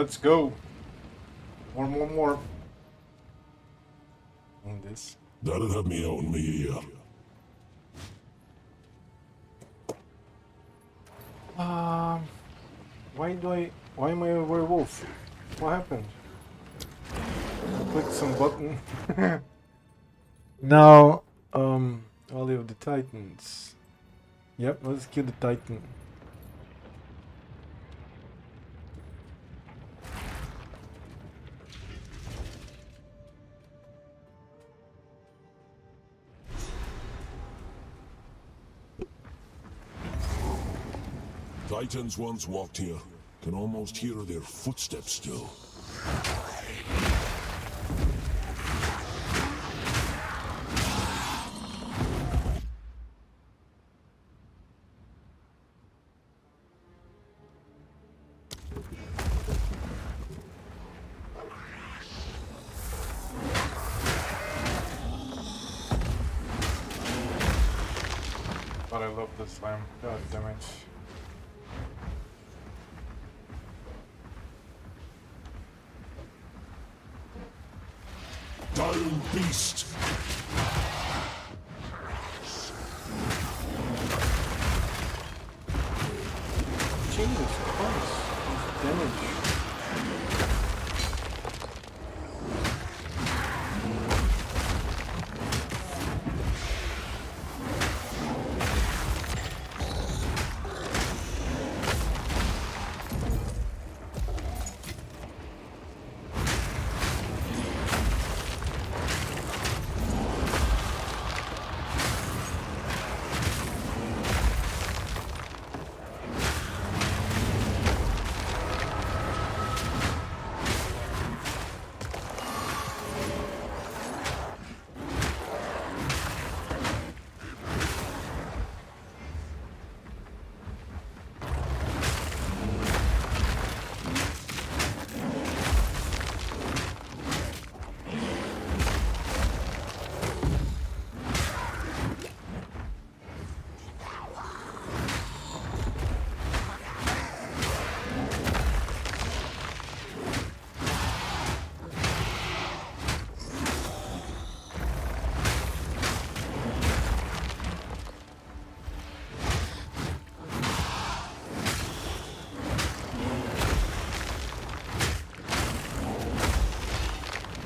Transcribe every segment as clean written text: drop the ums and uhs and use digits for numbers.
Let's go. More. On this. That'll have me out in my ear. Why am I a werewolf? What happened? I clicked some button. Now, Valley of the Titans. Yep, let's kill the Titan. Titans once walked here. Can almost hear their footsteps still. But I love this slam. God damn it. Dire beast! Jesus Christ. Damage.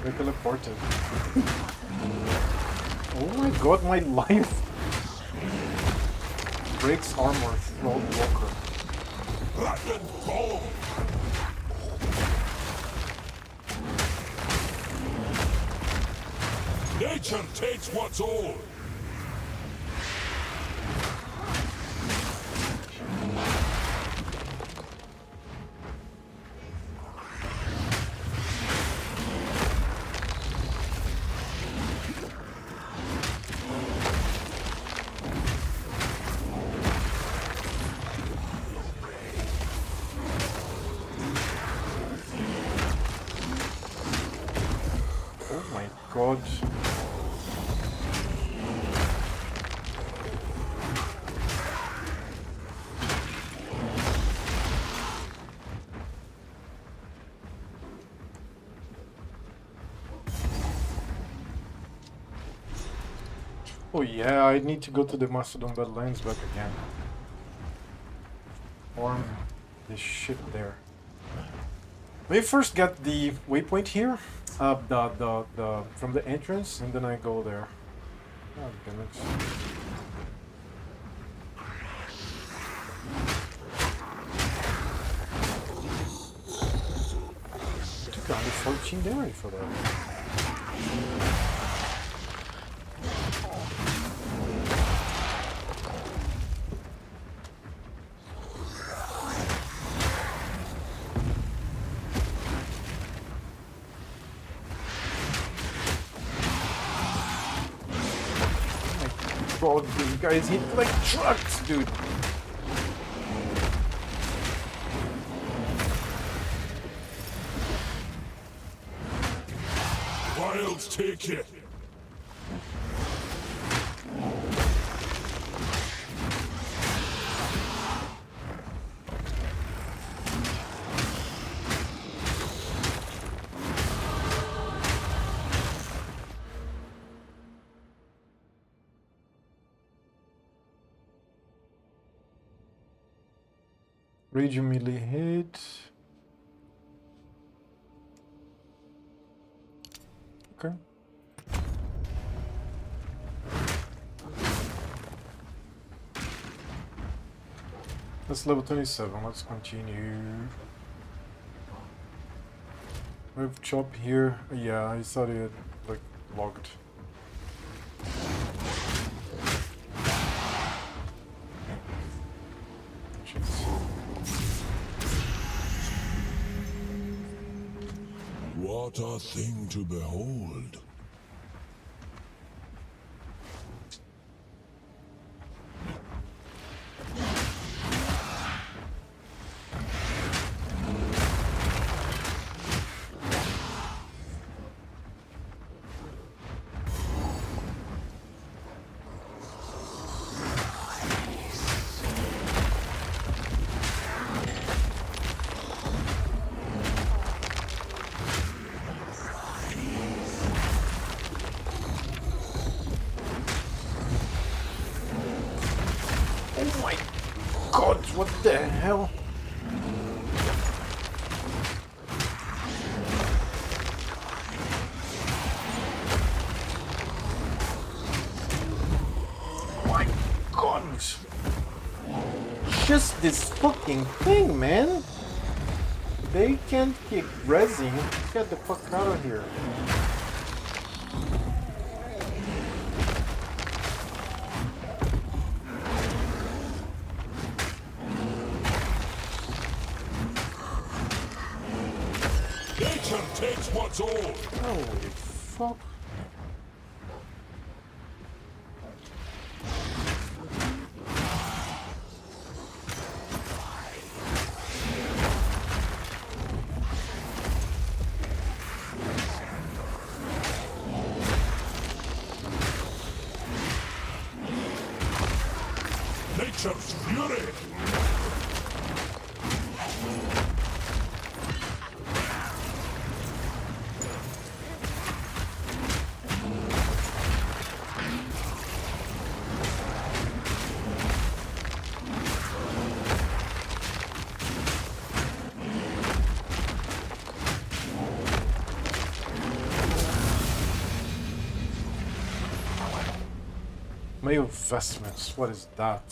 I teleported. Oh my god, my life! Breaks armor, Thrall Walker. Black and bone! Nature takes what's old! Oh my god. Oh yeah, I need to go to the Mastodon Badlands back again. Farm this shit there. Let me first get the waypoint here, from the entrance, and then I go there. God damn it. Took only 14 damage for that. God, these guys hit like trucks, dude. Wilds take it! Rage melee hit. Okay. That's level 27. Let's continue. We have chop here. Yeah, I thought it had like logged. What a thing to behold. Oh my god, what the hell? My god. Just this fucking thing, man. They can't keep rezzing. Get the fuck out of here. Nature takes what's old. Holy fuck. Nature's fury. Male vestments, what is that?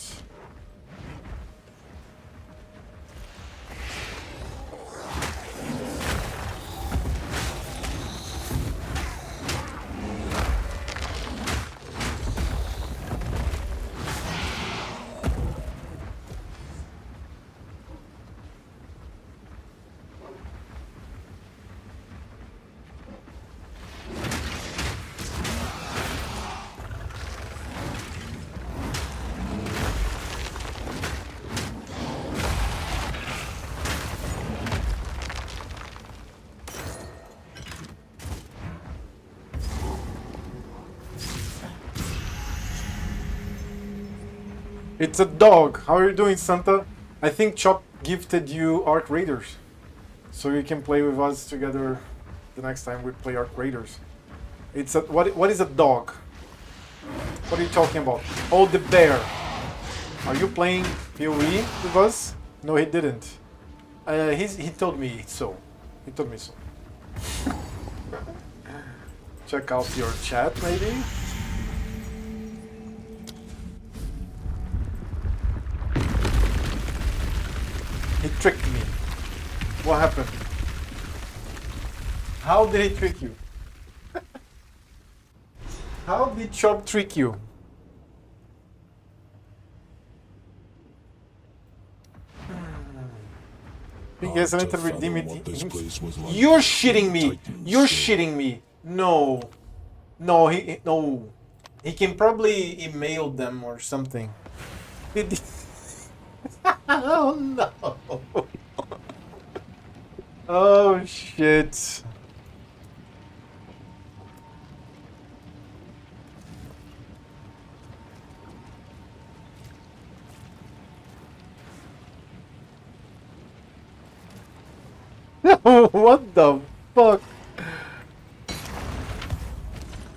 It's a dog. How are you doing, Santa? I think Chop gifted you Arc Raiders. So you can play with us together the next time we play Arc Raiders. It's a what is a dog? What are you talking about? Oh, the bear. Are you playing PoE with us? No, he didn't. He told me so. He told me so. Check out your chat, maybe. He tricked me. What happened? How did he trick you? How did Chop trick you? Big guys, I to redeem it. You're shitting me! You're shitting me! No. No, no. He can probably email them or something. Oh no! Oh shit! What the fuck?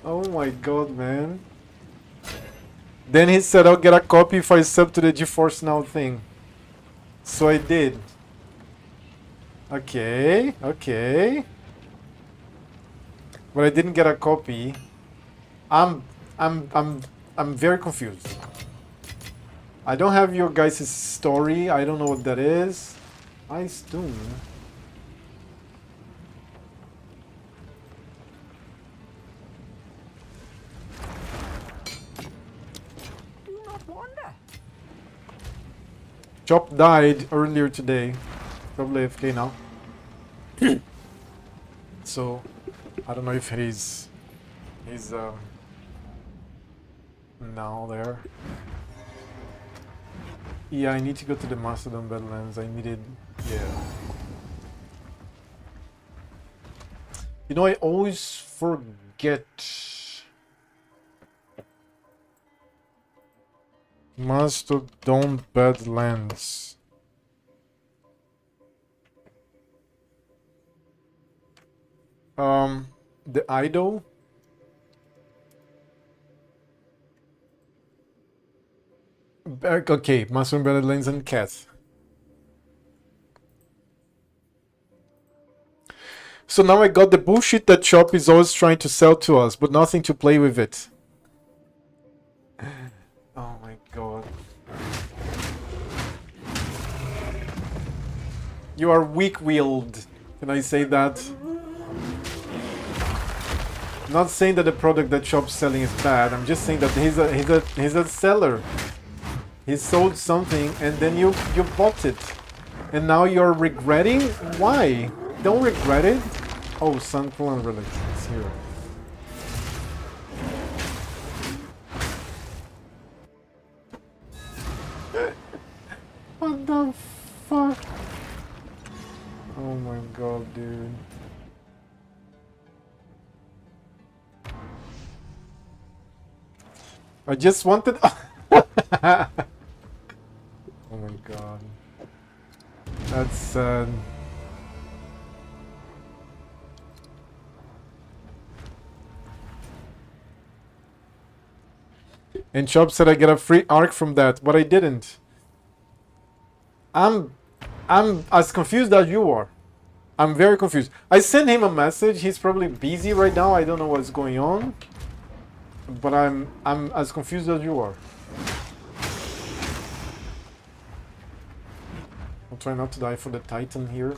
Oh my god, man. Then he said I'll get a copy if I sub to the GeForce Now thing. So I did. Okay, okay. But I didn't get a copy. I'm very confused. I don't have your guys' story. I don't know what that is. Ice Doom. Do not wander. Chop died earlier today. Probably AFK now. So I don't know if he's now there. Yeah, I need to go to the Macedon Badlands. I needed, yeah. You know, I always forget. Mastodon Badlands. The idol. Okay, Mastodon Badlands and Cat. So now I got the bullshit that Chop is always trying to sell to us, but nothing to play with it. Oh my god. You are weak-willed. Can I say that? I'm not saying that the product that Chop's selling is bad. I'm just saying that he's a seller. He sold something and then you bought it. And now you're regretting? Why? Don't regret it. Oh, Sun Clan Relic is here. What the fuck? Oh my god, dude. I just wanted... Oh my god. That's sad. And Chop said I get a free arc from that, but I didn't. I'm as confused as you are. I'm very confused. I sent him a message. He's probably busy right now. I don't know what's going on. But I'm as confused as you are. I'll try not to die for the Titan here.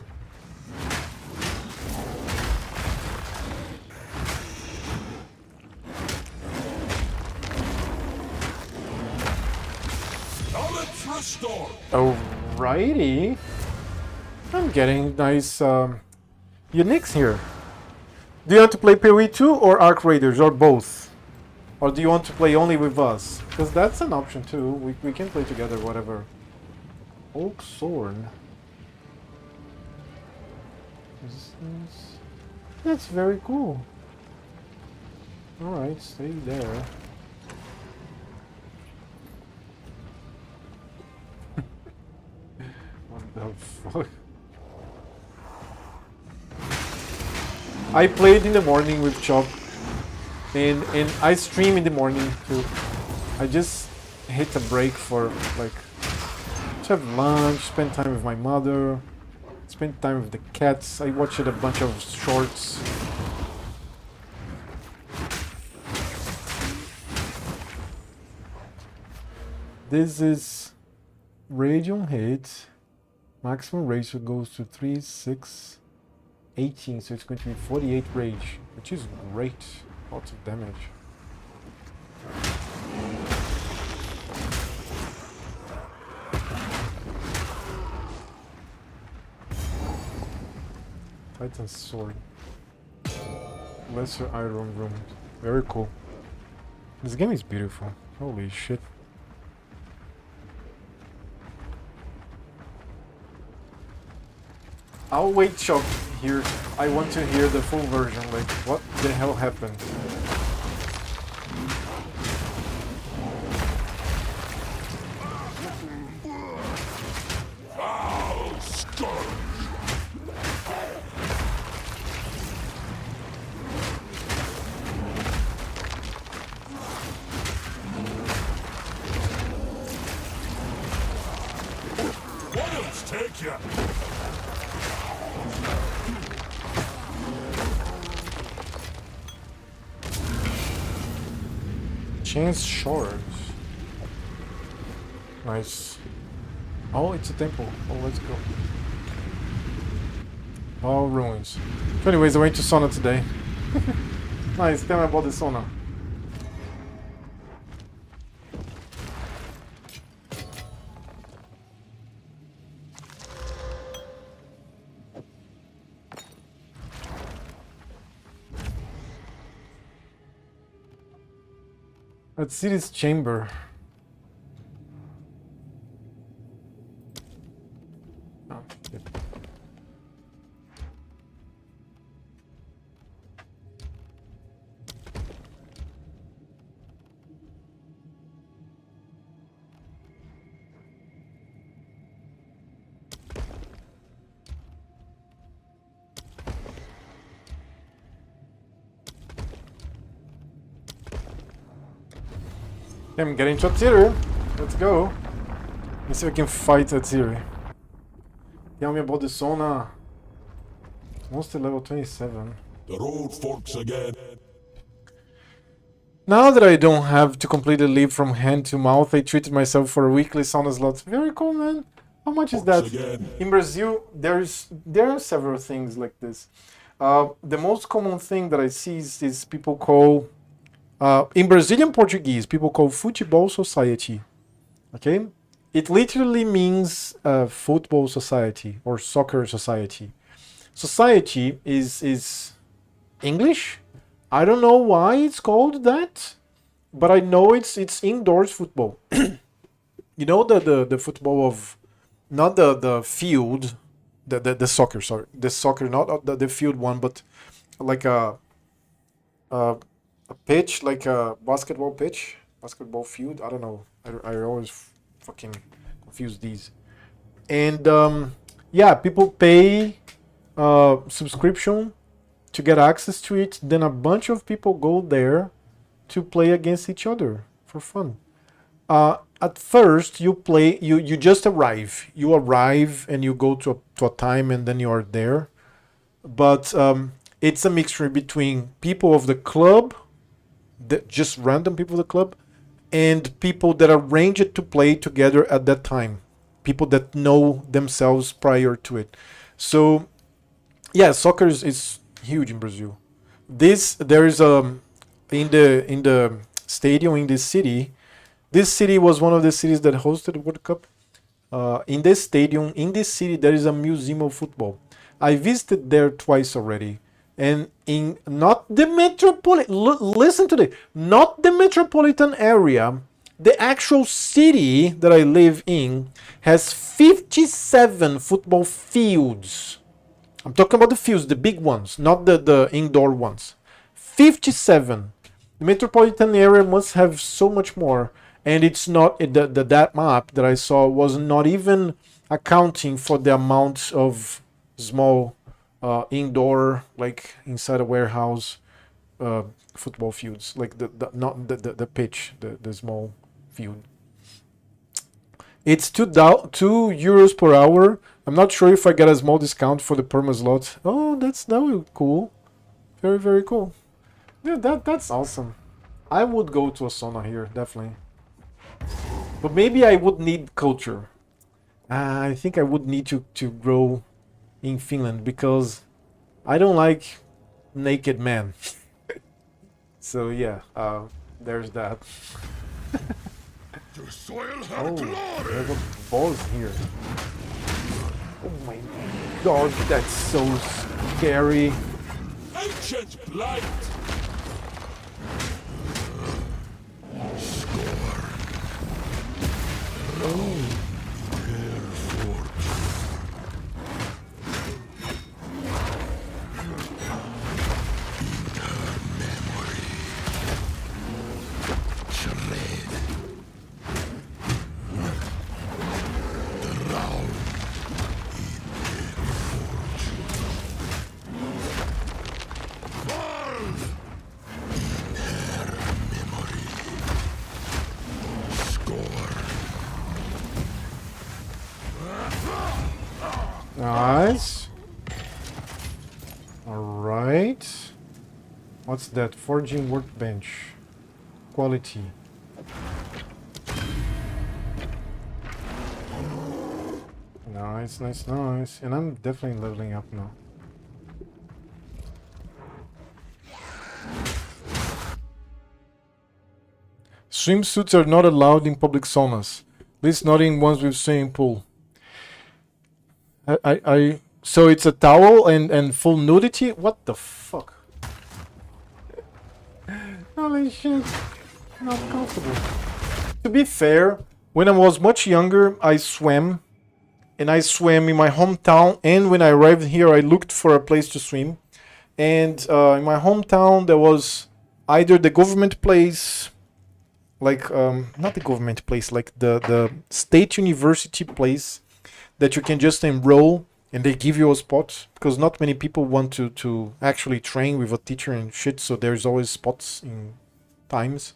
Alrighty. I'm getting nice uniques here. Do you want to play PoE 2 or Arc Raiders or both? Or do you want to play only with us? Because that's an option too. We can play together, whatever. Oak Sword. Resistance. That's very cool. Alright, stay there. What the fuck? I played in the morning with Chop. And I stream in the morning too. I just hit a break for like to have lunch, spend time with my mother, spend time with the cats. I watched a bunch of shorts. This is rage on hit. Maximum rage goes to 3, 6, 18, so it's going to be 48 rage, which is great. Lots of damage. Titan's sword. Lesser iron room. Very cool. This game is beautiful. Holy shit. I'll wait Chop here. I want to hear the full version, like what the hell happened. Chance shards. Nice. Oh, it's a temple. Oh, let's go. Oh, ruins. So anyways, I went to sauna today. Nice, tell me about the sauna. Let's see this chamber. Oh, yep. I'm getting to Atziri. Let's go. Let's see if I can fight Atziri. Tell me about the sauna. Mostly level 27. The road forks again. Now that I don't have to completely live from hand to mouth, I treated myself for a weekly sauna slot. Very cool, man. How much is that? Again. In Brazil, there are several things like this. The most common thing that I see is people call... in Brazilian Portuguese, people call futebol society. Okay? It literally means football society or soccer society. Society is English. I don't know why it's called that, but I know it's indoors football. You know the football of not the field, the soccer, sorry, the soccer, not the field one, but like a pitch, like a basketball pitch, basketball field. I don't know. I always fucking confuse these. And yeah, people pay subscription to get access to it. Then a bunch of people go there to play against each other for fun. At first, you play. You just arrive. You arrive and you go to a time, and then you are there. But it's a mixture between people of the club, just random people of the club, and people that arrange it to play together at that time. People that know themselves prior to it. So, yeah, soccer is huge in Brazil. There is in the stadium in this city. This city was one of the cities that hosted the World Cup. In this stadium, in this city, there is a museum of football. I visited there twice already. And in not the metropolitan, listen to this, not the metropolitan area, the actual city that I live in has 57 football fields. I'm talking about the fields, the big ones, not the indoor ones. 57. The metropolitan area must have so much more. And it's not, that map that I saw was not even accounting for the amount of small indoor, like inside a warehouse, football fields, like not the pitch, the small field. It's €2 per hour. I'm not sure if I get a small discount for the perma slot. Oh, that would be cool. Very, very cool. Yeah, that's awesome. I would go to a sauna here, definitely. But maybe I would need culture. I think I would need to grow in Finland because I don't like naked men. So yeah, there's that. The soil Oh, her glory. there's a boss here. Oh my god, that's so scary. Ancient blight. Nice. Alright. What's that? Forging workbench. quality. Nice, nice, nice. And I'm definitely leveling up now. Swimsuits are not allowed in public saunas. At least not in ones with swimming pool. So it's a towel and full nudity? What the fuck? Holy shit. Not comfortable. To be fair, when I was much younger, I swam. And I swam in my hometown. And when I arrived here, I looked for a place to swim. And in my hometown, there was either the government place, like, not the government place, like the state university place that you can just enroll and they give you a spot. Because not many people want to actually train with a teacher and shit. So there's always spots in times.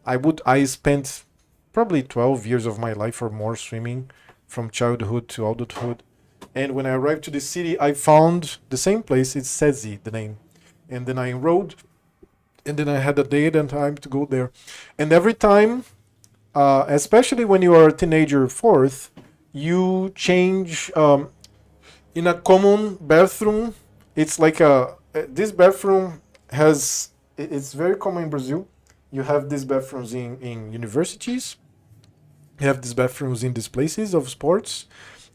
I spent probably 12 years of my life or more swimming from childhood to adulthood. And when I arrived to the city, I found the same place. It's Sezi, the name. And then I enrolled. And then I had a date and time to go there. And every time, especially when you are a teenager fourth, you change in a common bathroom. It's like this bathroom has, it's very common in Brazil. You have these bathrooms in universities. You have these bathrooms in these places of sports.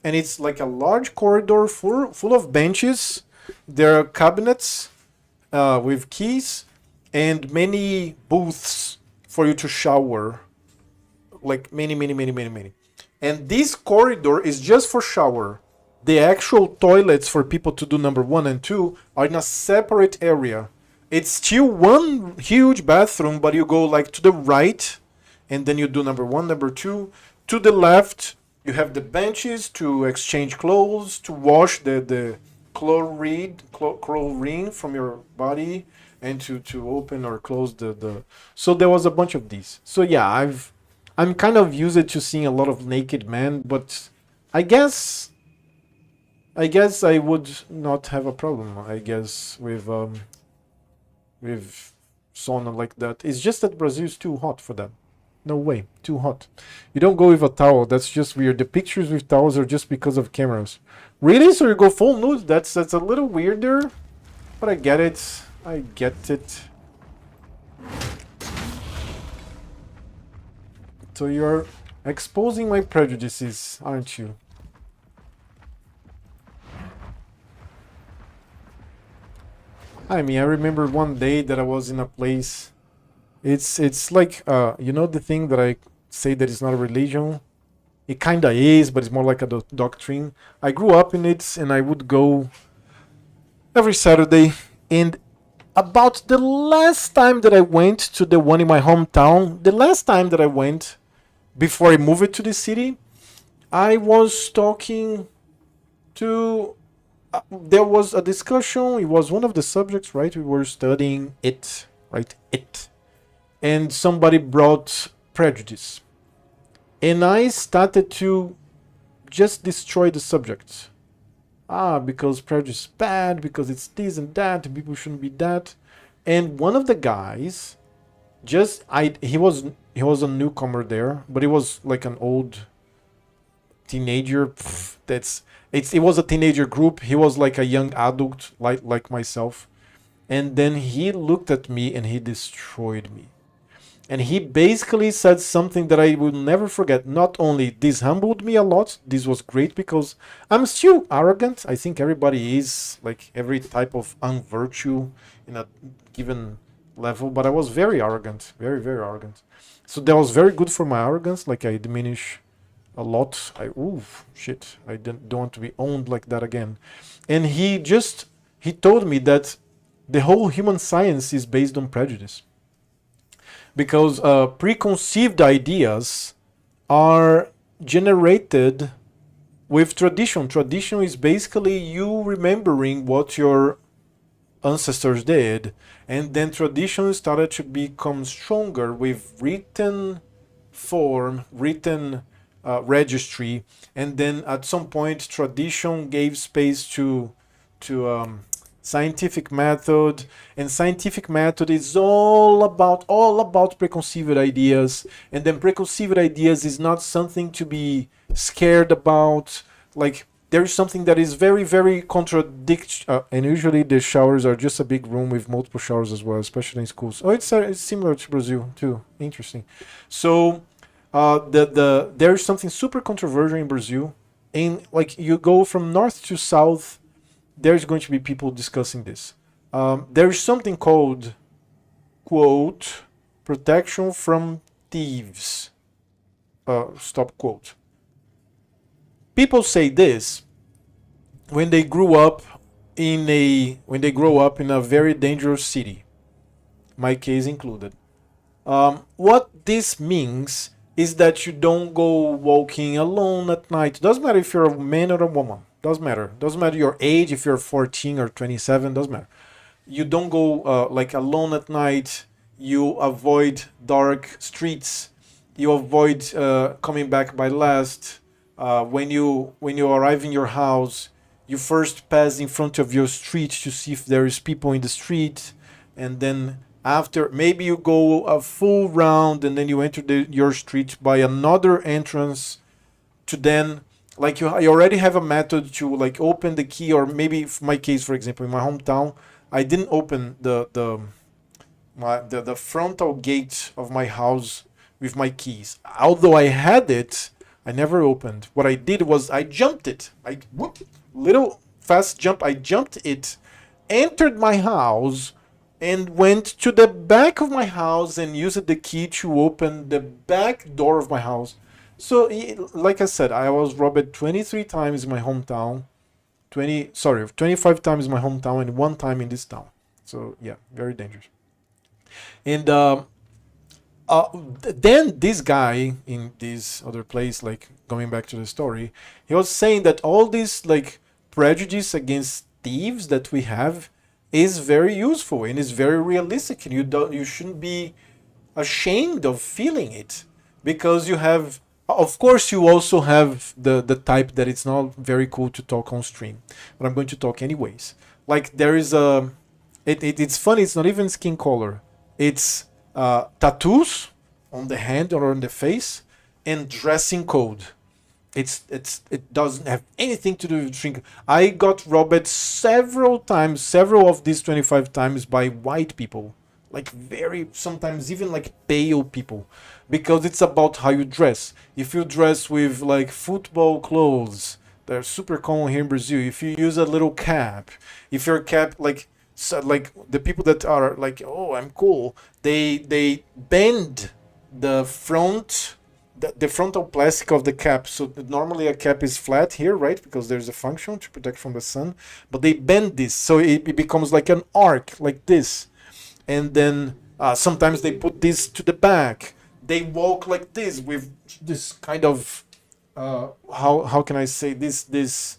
And it's like a large corridor full of benches. There are cabinets with keys and many booths for you to shower. Like many. And this corridor is just for shower. The actual toilets for people to do number 1 and 2 are in a separate area. It's still one huge bathroom, but you go like to the right and then you do number 1, number 2. To the left, you have the benches to exchange clothes, to wash the chlorine from your body, and to open or close the. So there was a bunch of these. So yeah, I'm kind of used to seeing a lot of naked men, but I guess I would not have a problem. I guess with sauna like that. It's just that Brazil is too hot for them. No way, too hot. You don't go with a towel. That's just weird. The pictures with towels are just because of cameras. Really? So you go full nude? That's a little weirder, but I get it. I get it. So you're exposing my prejudices, aren't you? I mean, I remember one day that I was in a place. It's like you know the thing that I say that it's not a religion. It kinda is, but it's more like a doctrine. I grew up in it, and I would go every Saturday. And about the last time that I went to the one in my hometown, the last time that I went before I moved to the city, I was talking to. There was a discussion. It was one of the subjects, right? We were studying it, right? It. And somebody brought prejudice. And I started to just destroy the subject. Because prejudice is bad, because it's this and that, people shouldn't be that. And one of the guys he was a newcomer there, but he was like an old teenager. It was a teenager group. He was like a young adult like myself. And then he looked at me and he destroyed me. And he basically said something that I will never forget. Not only this humbled me a lot, this was great because I'm still arrogant. I think everybody is, like every type of unvirtue in a given level, but I was very arrogant, very, very arrogant. So that was very good for my arrogance. Like I diminish a lot. I don't want to be owned like that again. And he told me that the whole human science is based on prejudice. Because preconceived ideas are generated with tradition. Tradition is basically you remembering what your ancestors did, and then tradition started to become stronger with written form, written registry, and then at some point tradition gave space to scientific method, and scientific method is all about preconceived ideas, and then preconceived ideas is not something to be scared about. Like there's something that is very very and usually the showers are just a big room with multiple showers as well, especially in schools. Oh, it's similar to Brazil too. Interesting. So there's something super controversial in Brazil, and like you go from north to south, there's going to be people discussing this. There's something called, quote, protection from thieves. Stop quote. People say this when they grow up in a very dangerous city. My case included. What this means is that you don't go walking alone at night. Doesn't matter if you're a man or a woman. Doesn't matter. Doesn't matter your age, if you're 14 or 27. Doesn't matter. You don't go like alone at night. You avoid dark streets. You avoid coming back by last. When you arrive in your house, you first pass in front of your street to see if there is people in the street, and then after maybe you go a full round and then you enter your street by another entrance to then like you already have a method to like open the key, or maybe my case, for example, in my hometown, I didn't open the frontal gate of my house with my keys. Although I had it, I never opened. What I did was I jumped it. Little fast jump. I jumped it, entered my house, and went to the back of my house and used the key to open the back door of my house. So, like I said, I was robbed 23 times in my hometown. 25 times in my hometown and 1 time in this town. So, yeah, very dangerous. And then this guy in this other place, like going back to the story, he was saying that all this like prejudice against thieves that we have is very useful and is very realistic, and you shouldn't be ashamed of feeling it, because you have, of course, you also have the type that it's not very cool to talk on stream, but I'm going to talk anyways. Like there is it's funny, it's not even skin color, it's tattoos on the hand or on the face, and dressing code. It doesn't have anything to do with drink. I got robbed several of these 25 times by white people, like very sometimes even like pale people, because it's about how you dress. If you dress with like football clothes, they're super common here in Brazil. If you use a little cap, if your cap like the people that are like, oh, I'm cool, they bend the front. The frontal plastic of the cap. So normally a cap is flat here, right? Because there's a function to protect from the sun. But they bend this, so it becomes like an arc, like this. And then sometimes they put this to the back. They walk like this with this kind of how can I say this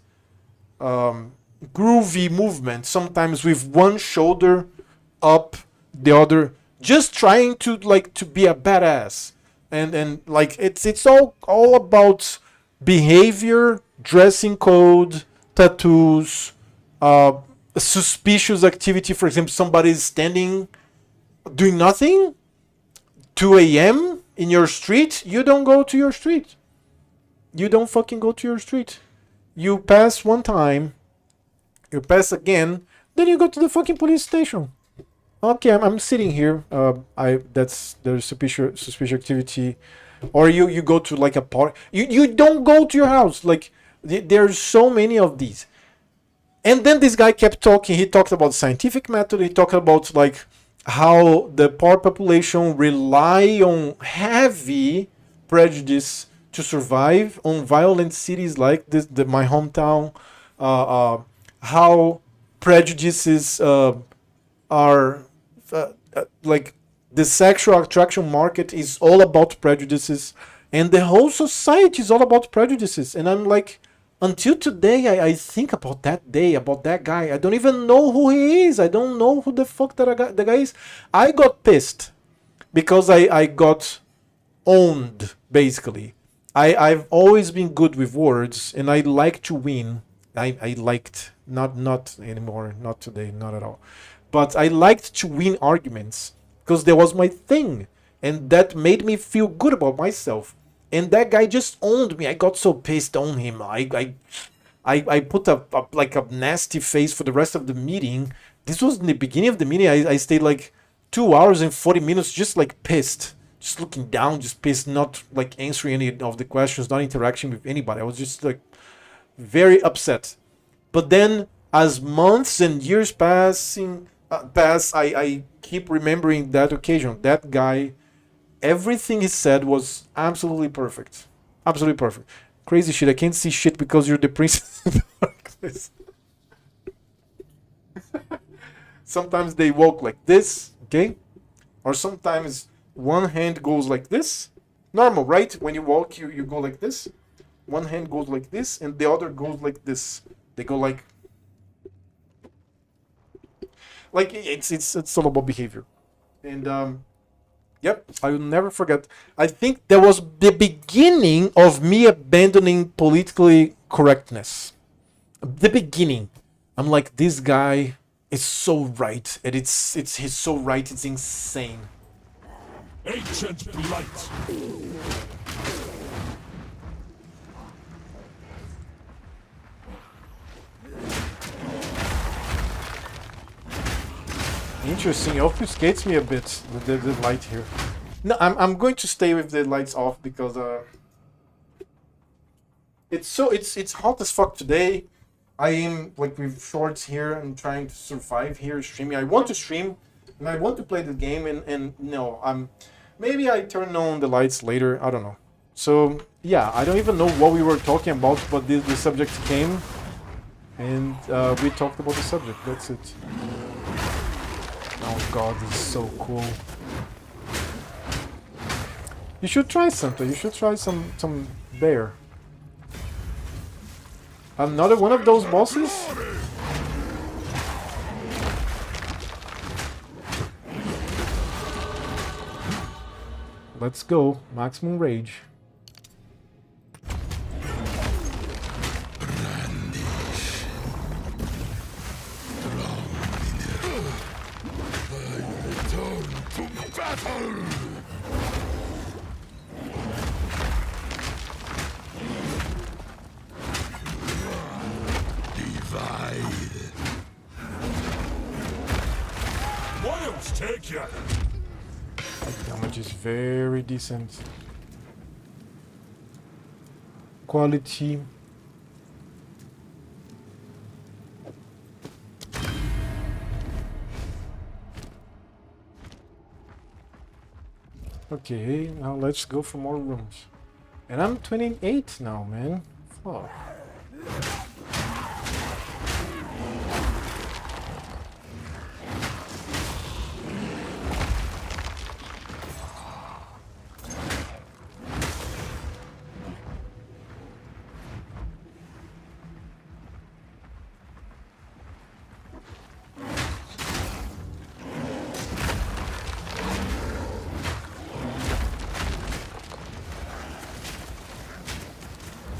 groovy movement. Sometimes with one shoulder up, the other, just trying to be a badass. And like it's all about behavior, dressing code, tattoos, suspicious activity. For example, somebody is standing doing nothing, 2 a.m. in your street. You don't go to your street. You don't fucking go to your street. You pass one time, you pass again, then you go to the fucking police station. Okay, I'm sitting here. There's suspicious activity, or you go to like a park. You don't go to your house. Like there's so many of these. And then this guy kept talking. He talked about scientific method. He talked about like how the poor population rely on heavy prejudice to survive on violent cities like this, my hometown. How prejudices are like the sexual attraction market is all about prejudices, and the whole society is all about prejudices. And I'm like, until today, I think about that day, about that guy. I don't even know who he is. I don't know who the fuck the guy is. I got pissed because I got owned, basically. I've always been good with words, and I like to win. I liked, not anymore, not today, not at all. But I liked to win arguments because that was my thing, and that made me feel good about myself. And that guy just owned me. I got so pissed on him. I put like a nasty face for the rest of the meeting. This was in the beginning of the meeting. I stayed like 2 hours and 40 minutes just like pissed, just looking down, just pissed, not like answering any of the questions, not interacting with anybody. I was just like very upset. But then as months and years pass, I keep remembering that occasion. That guy, everything he said was absolutely perfect. Absolutely perfect. Crazy shit. I can't see shit because you're the princess in darkness. Sometimes they walk like this, okay? Or sometimes one hand goes like this. Normal, right? When you walk, you go like this. One hand goes like this, and the other goes like this. They go like it's all about behavior. And yep, I will never forget. I think that was the beginning of me abandoning politically correctness. The beginning. I'm like, this guy is so right, and he's so right. It's insane. Ancient blight. Interesting. It obfuscates me a bit, the light here. No, I'm going to stay with the lights off because it's hot as fuck today. I am like with shorts here and trying to survive here streaming. I want to stream and I want to play the game, and no, maybe I turn on the lights later. I don't know. So yeah, I don't even know what we were talking about, but the subject came, and we talked about the subject. That's it. Oh god, this is so cool. You should try something. You should try some bear. Another one of those bosses? Let's go. Maximum rage. Take ya. Damage is very decent. Quality. Okay, now let's go for more rooms. And I'm 28 now, man. Fuck.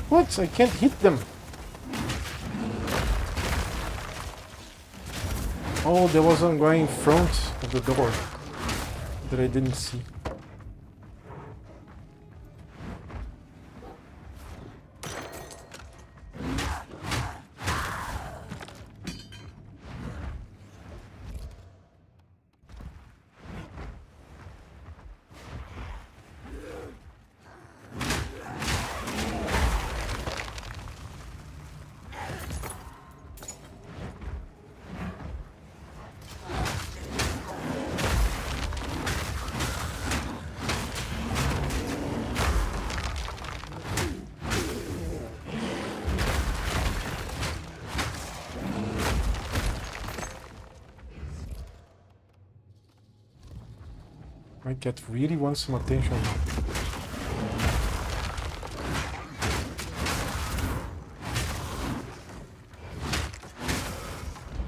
What? I can't hit them. Oh, there was one guy in front of the door that I didn't see. My cat really wants some attention.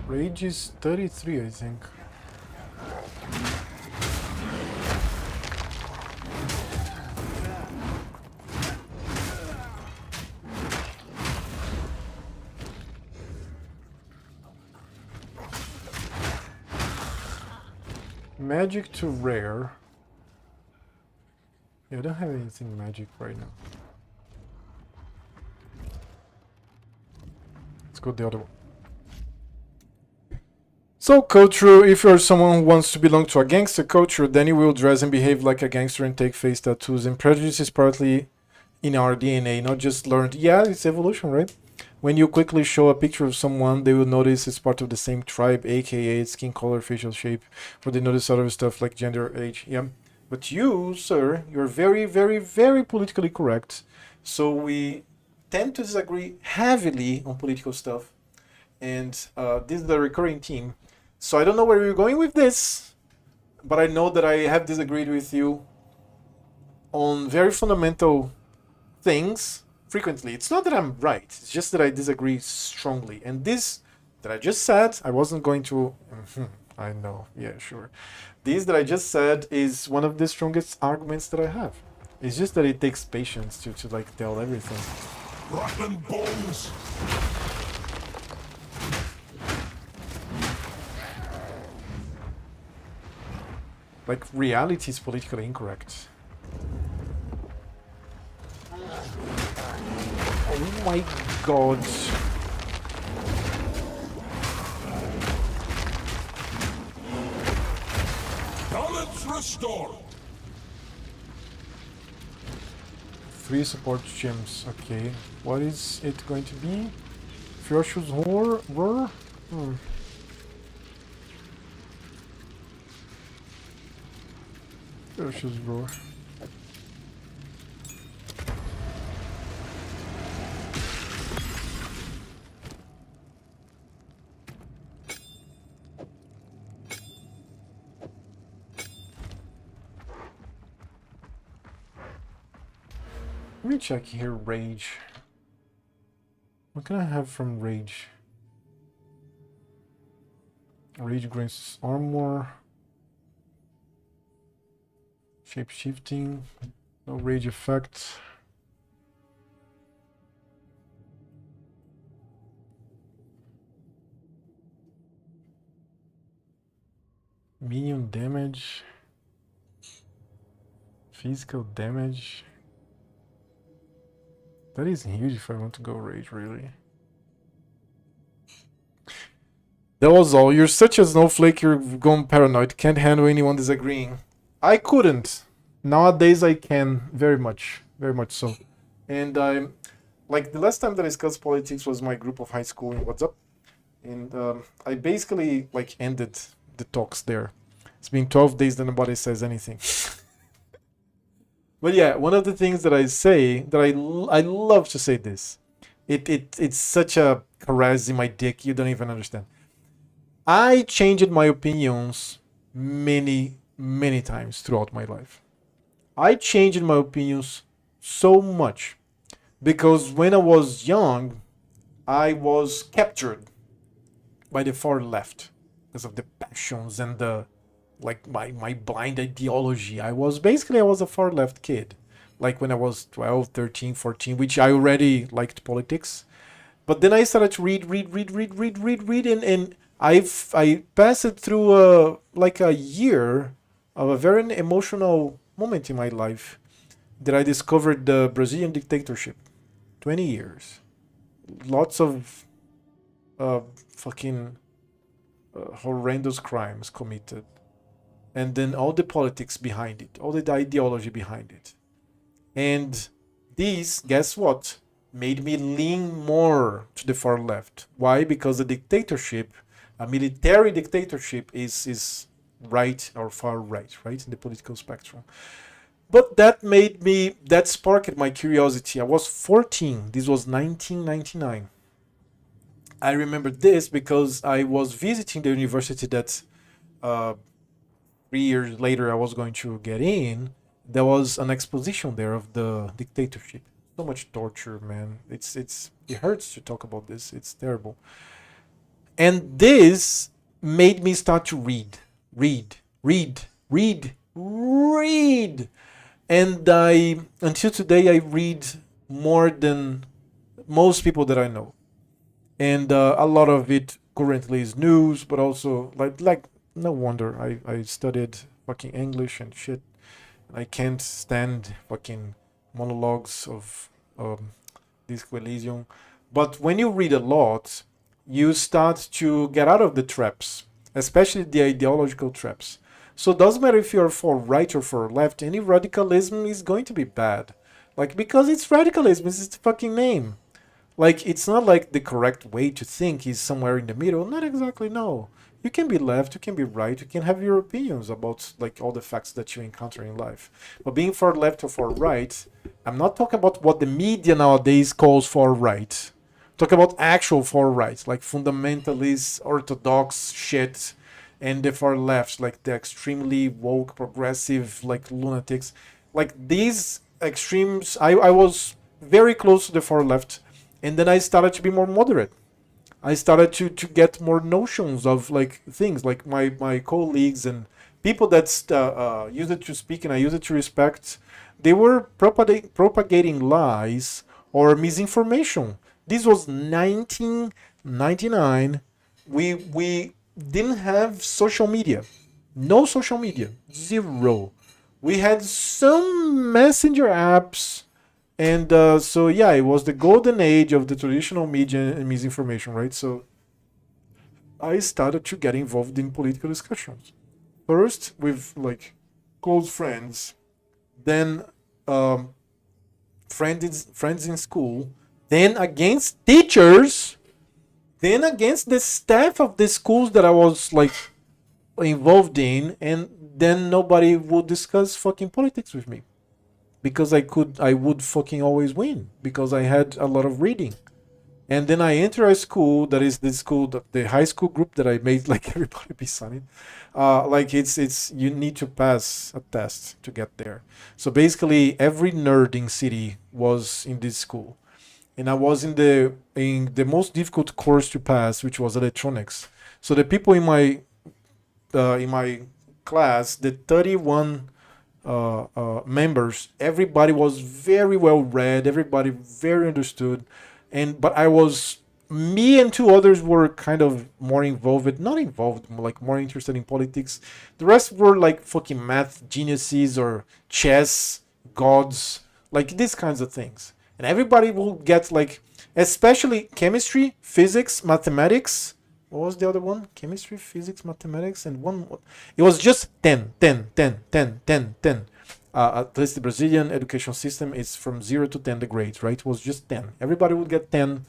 Rage is 33, I think. Magic to rare. Yeah, I don't have anything magic right now. Let's go the other one. So, culture, if you're someone who wants to belong to a gangster culture, then you will dress and behave like a gangster and take face tattoos. And prejudice is partly in our DNA, not just learned. Yeah, it's evolution, right? When you quickly show a picture of someone, they will notice it's part of the same tribe, aka skin color, facial shape, or they notice other stuff like gender, age. Yeah. But you, sir, you're very, very, very politically correct. So we tend to disagree heavily on political stuff. And this is the recurring theme. So I don't know where you're going with this, but I know that I have disagreed with you on very fundamental things frequently. It's not that I'm right, it's just that I disagree strongly. And this that I just said, I wasn't going to. I know, yeah, sure. This that I just said is one of the strongest arguments that I have. It's just that it takes patience to like tell everything. Rotten bones! Like, reality is politically incorrect. Oh my god. Balance restored! 3 support gems, okay. What is it going to be? Ferocious Roar? Ferocious Roar. Let me check here, Rage. What can I have from Rage? Rage grants armor. Shape shifting. No rage effect. Minion damage. Physical damage. That is huge if I want to go rage, really. That was all. You're such a snowflake, you're going paranoid. Can't handle anyone disagreeing. I couldn't. Nowadays I can, very much so. And I'm like the last time that I discussed politics was my group of high school in WhatsApp, and I basically like ended the talks there. It's been 12 days that nobody says anything. But yeah, one of the things that I say that I love to say this. It's such a caress in my dick. You don't even understand. I changed my opinions many times throughout my life. I changed my opinions so much because when I was young, I was captured by the far left because of the passions and the like my blind ideology. I was a far left kid. Like when I was 12, 13, 14, which I already liked politics. But then I started to read, and I passed through like a year of a very emotional moment in my life that I discovered the Brazilian dictatorship. 20 years. Lots of fucking horrendous crimes committed. And then all the politics behind it, all the ideology behind it. And this, guess what, made me lean more to the far left. Why? Because the dictatorship, a military dictatorship, is right or far right in the political spectrum. But that sparked my curiosity. I was 14. This was 1999. I remember this because I was visiting the university that 3 years later I was going to get in. There was an exposition there of the dictatorship. So much torture, man. It hurts to talk about this. It's terrible. And this made me start to read. And until today, I read more than most people that I know. And a lot of it currently is news, but also like no wonder I studied fucking English and shit. I can't stand fucking monologues of Disco Elysium. But when you read a lot, you start to get out of the traps, especially the ideological traps. So it doesn't matter if you're for right or for left, any radicalism is going to be bad. Like, because it's radicalism, it's the fucking name. Like, it's not like the correct way to think is somewhere in the middle. Not exactly, no. You can be left, you can be right, you can have your opinions about like all the facts that you encounter in life. But being far left or far right, I'm not talking about what the media nowadays calls far right. Talk about actual far right, like fundamentalist, orthodox shit, and the far left, like the extremely woke, progressive, like lunatics. Like these extremes, I was very close to the far left, and then I started to be more moderate. I started to get more notions of like things, like my colleagues and people that use it to speak and I use it to respect. They were propagating lies or misinformation. This was 1999. We didn't have social media, no social media, zero. We had some messenger apps, and so yeah, it was the golden age of the traditional media and misinformation, right? So I started to get involved in political discussions. First with like close friends, then friends in school, then against teachers, then against the staff of the schools that I was like involved in, and then nobody would discuss fucking politics with me because I would fucking always win because I had a lot of reading. And then I enter a school that is the school, the high school group that I made like everybody be sunny. Like it's you need to pass a test to get there. So basically, every nerd in city was in this school, and I was in the most difficult course to pass, which was electronics. So the people in my class, the 31 members, everybody was very well read, everybody very understood, and but I was me and two others were kind of more involved, not involved, like more interested in politics. The rest were like fucking math geniuses or chess gods, like these kinds of things. And everybody will get like, especially chemistry, physics, mathematics. What was the other one? Chemistry, physics, mathematics, and one more. It was just 10, 10, 10, 10, 10, 10. At least the Brazilian education system is from 0 to 10 the grades, right? It was just 10. Everybody would get 10,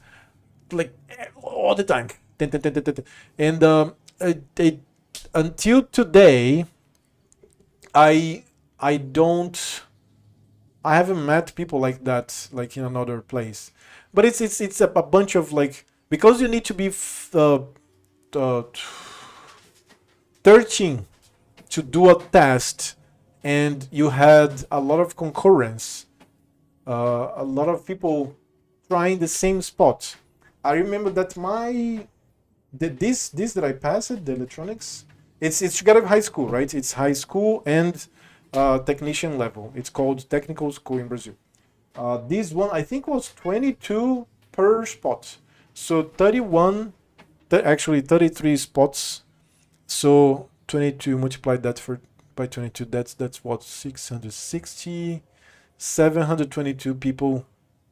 like all the time. 10, 10, 10, 10, 10, 10. And until today, I don't, I haven't met people like that, like in another place. But it's a bunch of like, because you need to be 13 to do a test, and you had a lot of concurrence, a lot of people trying the same spot. I remember that this that I passed, the electronics, it's together with high school, right? It's high school and technician level. It's called technical school in Brazil. This one I think was 22 per spot, so 31, actually 33 spots. So 22 multiplied that by 22. That's what, 660, 722 people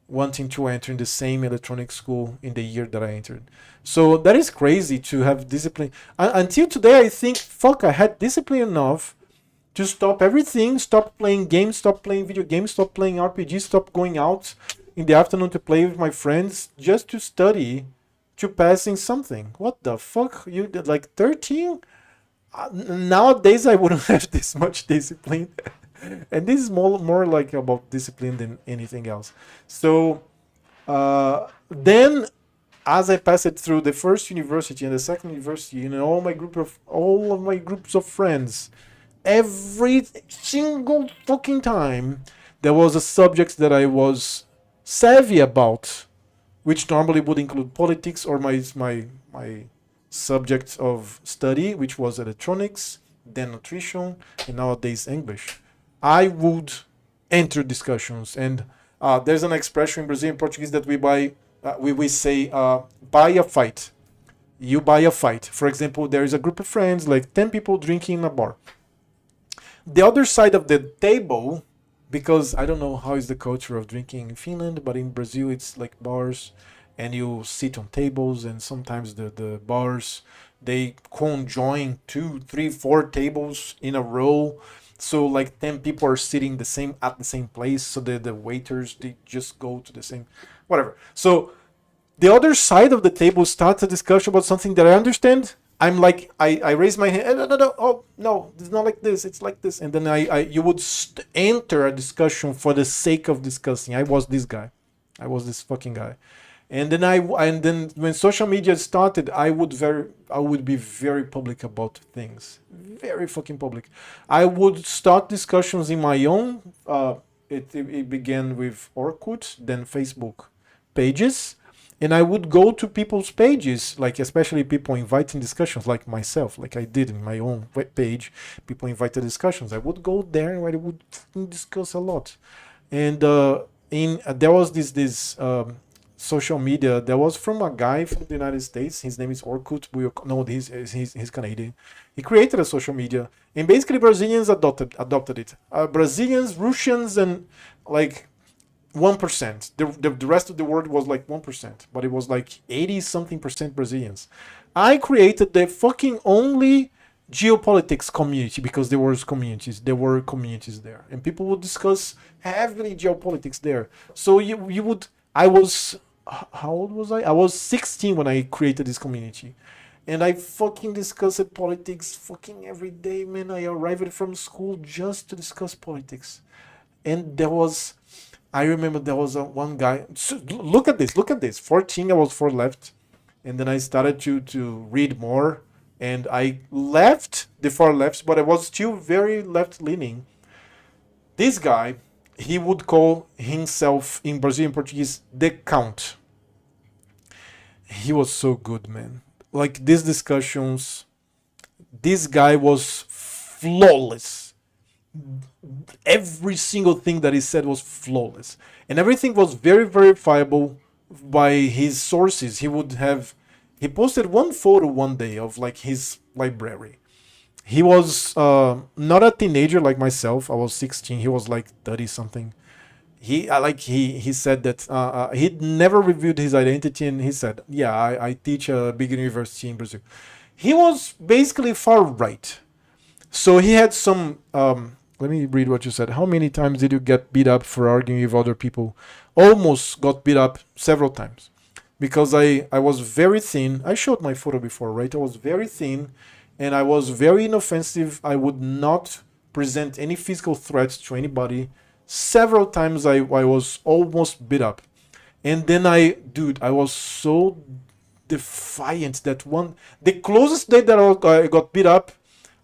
wanting to enter in the same electronic school in the year that I entered. So that is crazy to have discipline. Until today, I think, fuck, I had discipline enough to stop everything, stop playing games, stop playing video games, stop playing RPGs, stop going out in the afternoon to play with my friends just to study, to passing something. What the fuck? You did like 13? Nowadays, I wouldn't have this much discipline. And this is more like about discipline than anything else. So then, as I passed it through the first university and the second university, and all of my groups of friends, every single fucking time there was a subject that I was savvy about, which normally would include politics or my subject of study, which was electronics, then nutrition, and nowadays English. I would enter discussions, and there's an expression in Brazilian Portuguese that we say buy a fight. you buy a fight. For example, there is a group of friends, like 10 people drinking in a bar. The other side of the table, because I don't know how is the culture of drinking in Finland, but in Brazil it's like bars and you sit on tables, and sometimes the bars, they conjoin 2, 3, 4 tables in a row. So like 10 people are sitting at the same place, so the waiters, they just go to the same whatever. So the other side of the table starts a discussion about something that I understand. I'm like, I raise my hand. No, oh no, it's not like this. It's like this. And then you would enter a discussion for the sake of discussing. I was this guy. I was this fucking guy. And then when social media started, I would be very public about things, very fucking public. I would start discussions in my own. It began with Orkut, then Facebook pages. And I would go to people's pages, like especially people inviting discussions, like myself, like I did in my own web page. People invited discussions. I would go there and I would discuss a lot. And there was this social media that was from a guy from the United States. His name is Orkut. He's Canadian. He created a social media, and basically Brazilians adopted it. Brazilians, Russians, and like 1%. The rest of the world was like 1%, but it was like 80 something percent Brazilians. I created the fucking only geopolitics community, because there were communities there, and people would discuss heavily geopolitics there. So you would. I was, how old was I? I was 16 when I created this community. And I fucking discussed politics fucking every day, man. I arrived from school just to discuss politics. And I remember there was one guy. So look at this. 14, I was 4 left. And then I started to read more. And I left the far left, but I was still very left leaning. This guy, he would call himself in Brazilian Portuguese the Count. He was so good, man. Like these discussions, this guy was flawless. Every single thing that he said was flawless. And everything was very verifiable by his sources. He posted one photo one day of like his library. He was not a teenager like myself. I was 16. He was like 30 something. He said that he'd never revealed his identity, and he said, "Yeah, I teach a big university in Brazil." He was basically far right. So he had some. Let me read what you said. How many times did you get beat up for arguing with other people? Almost got beat up several times, because I was very thin. I showed my photo before, right? I was very thin. And I was very inoffensive. I would not present any physical threats to anybody. Several times I was almost beat up. And then I was so defiant that the closest day that I got beat up,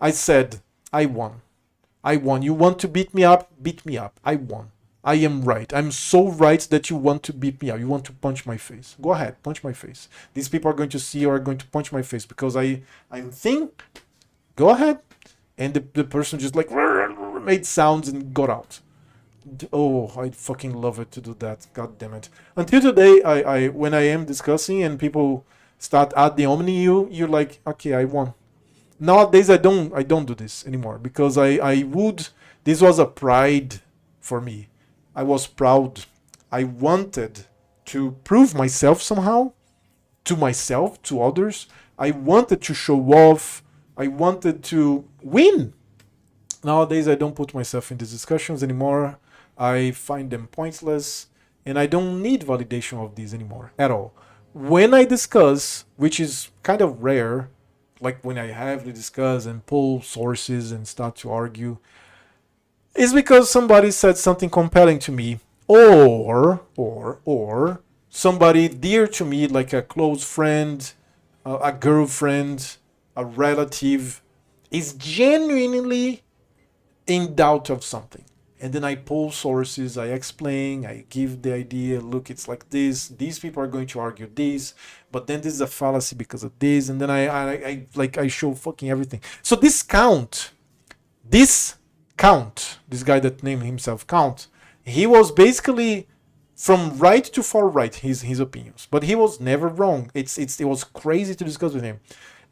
I said, I won. You want to beat me up? Beat me up. I won. I am right. I'm so right that you want to beat me up. You want to punch my face. Go ahead, punch my face. These people are going to see, or are going to punch my face because I'm thin. Go ahead. And the person just like made sounds and got out. Oh, I fucking love it to do that. God damn it. Until today, I when I am discussing and people start ad hominem you, you're like, okay, I won. Nowadays I don't do this anymore, because this was a pride for me. I was proud. I wanted to prove myself somehow, to myself, to others. I wanted to show off. I wanted to win. Nowadays, I don't put myself in these discussions anymore. I find them pointless, and I don't need validation of these anymore at all. When I discuss, which is kind of rare, like when I have to discuss and pull sources and start to argue, is because somebody said something compelling to me, or somebody dear to me, like a close friend, a girlfriend, a relative, is genuinely in doubt of something. And then I pull sources, I explain, I give the idea, look, it's like this, these people are going to argue this, but then this is a fallacy because of this, and then I show fucking everything. So this guy that named himself Count, he was basically from right to far right, his opinions, but he was never wrong. It was crazy to discuss with him,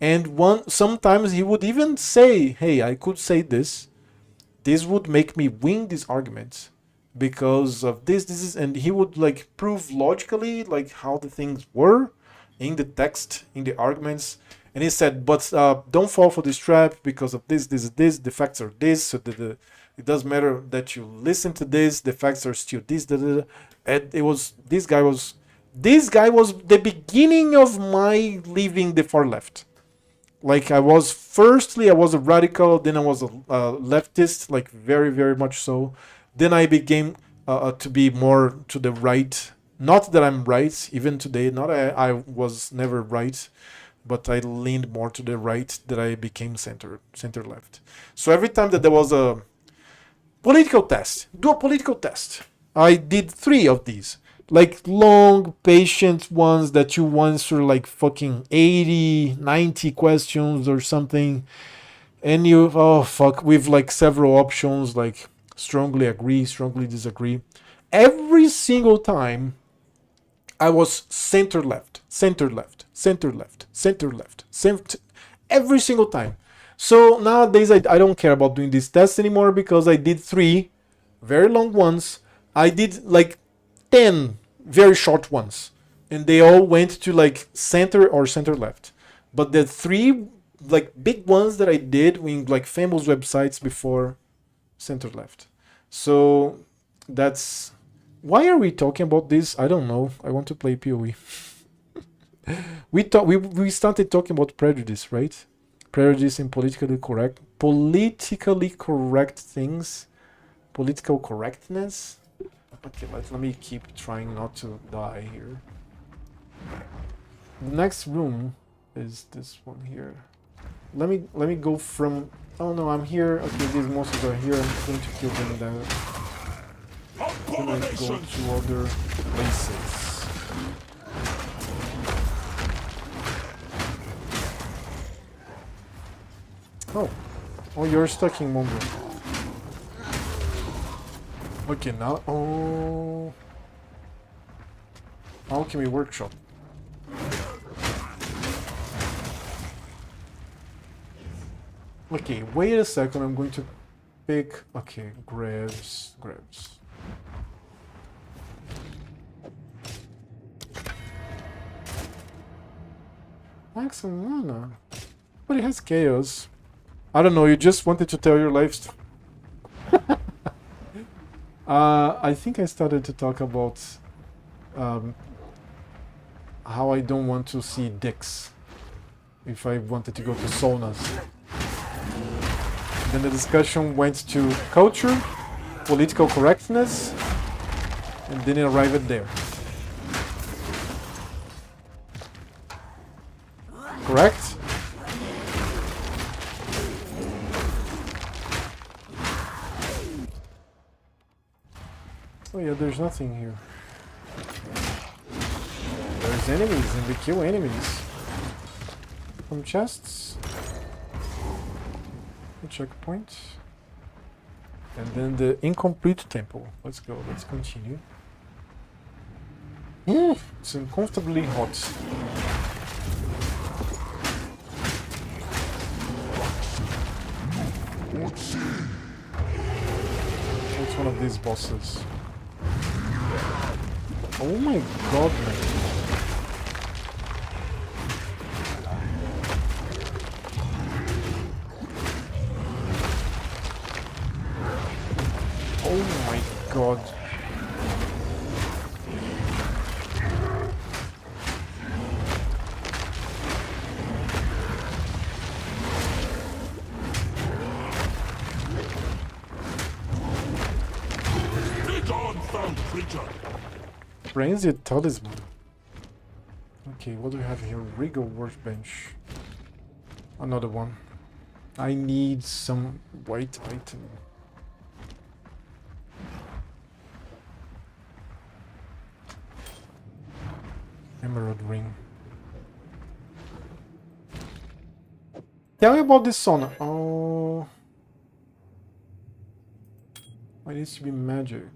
and sometimes he would even say, "Hey, I could say this. This would make me win this argument because of this is," and he would like prove logically like how the things were in the text, in the arguments. And he said, "But don't fall for this trap because of this. The facts are this. So it doesn't matter that you listen to this. The facts are still this." And it was this guy was the beginning of my leaving the far left. Like I was a radical, then I was a leftist, like very very much so. Then I became to be more to the right. Not that I'm right even today. Not I was never right, but I leaned more to the right. That I became center left. So every time that there was a political test, do a political test. I did 3 of these. Like long, patient ones that you answer like fucking 80, 90 questions or something. And you, oh fuck, with like several options, like strongly agree, strongly disagree. Every single time I was center left, center left, center left, center left, center, every single time. So nowadays I don't care about doing these tests anymore because I did 3 very long ones. I did like 10 very short ones, and they all went to like center or center left. But the 3 like big ones that I did in like famous websites before, center left. So that's why are we talking about this? I don't know. I want to play PoE. We started talking about prejudice, right? Prejudice and politically correct things, political correctness. Okay, let me keep trying not to die here. The next room is this one here. Let me go from. Oh no, I'm here. Okay, these monsters are here. I'm going to kill them then. I'm gonna go to other places. Oh, you're stuck in Mongo. Okay, now. Oh. Alchemy Workshop. Okay, wait a second. I'm going to pick. Okay, grabs. Maximum mana. But it has chaos. I don't know. You just wanted to tell your life story. I think I started to talk about how I don't want to see dicks if I wanted to go to saunas. Then the discussion went to culture, political correctness, and then it arrived there. Correct? Oh yeah, there's nothing here. There's enemies and we kill enemies. Some chests. A checkpoint. And then the incomplete temple. Let's go, let's continue. It's uncomfortably hot. It's one of these bosses. Oh my god, man. Oh my god. Frenzied Talisman. Okay, what do we have here? Regal Workbench. Another one. I need some white item. Emerald Ring. Tell me about this sauna. Oh. It needs to be magic.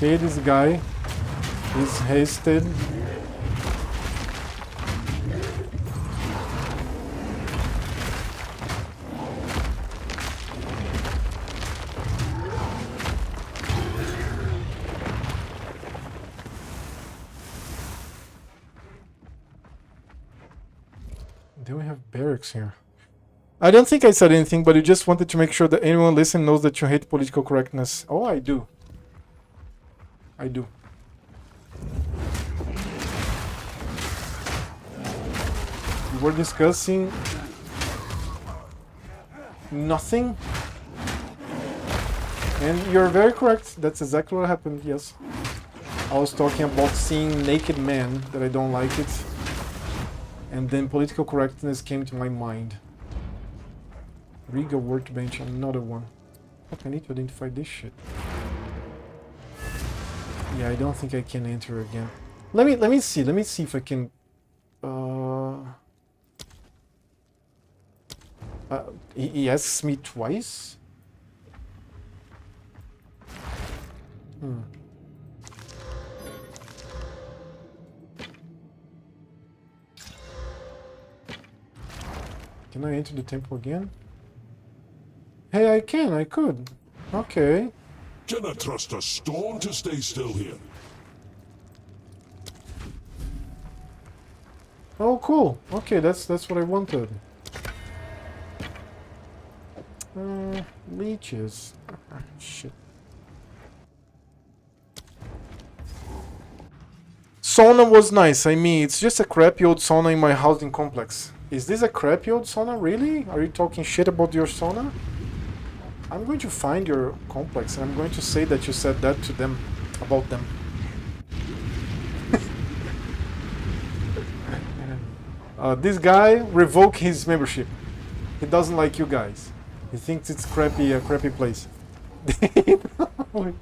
Okay, this guy is hasted. Then we have barracks here. I don't think I said anything, but you just wanted to make sure that anyone listening knows that you hate political correctness. Oh, I do. I do. We were discussing nothing. And you're very correct. That's exactly what happened, yes. I was talking about seeing naked men, that I don't like it. And then political correctness came to my mind. Riga workbench, another one. Fuck, I need to identify this shit. Yeah, I don't think I can enter again. Let me see if I can he asks me twice? Can I enter the temple again? Hey, I could. Okay. Can I trust a stone to stay still here? Oh, cool. Okay, that's what I wanted. Leeches. Shit. Sauna was nice. I mean, it's just a crappy old sauna in my housing complex. Is this a crappy old sauna, really? Are you talking shit about your sauna? I'm going to find your complex and I'm going to say that you said that to them, about them. This guy, revoke his membership. He doesn't like you guys. He thinks it's crappy, a crappy place. What?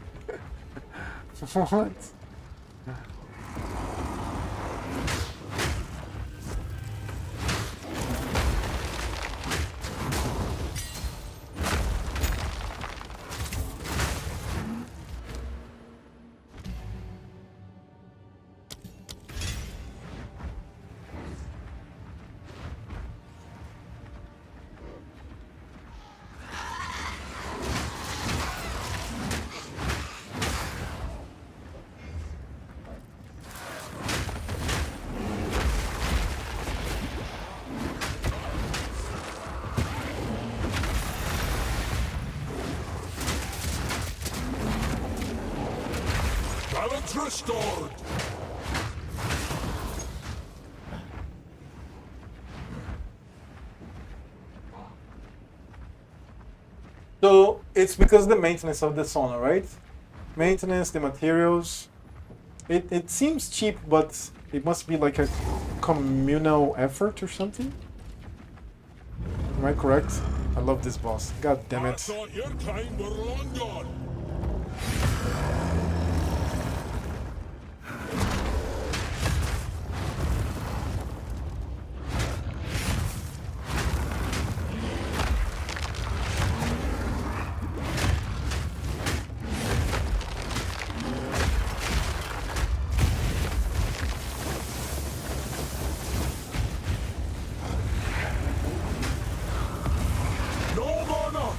Balance restored! So it's because of the maintenance of the sauna, right? Maintenance, the materials. It seems cheap, but it must be like a communal effort or something. Am I correct? I love this boss. God damn I it. thought your time were long gone. No mana!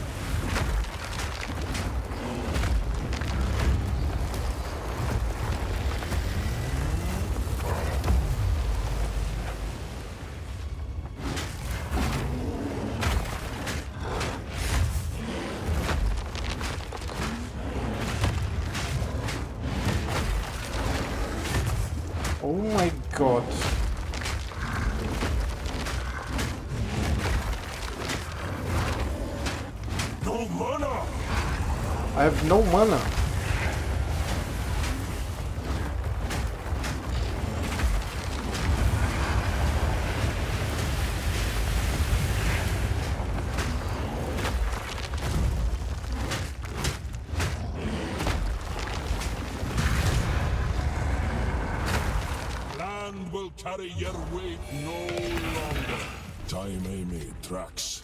Oh my god. No mana! I have no mana. Land will carry your weight no longer. Time I made tracks.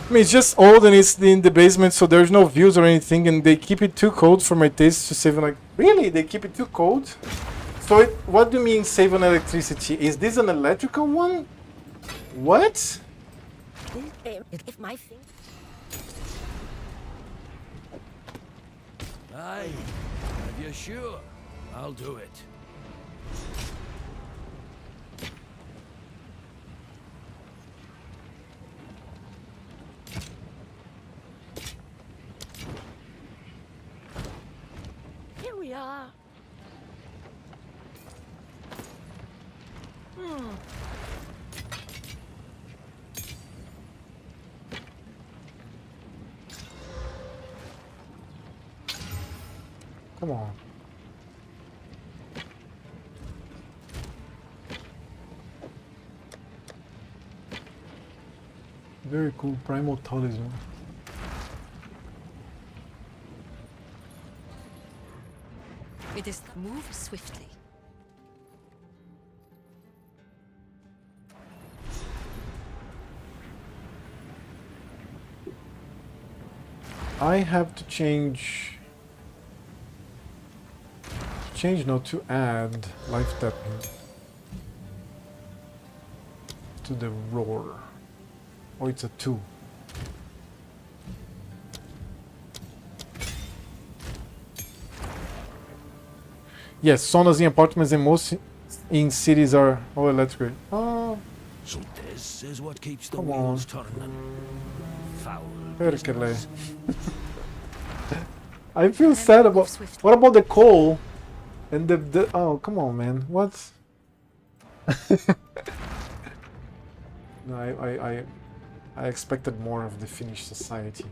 I mean, it's just old and it's in the basement, so there's no views or anything, and they keep it too cold for my taste to save. Like, really? They keep it too cold? So, what do you mean save on electricity? Is this an electrical one? What? If my thing. Aye, if you're sure, I'll do it. Here we are. Come on. Very cool, primal talisman. It is move swiftly. I have to change. Change not to add life tapping to the roar. Oh, it's a 2. Yes, saunas in apartments and most in cities are all electric. Oh, So this is what keeps the Come wheels on. turning. Foul. perkele. business. I feel sad about. What about the coal? And the oh, come on, man. What? No, I expected more of the Finnish society.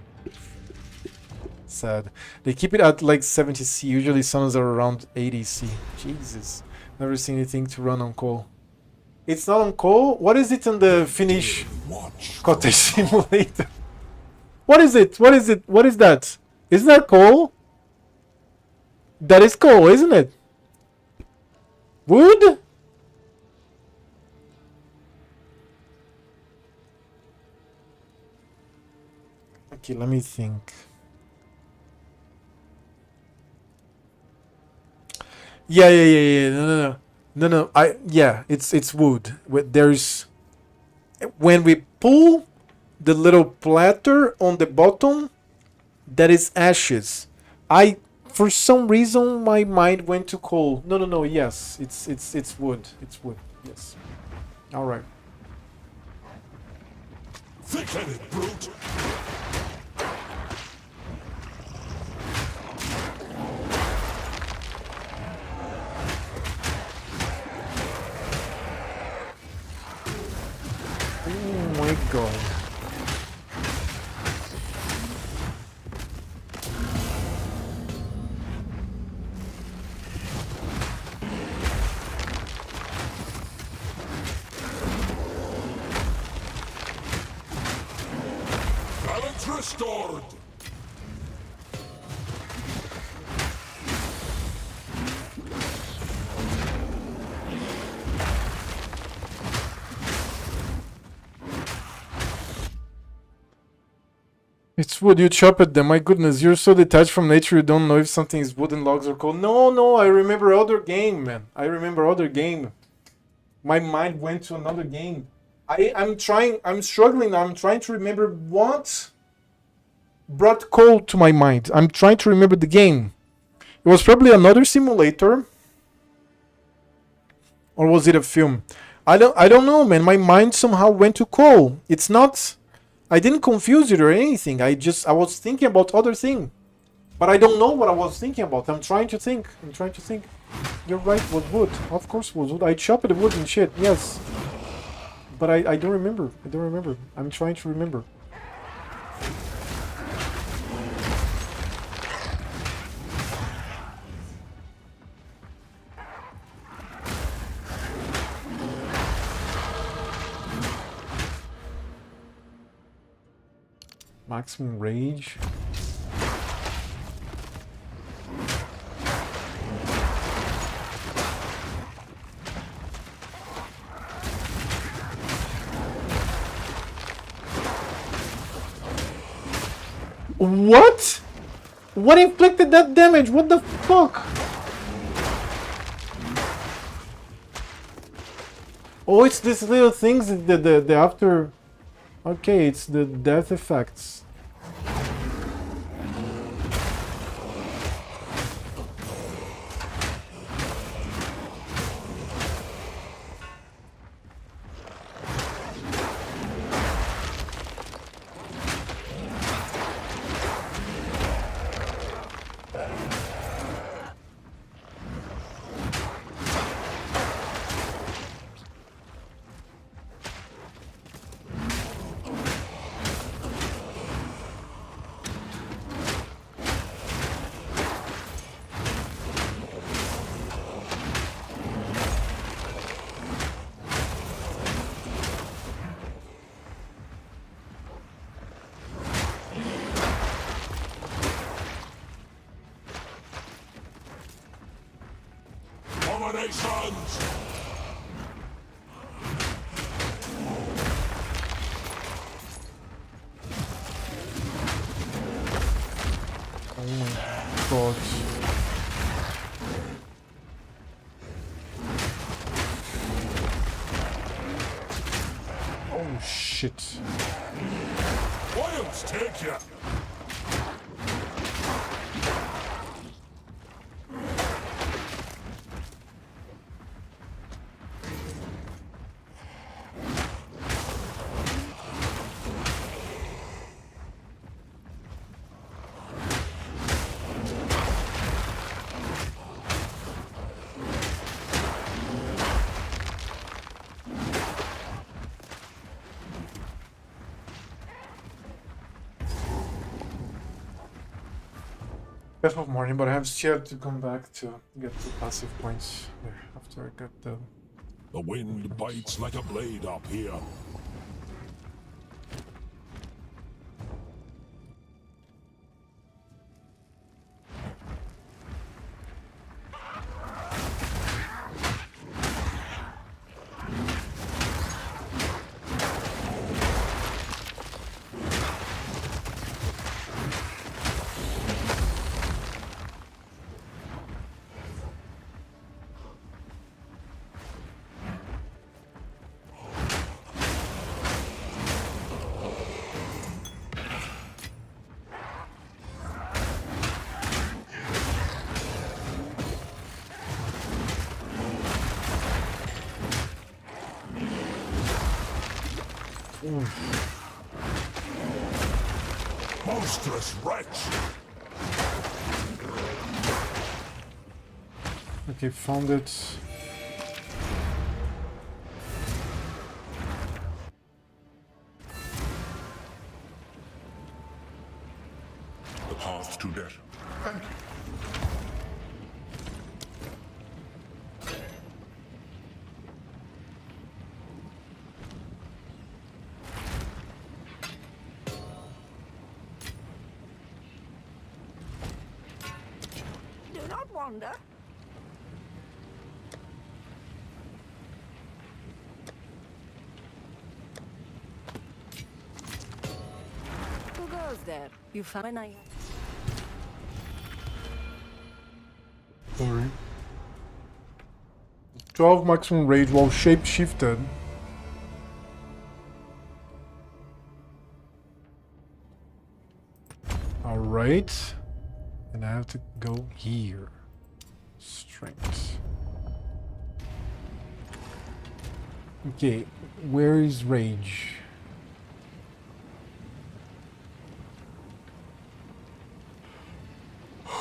Sad. They keep it at like 70 C. Usually suns are around 80 C. Jesus. Never seen anything to run on coal. It's not on coal? What is it in the Finnish Watch. cottage simulator? What is it? What is it? What is that? Isn't that coal? That is coal, isn't it? Wood? Okay, let me think. Yeah. No. Yeah, it's wood. There's when we pull the little platter on the bottom, that is ashes. For some reason my mind went to coal. No. Yes, it's wood. It's wood. Yes. All right. Thick-headed brute. Oh my god. Balance restored. It's wood, you chop at them. My goodness, you're so detached from nature you don't know if something is wooden logs or coal. No, I remember other game, man. I remember other game. My mind went to another game. I'm struggling now. I'm trying to remember what brought coal to my mind. I'm trying to remember the game. It was probably another simulator. Or was it a film? I don't know, man. My mind somehow went to coal. It's not... I didn't confuse it or anything. I was thinking about other thing. But I don't know what I was thinking about. I'm trying to think. You're right, was wood. Of course was wood. I chopped the wood and shit, yes. But I don't remember. I'm trying to remember. Maximum rage. What? What inflicted that damage? What the fuck? Oh, it's these little things, the after... Okay, it's the death effects. Abominations! Oh my god. Oh shit. Wilds take ya! Best of morning, but I have still to come back to get the passive points there after I got the... The wind bites like a blade up here. Monstrous wretch! Okay, found it. The path to death. Thank you. Do not wander. Who goes there? You found when I... Sorry. 12 maximum rage while shape shifted. Alright. And I have to go here. Strength. Okay, where is rage?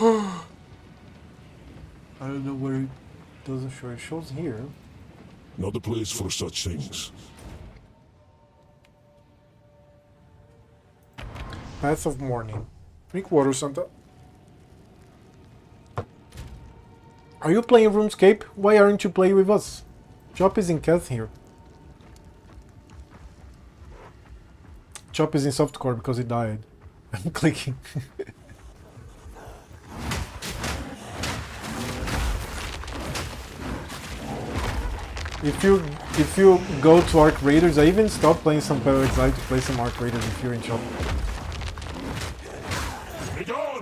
I don't know where it doesn't show. It shows here. Not the place for such things. Path of Morning. Drink water, Santa. Are you playing RuneScape? Why aren't you playing with us? Chop is in Keth here. Chop is in softcore because he died. I'm clicking. If you go to Arc Raiders, I even stopped playing some Pale Exile to play some Arc Raiders if you're in Chop.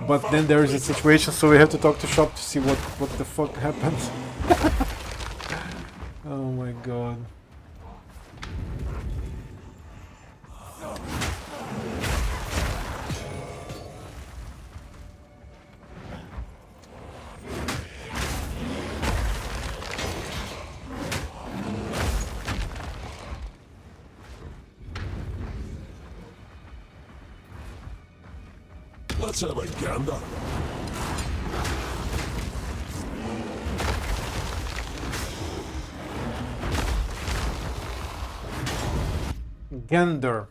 But then there is a situation, so we have to talk to shop to see what the fuck happened. Oh my god. Let's have a gander. Gander.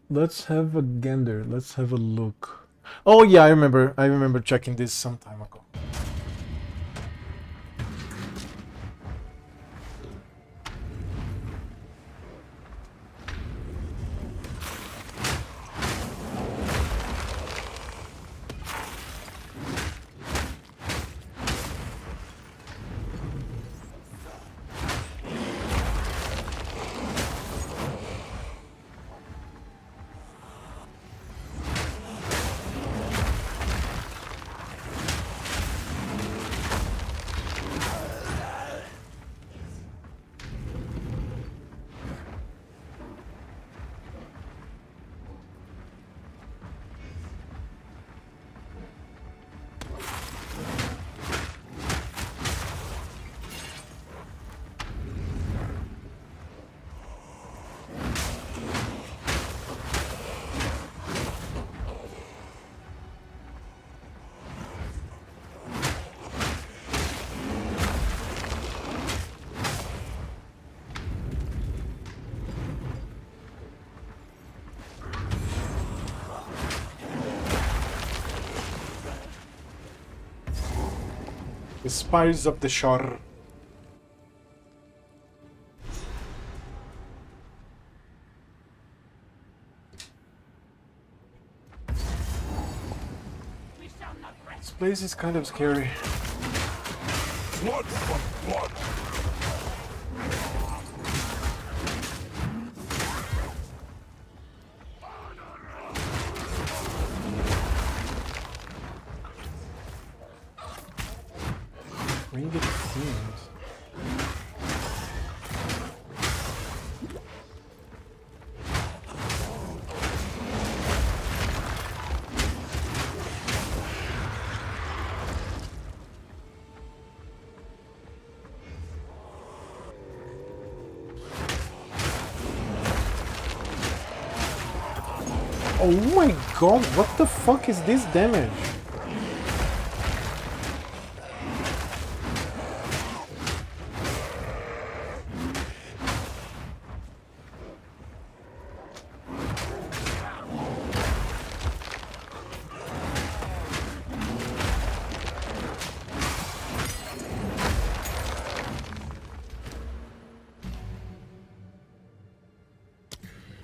Let's have a gander. Let's have a look. Oh yeah, I remember checking this some time ago. The Spires of the Shore. This place is kind of scary. Blood for blood. Ring it seems. Oh my god, what the fuck is this damage?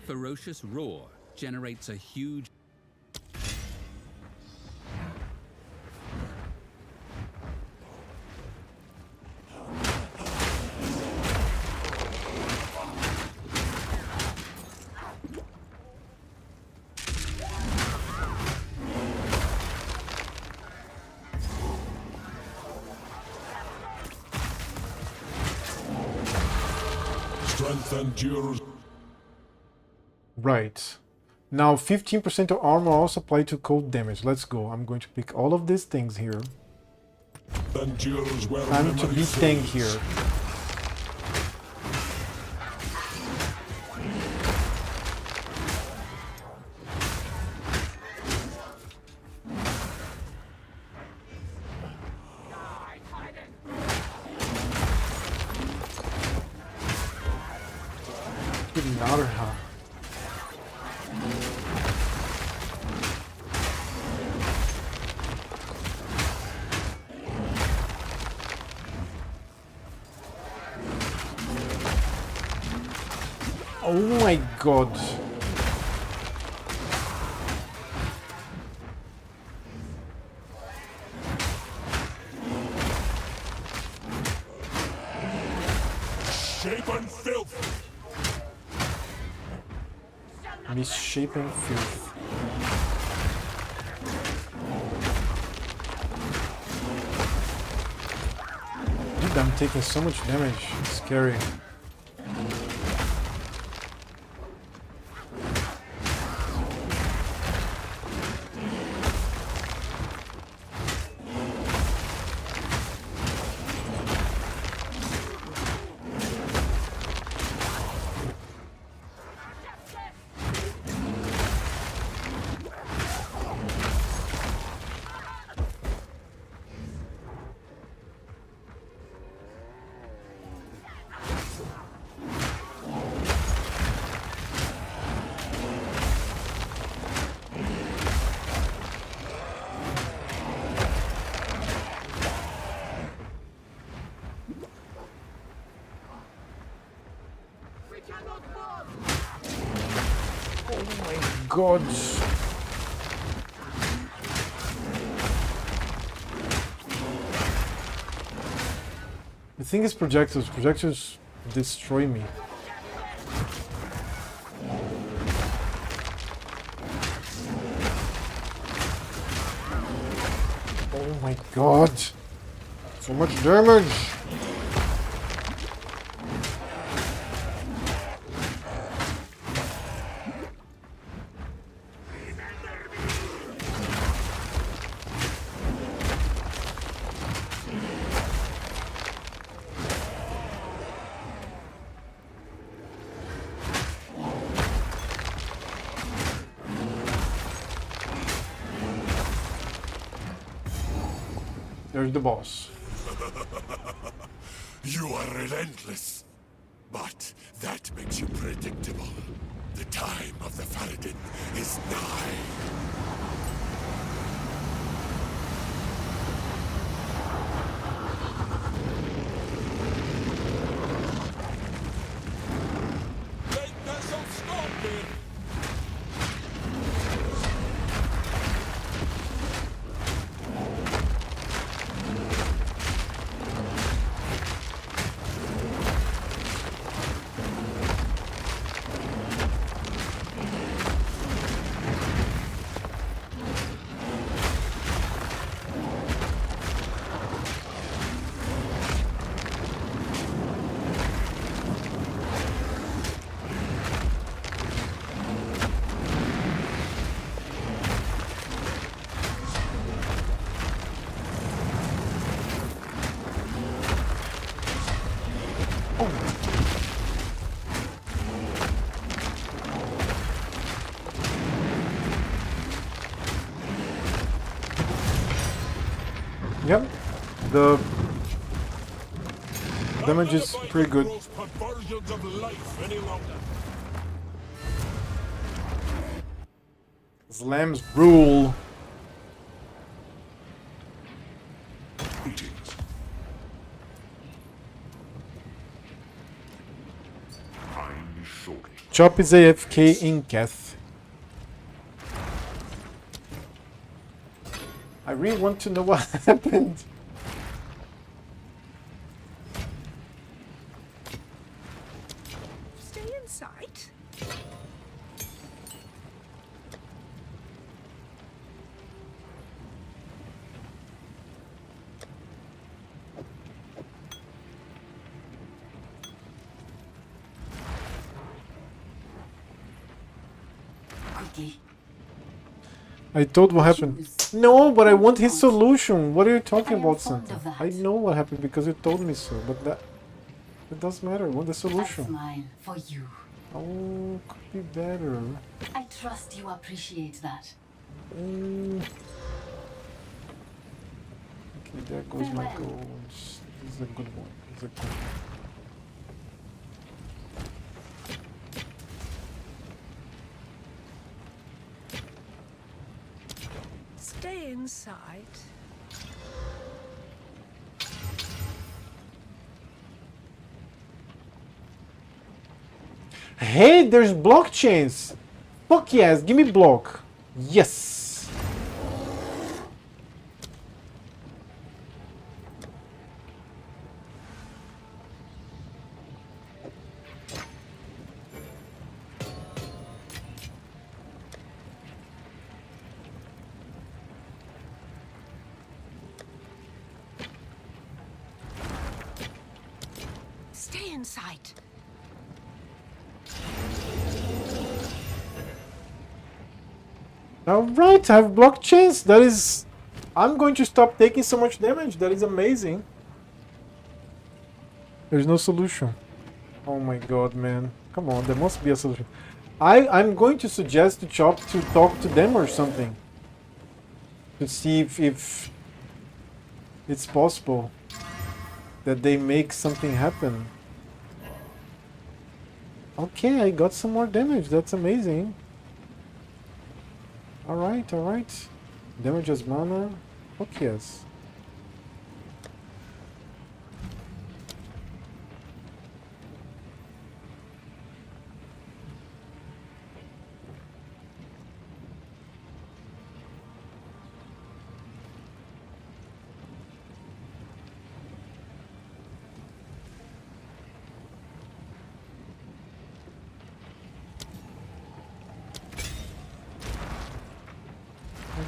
Ferocious roar generates a huge... Strength endures. Right. Now 15% of armor also apply to cold damage. Let's go. I'm going to pick all of these things here. Endures where I'm to memory be tank fades. here. Another huh? Oh my god. Shape and filth. Misshapen filth. Dude, I'm taking so much damage. It's scary. God. The thing is projectors. Projectors destroy me. Oh my god. So much damage. There's the boss. You are relentless, but that makes you predictable. The time of the Faradin is nigh. Make yourself stop it! Yep. The damage is pretty good. Perversions of life any longer. Slams rule. Greetings. Time short. Chop is AFK in Keth. I really want to know what happened. Stay in sight. Quickly. I told what happened. No, but I want his solution. What are you talking about, fond Santa? of that. I know what happened because you told me so, but that it doesn't matter. I want the That's solution. mine for you. Oh, could be better. I trust you appreciate that. Mm. Okay, there goes my goals. This is a good one. This is a good one. Stay in sight. Hey, there's blockchains. Fuck yes, give me block. Yes. sight. Alright, I have blocked chains. That is... I'm going to stop taking so much damage. That is amazing. There's no solution. Oh my god, man. Come on, there must be a solution. I'm going to suggest to Chop to talk to them or something. To see if it's possible that they make something happen. Okay, I got some more damage. That's amazing. Alright, alright. Damage as mana. Fuck yes.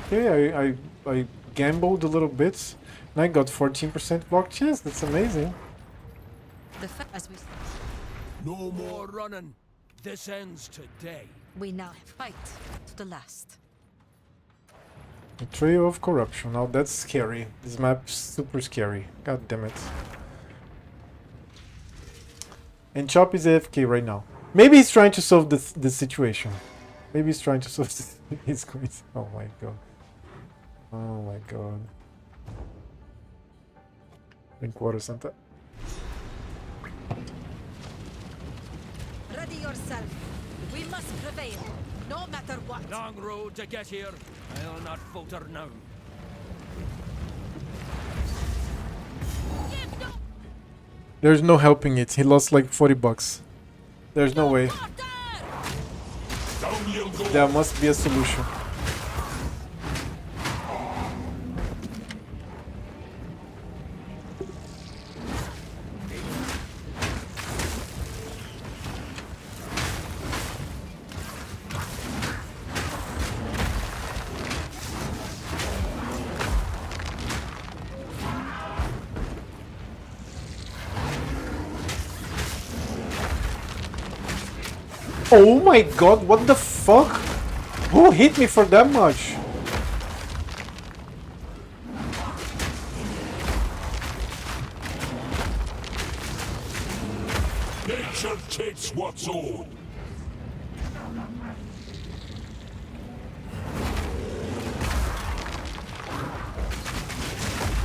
Okay, I gambled a little bit and I got 14% block chance. That's amazing. As No more. More running. This ends today. we now fight to the last. A Trail of Corruption. Now that's scary. This map's super scary. God damn it. And Chop is AFK right now. Maybe he's trying to solve the situation. Maybe he's trying to solve this. He's going. Oh my god. Oh my god. Drink water, Santa. Ready yourself. We must prevail, no matter what. Long road to get here. I'll not falter now. There's no helping it. He lost like 40 bucks. There's no way. Down you'll go. There must be a solution. Oh my god, what the fuck? Who hit me for that much? Nature takes what's own.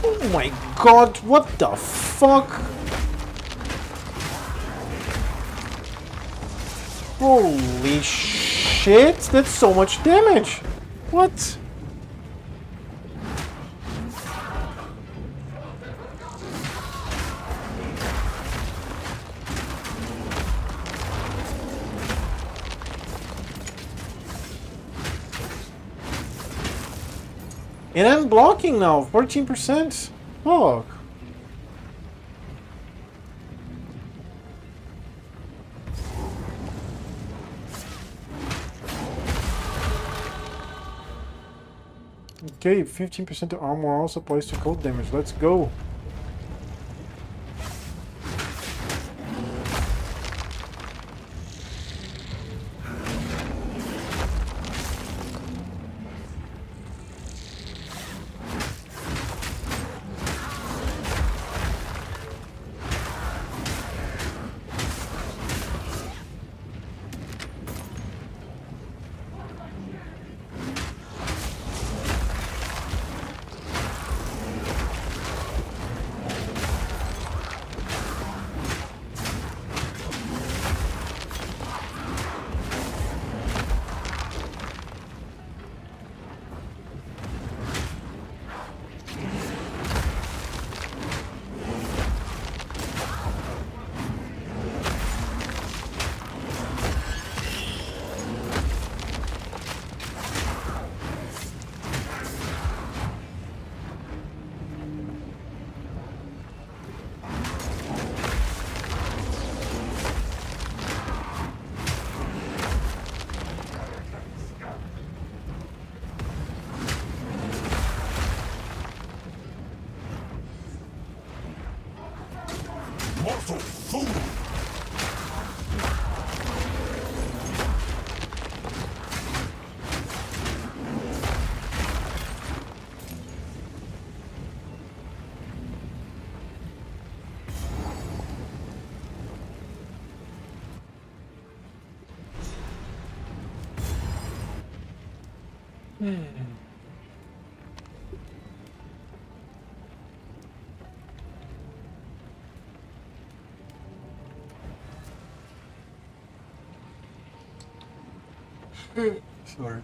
Oh my god, what the fuck? Holy shit, that's so much damage. What? And I'm blocking now, 14%. Fuck. Okay, 15% of armor also applies to cold damage. Let's go. Sorry.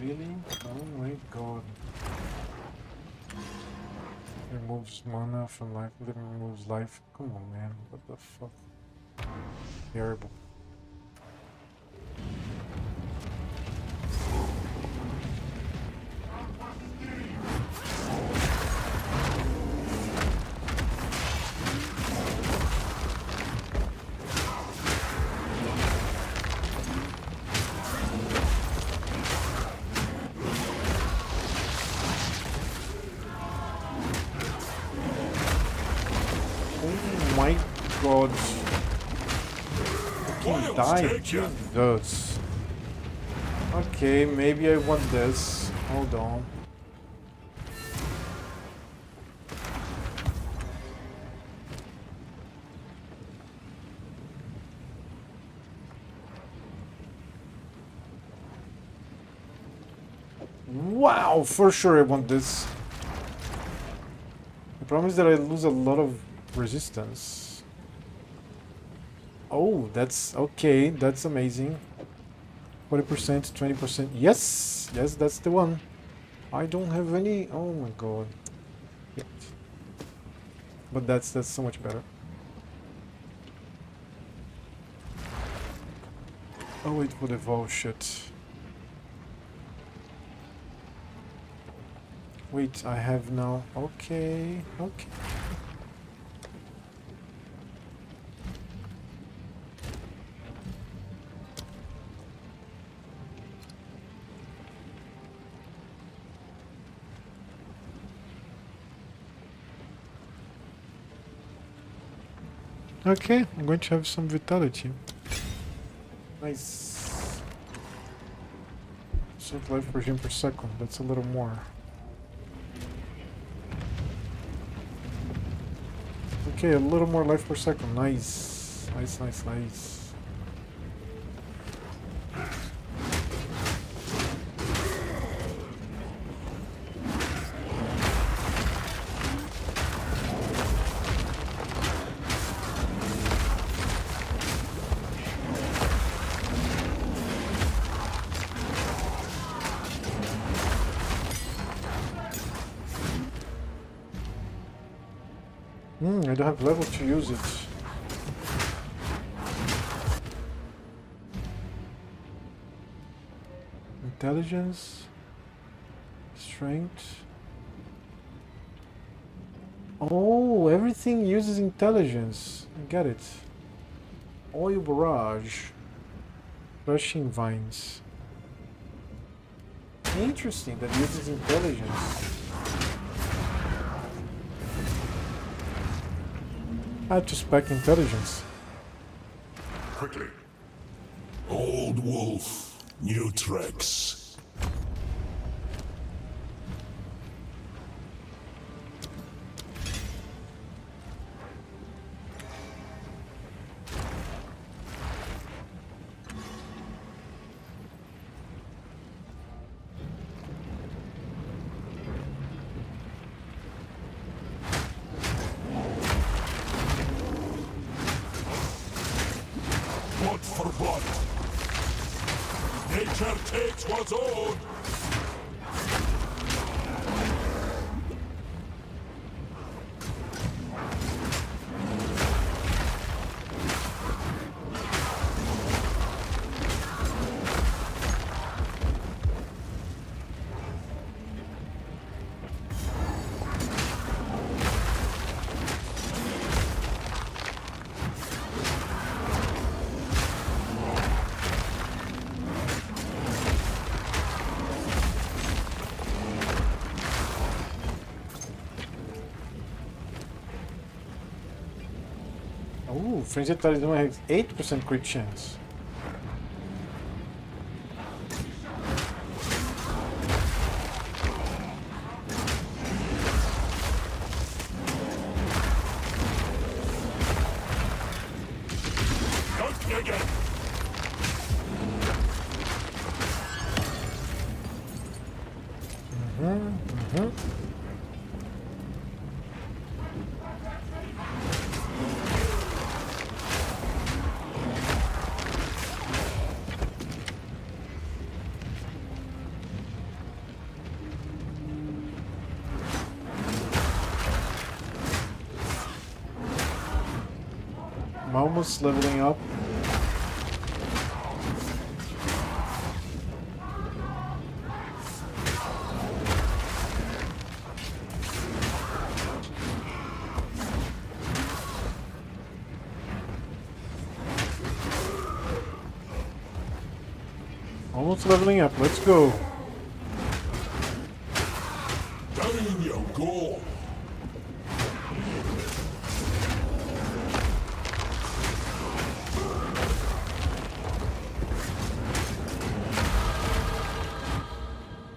Really? Oh my god. Removes mana from life, living removes life. Come on, man. What the fuck? Terrible. Oh my god. Fucking die. Jesus. Okay, maybe I want this. Hold on. Wow, for sure I want this. The problem is that I lose a lot of resistance. Oh, that's okay. That's amazing. 40%, 20%. Yes, yes, that's the one. I don't have any. Oh my god. Yet. But that's so much better. Oh wait for the vow shit. Wait, I have now. Okay, okay. Okay, I'm going to have some vitality. Nice. Set life per gem per second. That's a little more. Okay, a little more life per second. Nice. Nice, nice, nice. I don't have level to use it. Intelligence, strength. Oh, everything uses intelligence. I get it. Oil barrage, rushing vines. Interesting, that uses intelligence. I have to spec intelligence. Quickly. Old wolf, new tricks. Blood for blood. Nature takes what's own. Oh, Frenzied Talisman has 8% crit chance. Don't dig it! I'm almost leveling up. Almost leveling up. Let's go. Down you go!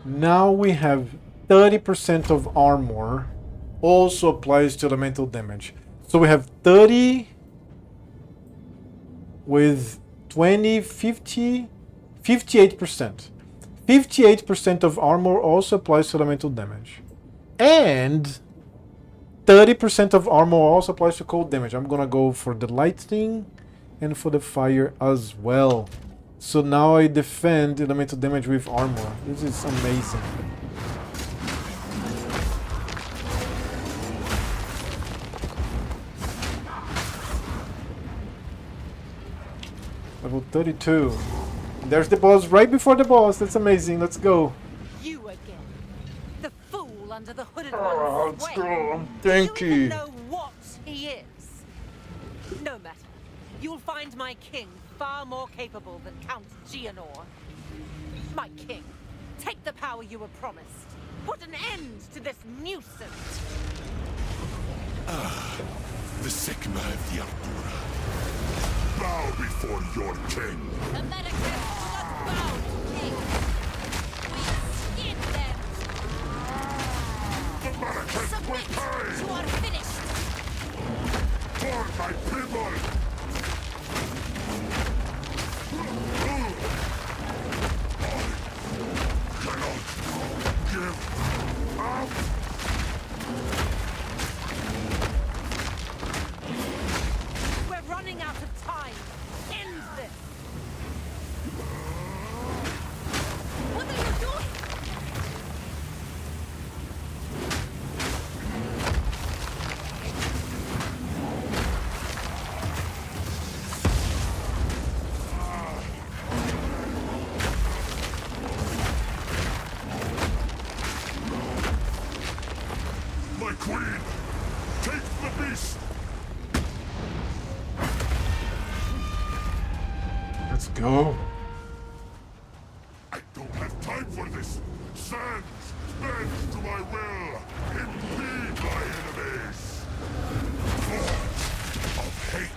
Now we have 30% of armor. Also applies to elemental damage. So we have 30 with 20, 50, 58%. 58% of armor also applies to elemental damage. And 30% of armor also applies to cold damage. I'm gonna go for the lightning and for the fire as well. So now I defend elemental damage with armor. This is amazing. Level 32. There's the boss right before the boss. That's amazing. Let's go. You again. The fool under the hooded Oh, one's let's sway. go. Do Thank you even you. know what he is? No matter. You'll find my king far more capable than Count Gianor. My king, take the power you were promised. Put an end to this nuisance. The Sigma of the Artura. Bow before your king. The Medicus will not bow, king. We skin them. The Maracas will pay! You are finished. For my people! Give up! We're running out of time. End this. What are you doing? My queen! Take the beast! Let's go. I don't have time for this! Sands, bend to my will! Impede my enemies! Forge of hate!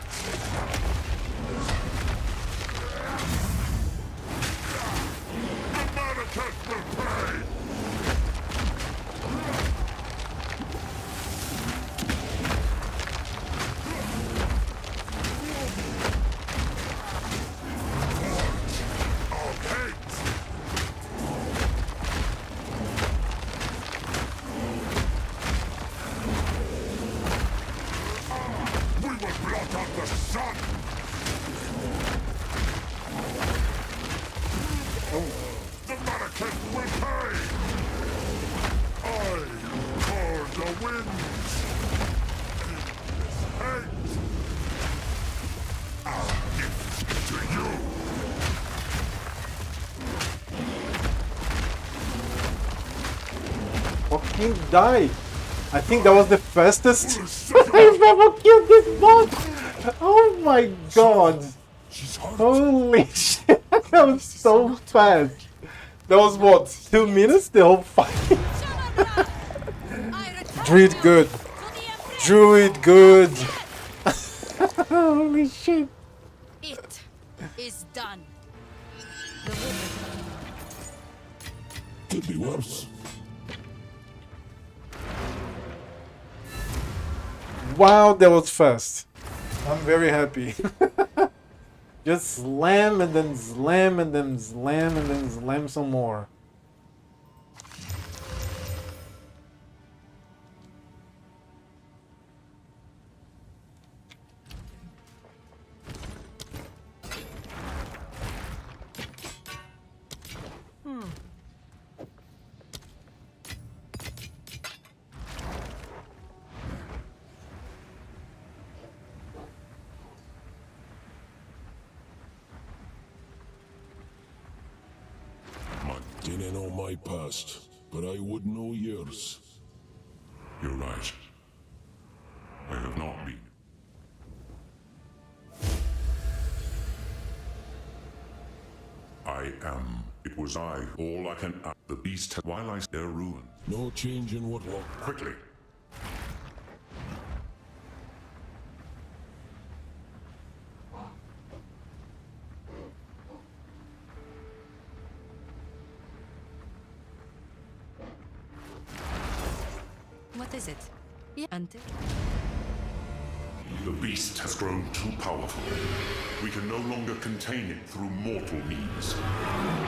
The Maracas will pay! Of hate! We will blot out the sun! The Maracas will pay! I call the winds! Hate! Our gift to you! Fucking die. I think that was the fastest I've ever killed this boss. Oh my god. She's hurt. Holy shit. That was so fast. That was what? 2 minutes? The whole fight? Druid good. Druid good. Holy shit! It is done. The woman. Could be worse. Wow, that was fast. I'm very happy. Just slam and then slam and then slam and then slam some more. Didn't know my past, but I would know yours. You're right. I have not been. I am. It was I. All I can. The beast. While I their ruin. No change in what walk. Quickly. What is it? Yeah. Ante? The beast has grown too powerful. We can no longer contain it through mortal means.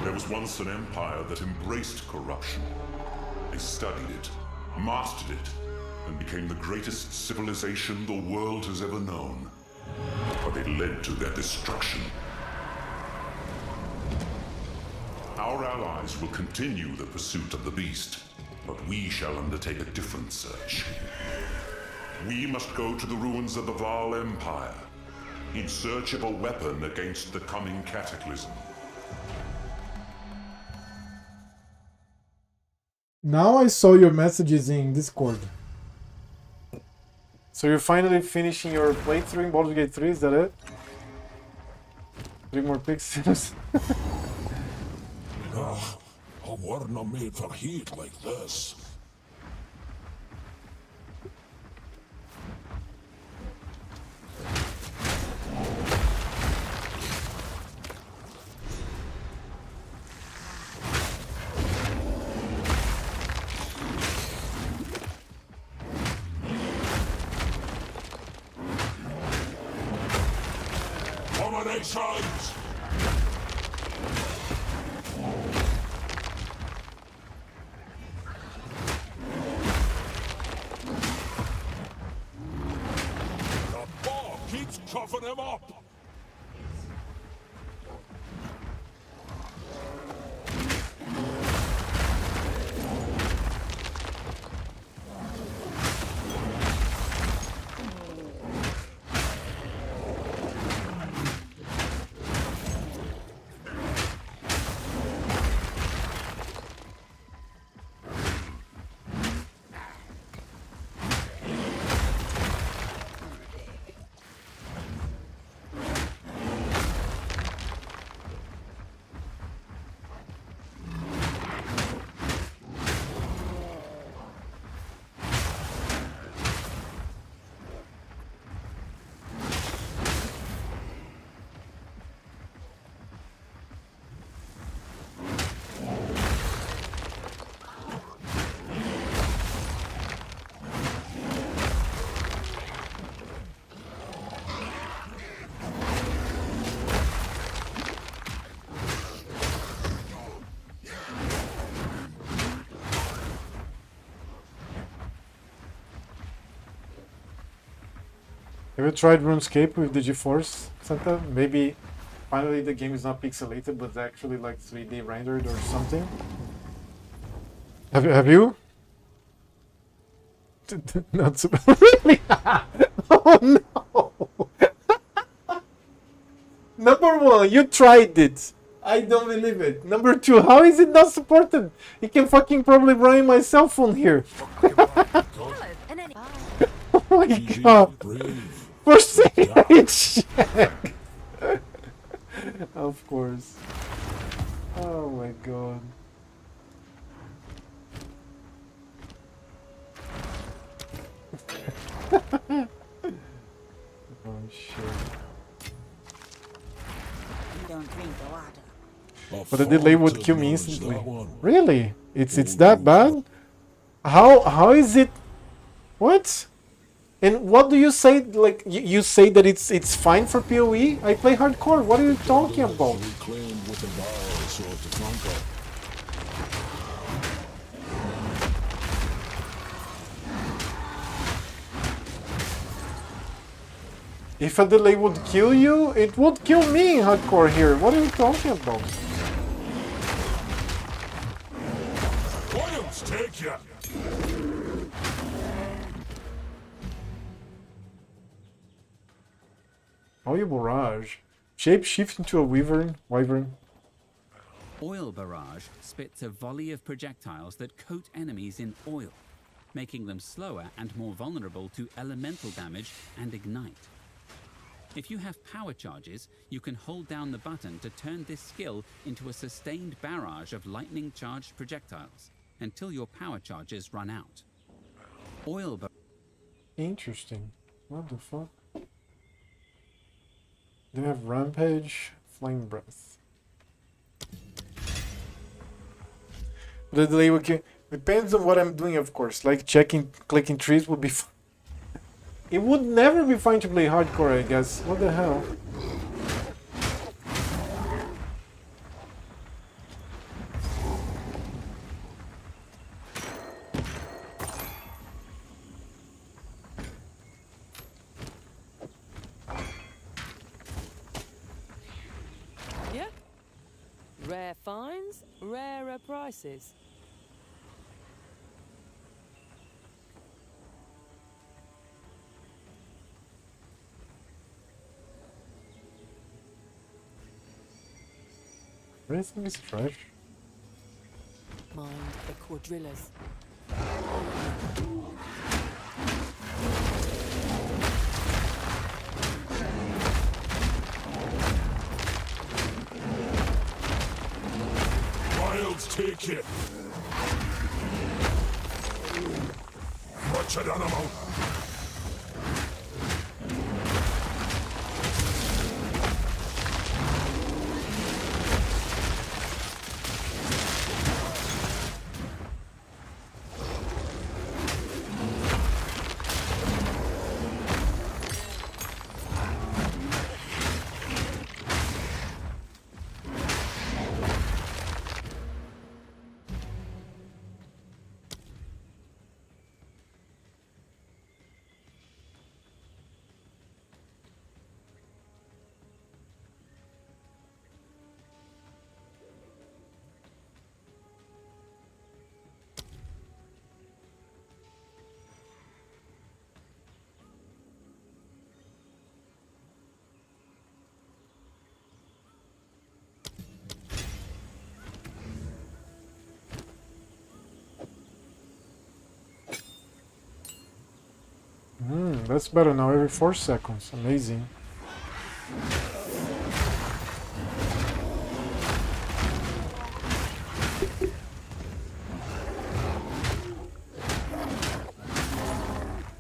There was once an empire that embraced corruption. They studied it, mastered it, and became the greatest civilization the world has ever known. But it led to their destruction. Our allies will continue the pursuit of the beast, but we shall undertake a different search. We must go to the ruins of the Vaal Empire, in search of a weapon against the coming cataclysm. Now I saw your messages in Discord. So you're finally finishing your playthrough in Baldur's Gate 3, is that it? 3 more pixels. A war not made for heat like this. Abominations! Keeps coughing him up! Have you tried RuneScape with the GeForce, Santa? Maybe finally the game is not pixelated, but actually like 3D rendered or something. Have you? Not so really. Oh no! Number one, you tried it. I don't believe it. Number two, how is it not supported? You can fucking probably run my cell phone here. Oh my god. For saying check. Of course. Oh my god. Oh shit. But the delay would kill me instantly. Really? It's that bad? How is it? What? And what do you say? Like you say that it's fine for PoE? I play hardcore. What are you talking about? If a delay would kill you, it would kill me in hardcore here. What are you talking about? Take ya. Oil barrage. Shape shift into a wyvern. Oil barrage spits a volley of projectiles that coat enemies in oil, making them slower and more vulnerable to elemental damage and ignite. If you have power charges, you can hold down the button to turn this skill into a sustained barrage of lightning-charged projectiles until your power charges run out. Interesting. What the fuck? They have rampage, flame breath. The delay will depends on what I'm doing, of course. Like clicking trees would be. It would never be fine to play hardcore, I guess. What the hell? Yeah. Rare finds, rarer prices. Everything is fresh. Mind the quadrillas. Wilds take it. Wretched animal. That's better now, every 4 seconds. Amazing.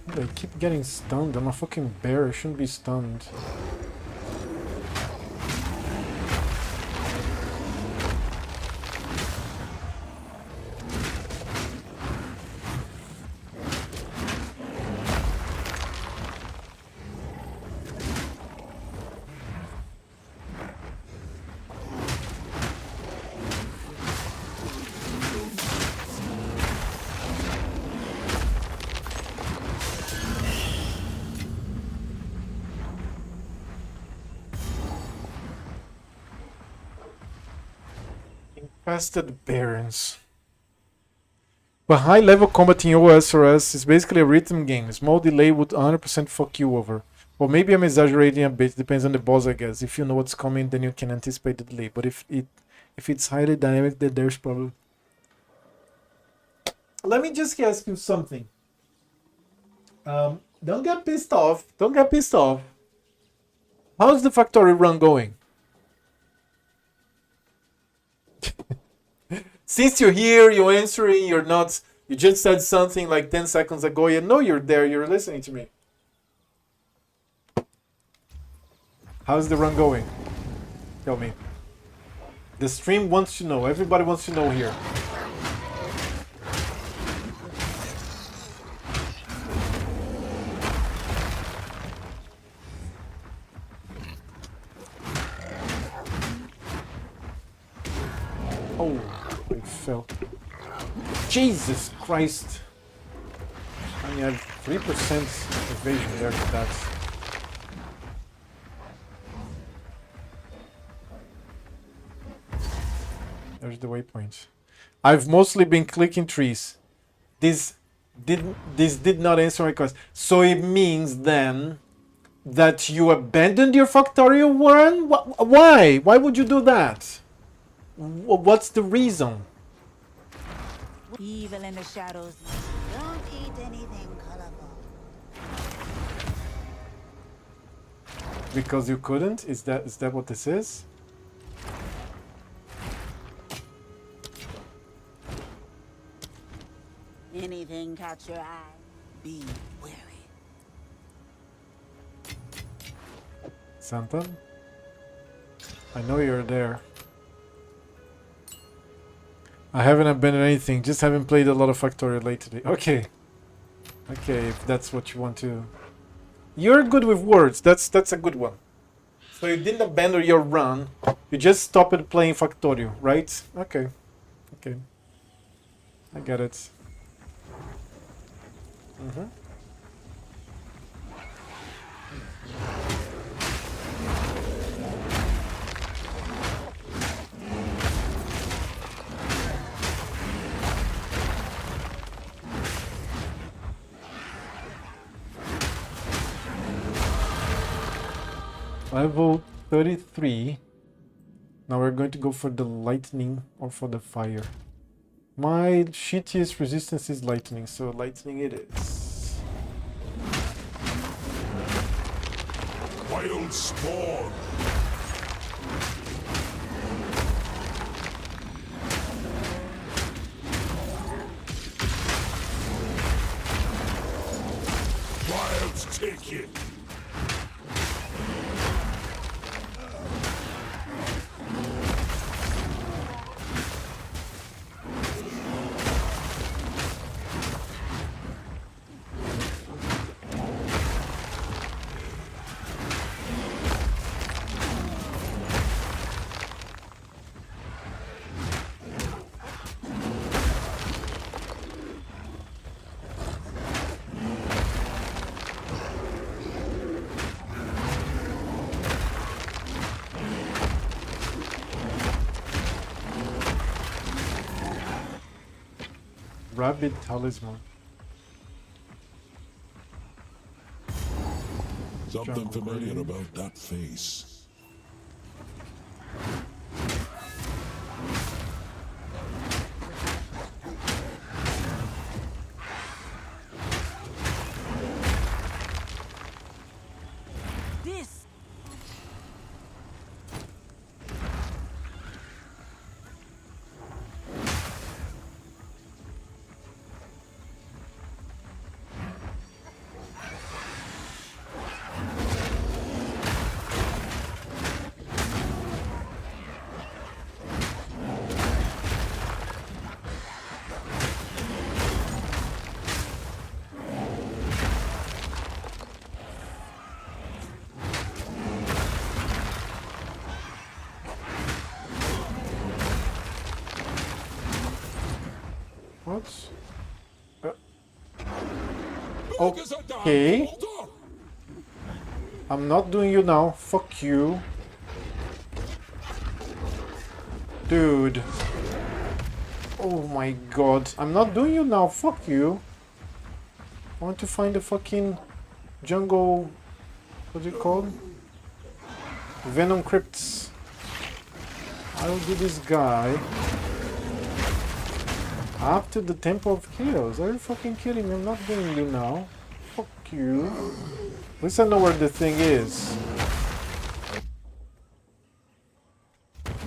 I keep getting stunned. I'm a fucking bear, I shouldn't be stunned. Infested Barons. But high level combat in OSRS is basically a rhythm game. Small delay would 100% fuck you over. Well, maybe I'm exaggerating a bit, depends on the boss, I guess. If you know what's coming, then you can anticipate the delay. But if it's highly dynamic, then there's probably... Let me just ask you something. Don't get pissed off. Don't get pissed off. How's the factory run going? Since you're here, you're answering, you're not... You just said something like 10 seconds ago. You know you're there, you're listening to me. How's the run going? Tell me. The stream wants to know. Everybody wants to know here. Oh, I fell. Jesus Christ. I only have 3% evasion there, but that's... There's the waypoint. I've mostly been clicking trees. This did not answer my question. So it means then that you abandoned your Factorio run? Why? Why would you do that? What's the reason? Evil in the shadows. Don't eat anything colorful. Because you couldn't? Is that what this is? Anything catch your eye? Be wary. Santa? I know you're there. I haven't abandoned anything, just haven't played a lot of Factorio lately. Okay. Okay, if that's what you want to... You're good with words, that's a good one. So you didn't abandon your run, you just stopped playing Factorio, right? Okay. Okay. I get it. Mm-hmm. Level 33. Now we're going to go for the lightning or for the fire. My shittiest resistance is lightning, so lightning it is. Wild spawn! Wilds take it! Rabbit talisman. Something familiar about that face. This. What? Okay. I'm not doing you now. Fuck you. Dude. Oh my god. I'm not doing you now. Fuck you. I want to find the fucking jungle... What's it called? Venom Crypts. I'll do this guy. After the Temple of Chaos. Are you fucking kidding me? I'm not doing you now. Fuck you. At least I know where the thing is.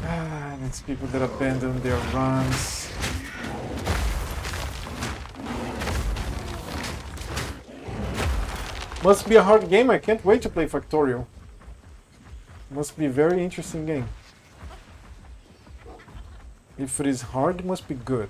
Ah, it's people that abandon their runs. Must be a hard game. I can't wait to play Factorio. Must be a very interesting game. If it is hard, it must be good.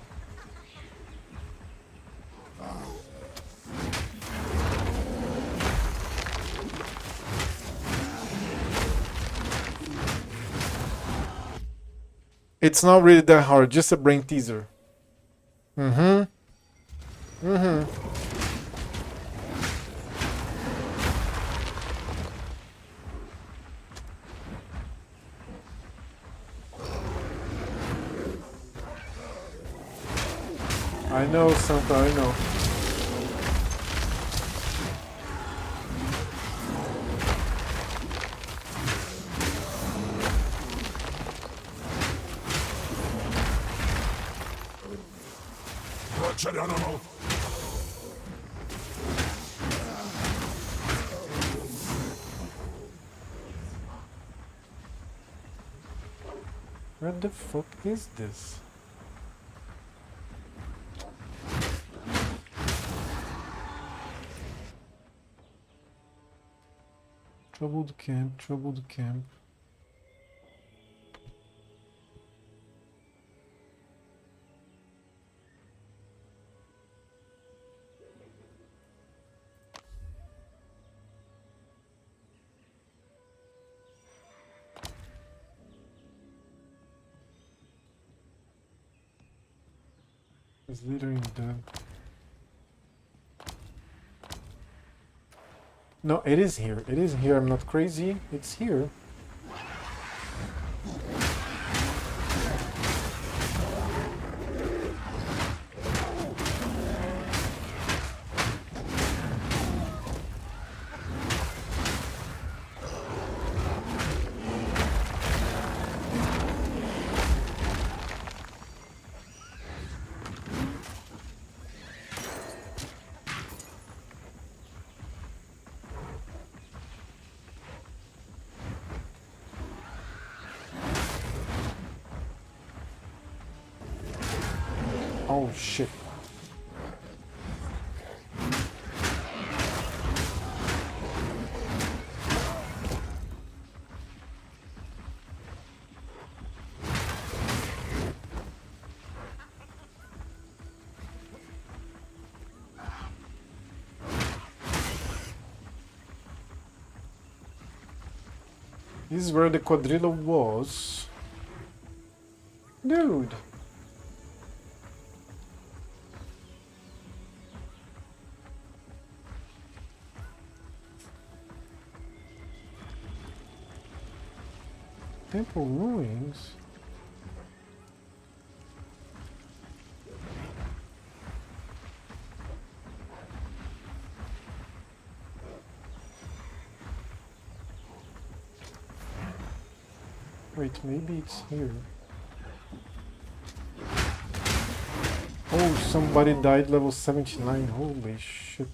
It's not really that hard, just a brain teaser. I know, Santa, I know. Wretched animal! Where the fuck is this? Troubled camp, troubled camp. Is littering dead. No, it is here. It is here. I'm not crazy. It's here. Oh shit. This is where the quadrilla was. Dude. Temple ruins. Wait, maybe it's here. Oh, somebody died level 79. Holy shit.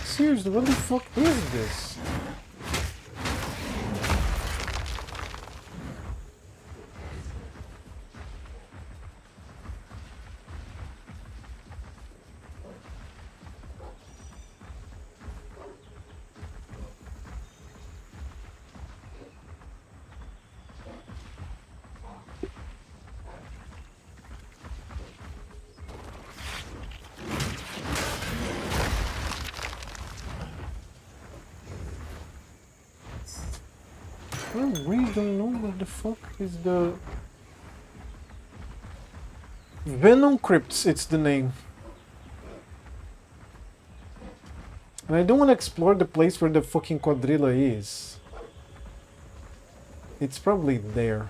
Seriously, what the fuck is this? I really don't know what the fuck is the... Venom Crypts, it's the name. And I don't want to explore the place where the fucking quadrilla is. It's probably there.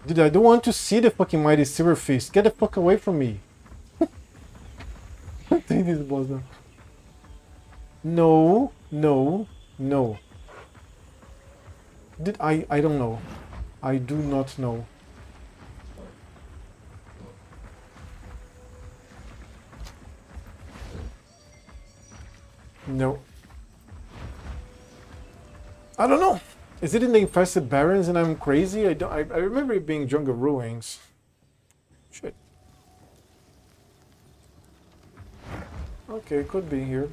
Dude, I don't want to see the fucking mighty silver fist. Get the fuck away from me. Take this boss now. No, no, no. Did I don't know. I do not know. No. I don't know. Is it in the infested barrens and I'm crazy? I remember it being Jungle Ruins. Shit. Okay, could be here.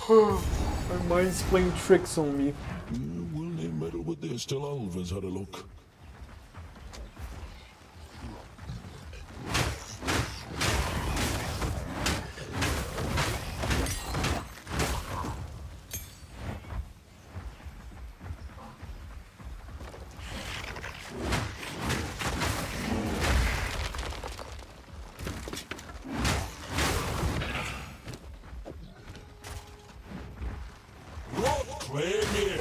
My mind's playing tricks on me. We'll need meddle with this till Ulver's had a look. Clear here.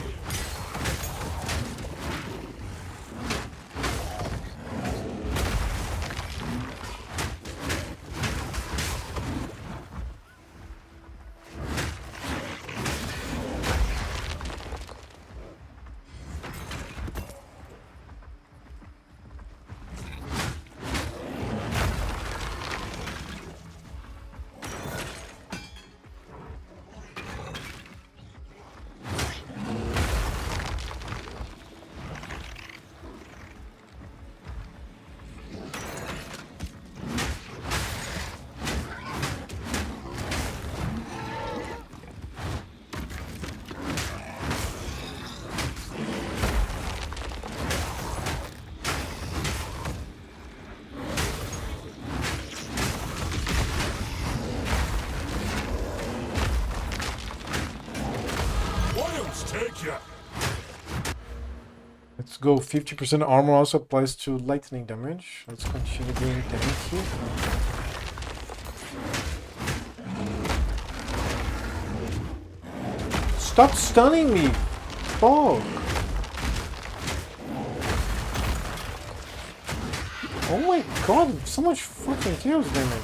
Take ya. Let's go. 50% armor also applies to lightning damage. Let's continue doing damage here. Stop stunning me! Fuck! Oh my god, so much fucking chaos damage.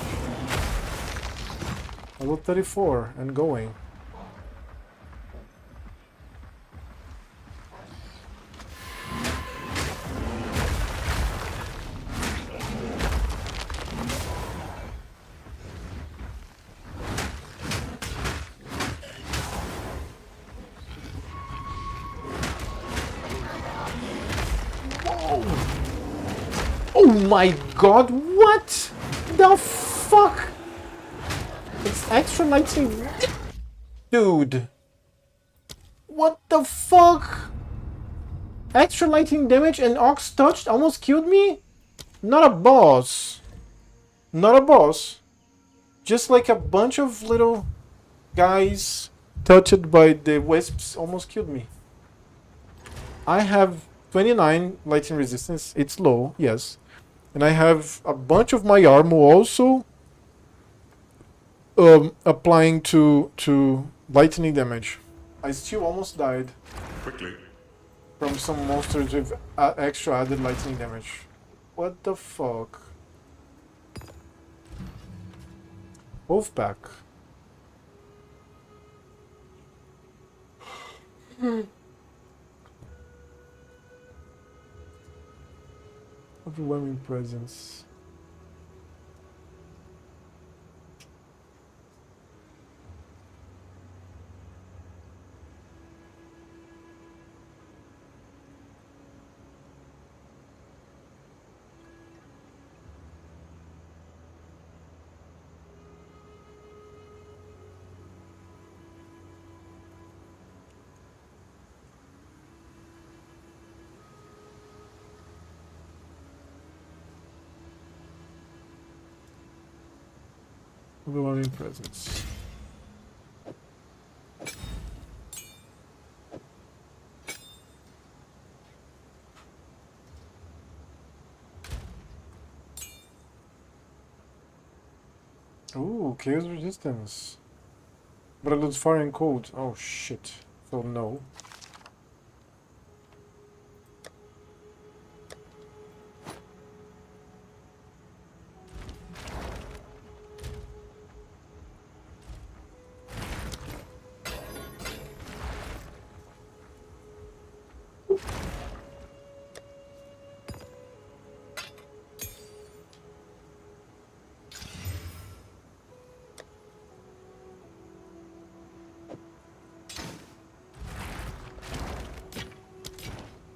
Level 34 and going. Oh my god, what the fuck? It's extra lightning. Dude. What the fuck? Extra lightning damage and Ox touched almost killed me? Not a boss. Not a boss. Just like a bunch of little guys touched by the wisps almost killed me. I have 29 lightning resistance. It's low, yes. And I have a bunch of my armor also applying to lightning damage. I still almost died. Quickly. From some monsters with extra added lightning damage. What the fuck? Wolfpack. Overwhelming presence. Overwhelming presence. Ooh, Chaos resistance. But it looks fire and cold. Oh shit. So no.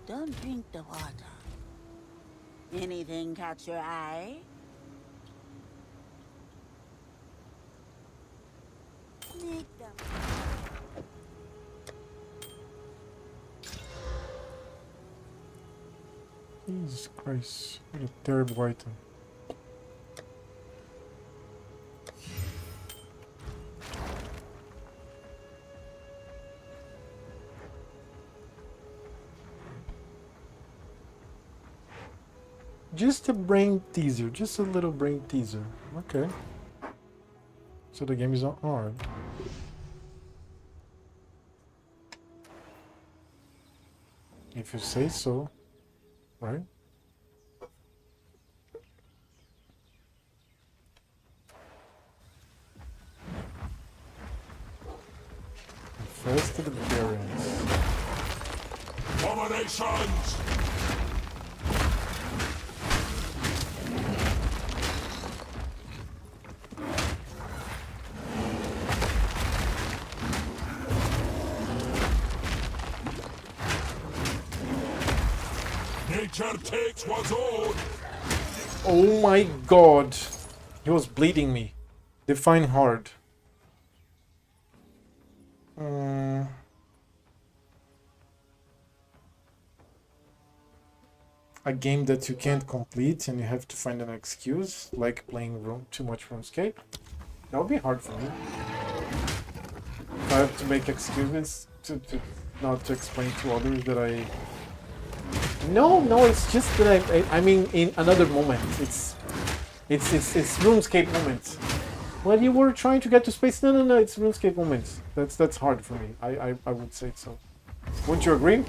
Don't drink the water. Anything catch your eye? Sneak them. Jesus Christ. What a terrible item. Just a brain teaser, just a little brain teaser. Okay. So the game is not hard. If you say so, right? First to the variants. Abominations! Nature takes what's own. Oh my god. He was bleeding me. Define hard. A game that you can't complete and you have to find an excuse, like playing too much RuneScape. That would be hard for me. If I have to make excuses to not to explain to others that I... No, it's just that I mean in another moment. It's RuneScape moments. When you were trying to get to space, no, it's RuneScape moments. That's hard for me. I would say so. Wouldn't you agree?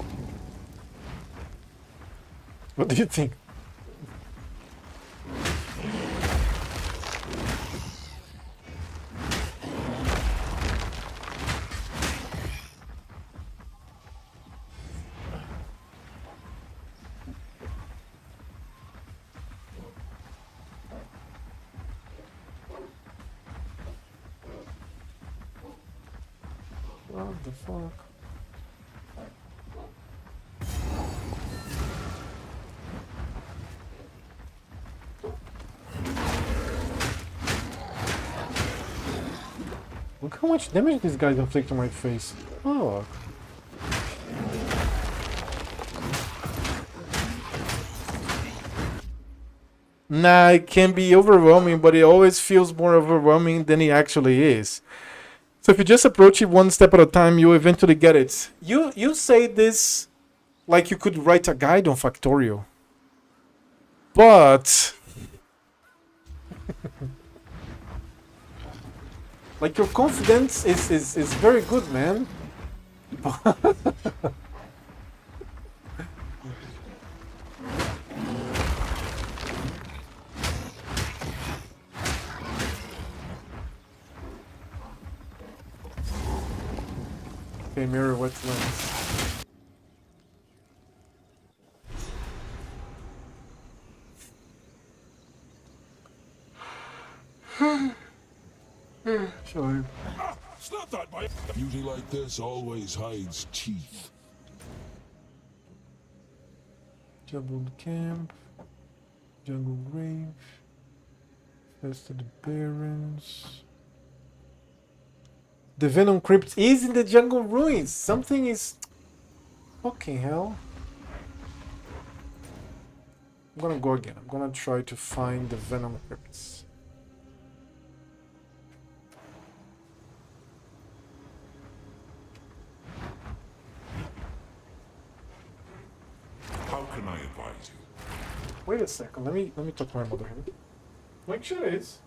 What do you think? What the fuck? Look how much damage these guys inflict on my face. Oh. Nah, it can be overwhelming, but it always feels more overwhelming than it actually is. So if you just approach it one step at a time, you eventually get it. You say this like you could write a guide on Factorio. But... like, your confidence is very good, man. Okay, mirror what's lens. Sure. Snap that, boy! Beauty like this always hides teeth. Jumbled camp. Jungle grave. Fest of the Barons. The Venom Crypt is in the Jungle Ruins. Something is... fucking hell. I'm gonna go again. I'm gonna try to find the Venom Crypts. How can I advise you? Wait a second. Let me talk to my mother here. Make sure it is.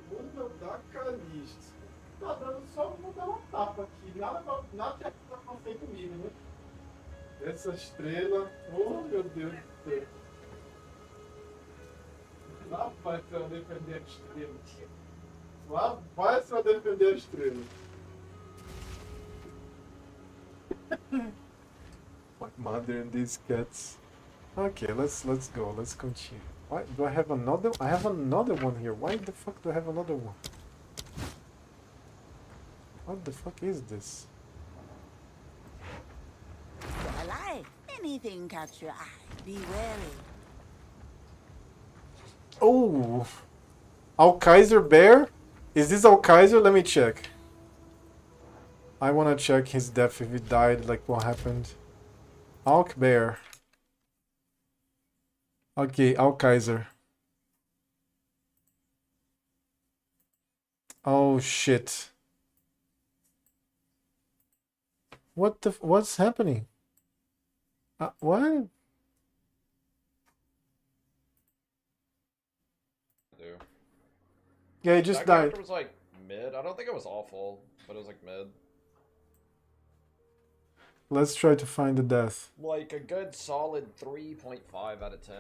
Muda da Calista. Tá dando só mudar uma tapa aqui. Nada que tá feito comigo, né? Essa estrela. Oh, meu Deus do céu. Lá vai pra defender a estrela. Lá vai pra defender a estrela. My mother and these cats. Okay, let's go. Let's continue. Why do I have another? I have another one here. Why the fuck do I have another one? What the fuck is this? Alive. Anything catch your eye. Be wary. Oh, Alkaiser Bear? Is this Alkaiser? Let me check. I wanna check his death if he died. Like what happened? Alk Bear. Okay, Alkaiser. Oh shit. What's happening? What? Yeah, he just that died. character was like mid. I don't think it was awful, but it was like mid. Let's try to find the death. Like a good solid 3.5 out of 10.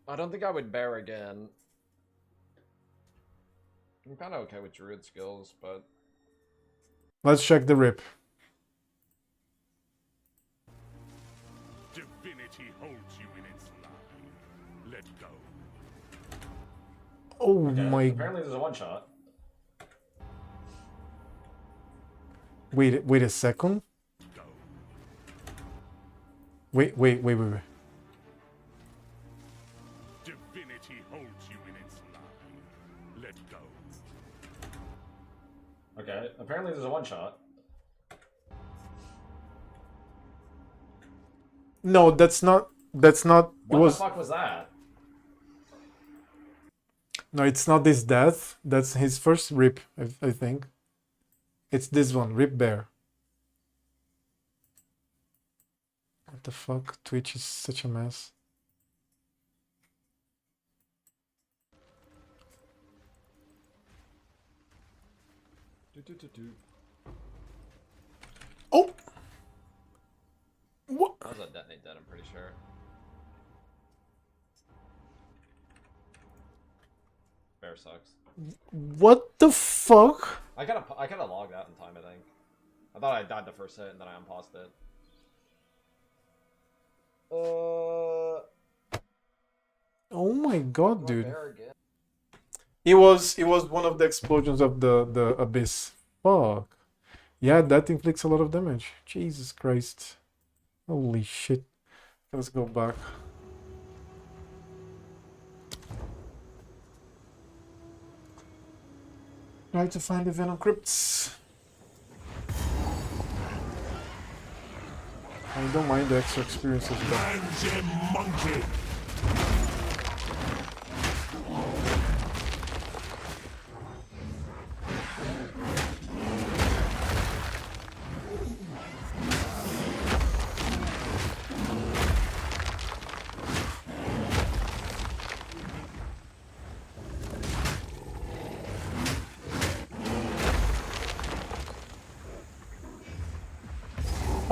I don't think I would bear again. I'm kind of okay with Druid skills, but... Let's check the rip. Divinity holds you in its line. Let go. Oh Okay, my... apparently there's a one-shot. Wait a second. Go. Wait. Divinity holds you in its line. Let go. Okay, apparently there's a one-shot. No, that's not. What it was. the fuck was that? No, it's not this death. That's his first rip, I think. It's this one, Rip Bear. What the fuck? Twitch is such a mess. Oh! What? That was a detonate dead, I'm pretty sure. Bear sucks. What the fuck? I gotta log that in time, I think. I thought I died the first hit and then I unpaused it. Oh my god, dude. Bear again. It was one of the explosions of the abyss. Fuck. Yeah, that inflicts a lot of damage. Jesus Christ. Holy shit. Let's go back. Try to find the Venom Crypts. I don't mind the extra experiences, but... Man's monkey!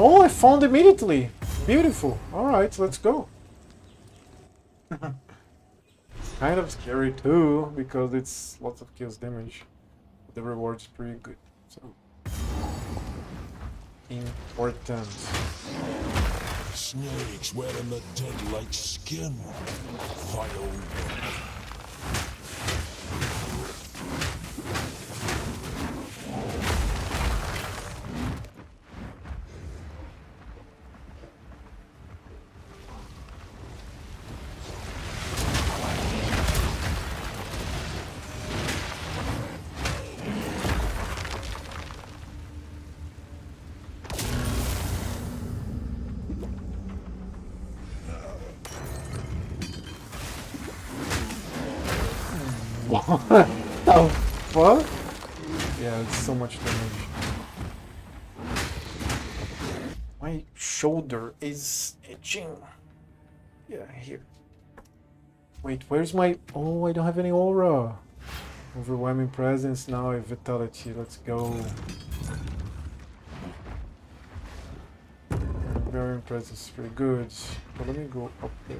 Oh, I found immediately. Beautiful. All right, let's go. Kind of scary too, because it's lots of kills damage. The reward's pretty good. So important. Snakes wearing the dead like skin. Vile. What the fuck? Yeah, it's so much damage. My shoulder is itching. Yeah, here. Wait, where's my... Oh, I don't have any aura. Overwhelming presence, now a vitality. Let's go. Overwhelming presence is pretty good. But let me go up there.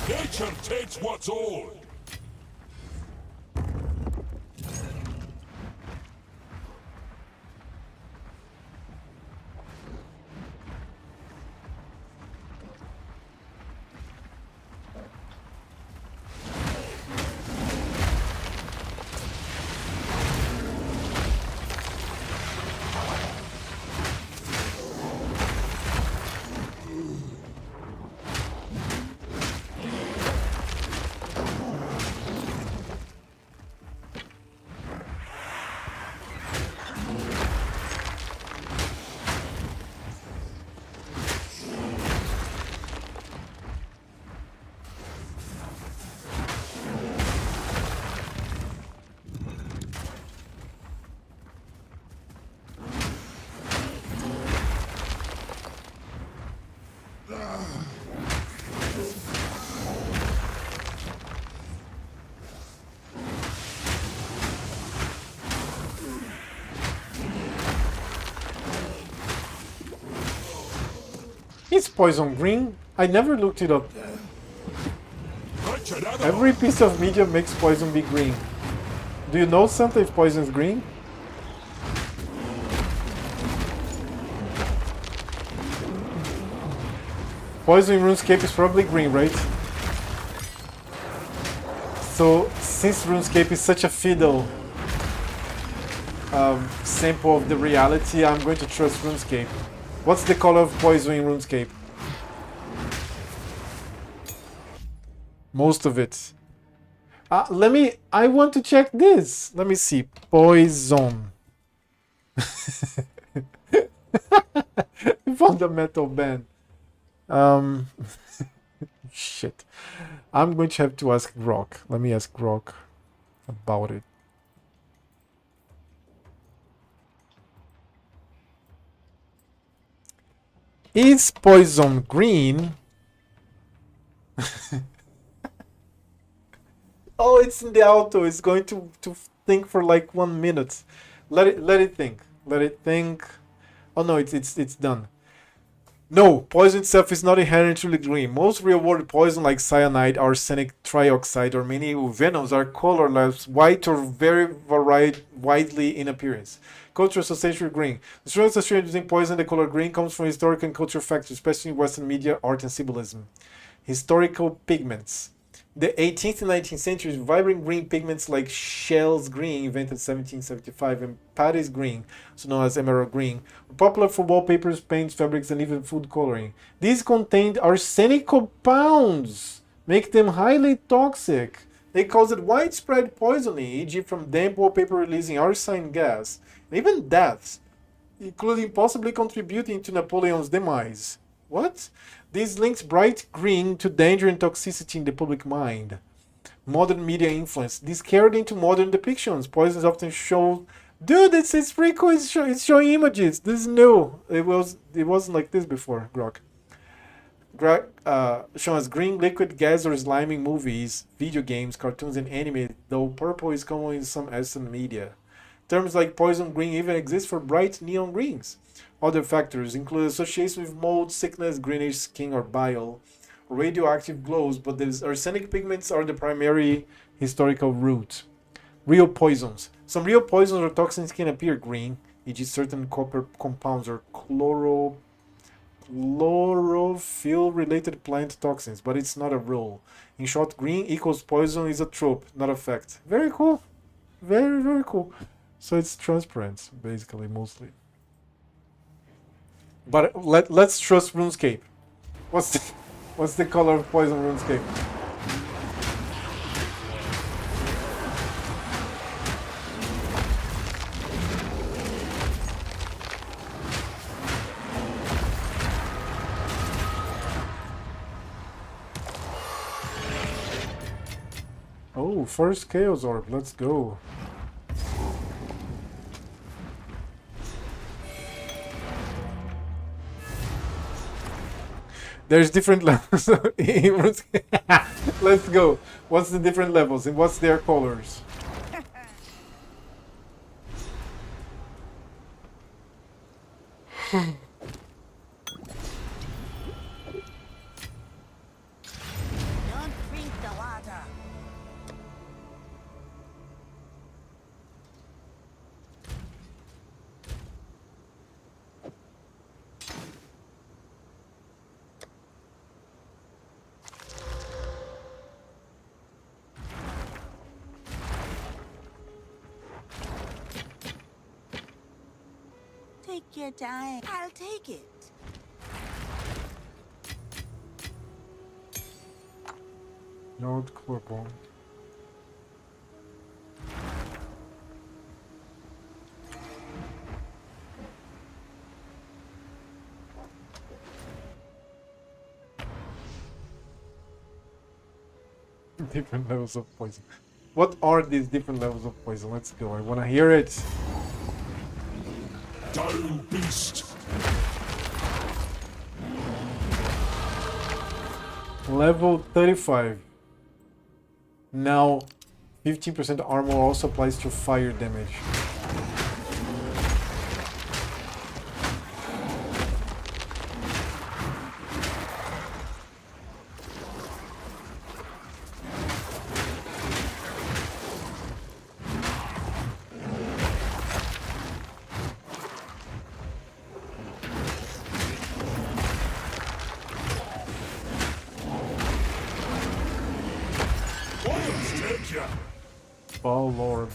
Nature takes what's old. Is poison green? I never looked it up. Every piece of media makes poison be green. Do you know something if poison is green? Poison in RuneScape is probably green, right? So, since RuneScape is such a fiddle sample of the reality, I'm going to trust RuneScape. What's the color of poison in RuneScape? Most of it. I want to check this. Let me see. Poison. Fundamental ban. Shit. I'm going to have to ask Grok. Let me ask Grok about it. Is poison green? Oh, it's in the auto. It's going to think for like 1 minute. Let it think. Let it think. Oh no, it's done. No, poison itself is not inherently green. Most real-world poison like cyanide, arsenic trioxide, or many venoms are colorless, white or very widely in appearance. Cultural association with green. The strongest association using poison, the color green, comes from historical and cultural factors, especially in Western media, art, and symbolism. Historical pigments. The 18th and 19th centuries, vibrant green pigments like Shell's green, invented 1775, and Patty's green, also known as emerald green, were popular for wallpapers, paints, fabrics, and even food coloring. These contained arsenic compounds, make them highly toxic. They caused widespread poisoning, e.g. from damp wallpaper releasing arsine gas, and even deaths, including possibly contributing to Napoleon's demise. What? This links bright green to danger and toxicity in the public mind. Modern media influence. This carried into modern depictions. Poison is often shown Dude, it's pretty cool. It's showing images. This is new. It wasn't like this before. Grok. Shown as green liquid gas or slime in movies, video games, cartoons, and anime. Though purple is common in some Western media. Terms like poison green even exist for bright neon greens. Other factors include association with mold, sickness, greenish skin or bile, radioactive glows, but the arsenic pigments are the primary historical root. Real poisons. Some real poisons or toxins can appear green, e.g. certain copper compounds or chlorophyll-related plant toxins, but it's not a rule. In short, green equals poison is a trope, not a fact. Very cool. Very, very cool. So it's transparent, basically, mostly. But let's trust RuneScape. What's the color of poison RuneScape? Oh, first Chaos Orb, let's go. There's different levels. Let's go. What's the different levels and what's their colors? Don't drink the water. Take your time. I'll take it. Node Chlorobomb. Different levels of poison. What are these different levels of poison? Let's go. I want to hear it. Dire Beast. Level 35. Now, 15% armor also applies to fire damage. Oh lord.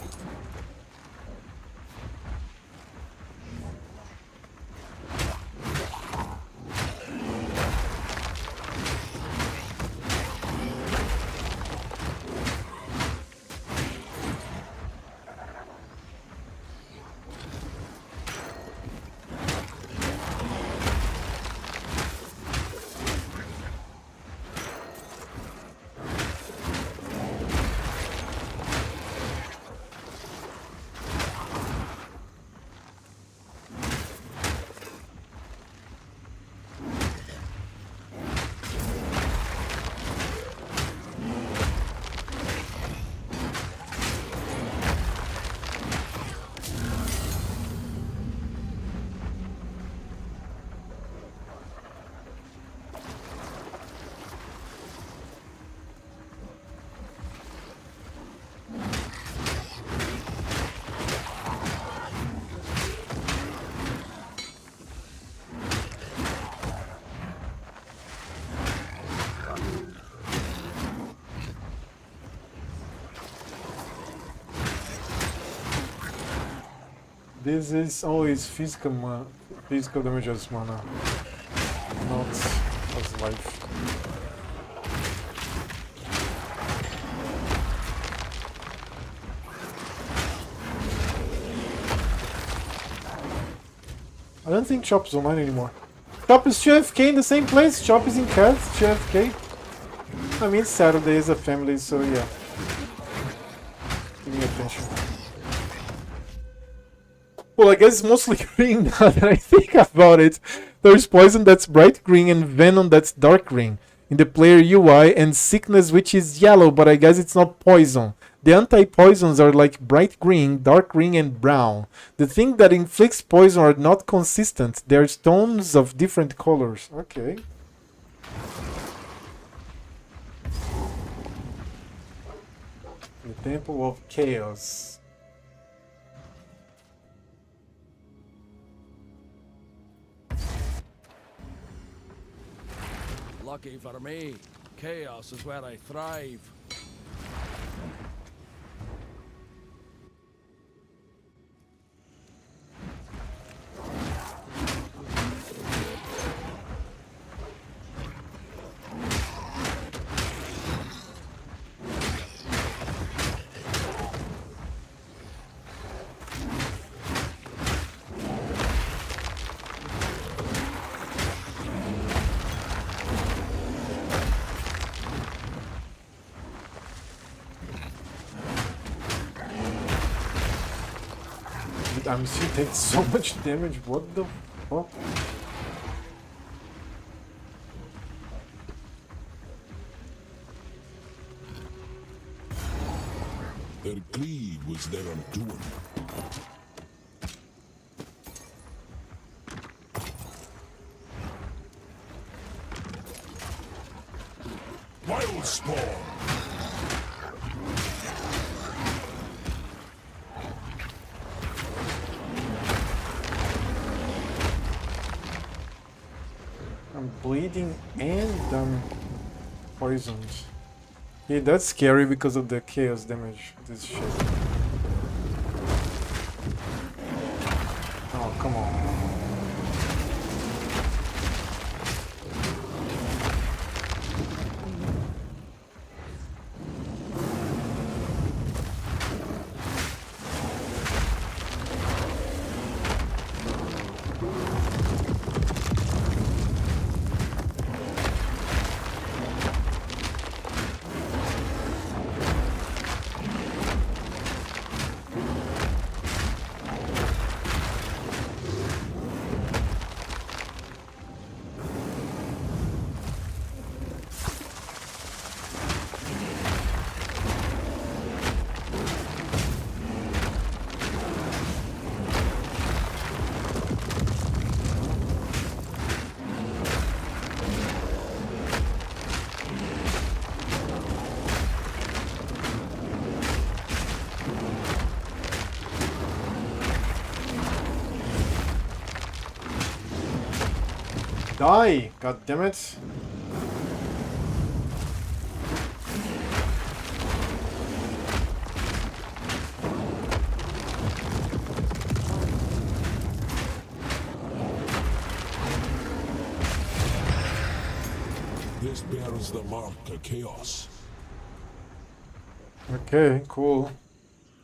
This is always physical damage as mana, not as life. I don't think Chop is online anymore. Chop is 2FK in the same place. Chop is in Cats, 2FK. I mean, it's Saturday as a family, so yeah. Give me attention. Well, I guess it's mostly green now that I think about it. There's poison that's bright green and venom that's dark green in the player UI, and sickness which is yellow, but I guess it's not poison. The anti-poisons are like bright green, dark green, and brown. The thing that inflicts poison are not consistent. They're stones of different colors. Okay. The Temple of Chaos. Lucky for me, chaos is where I thrive. I'm still taking so much damage. What the fuck? Their greed was their undoing. Wild spawn! I'm bleeding and I'm poisoned. Yeah, that's scary because of the chaos damage. This shit. Oh, come on. Die! God damn it! This bears the mark of chaos. Okay, cool.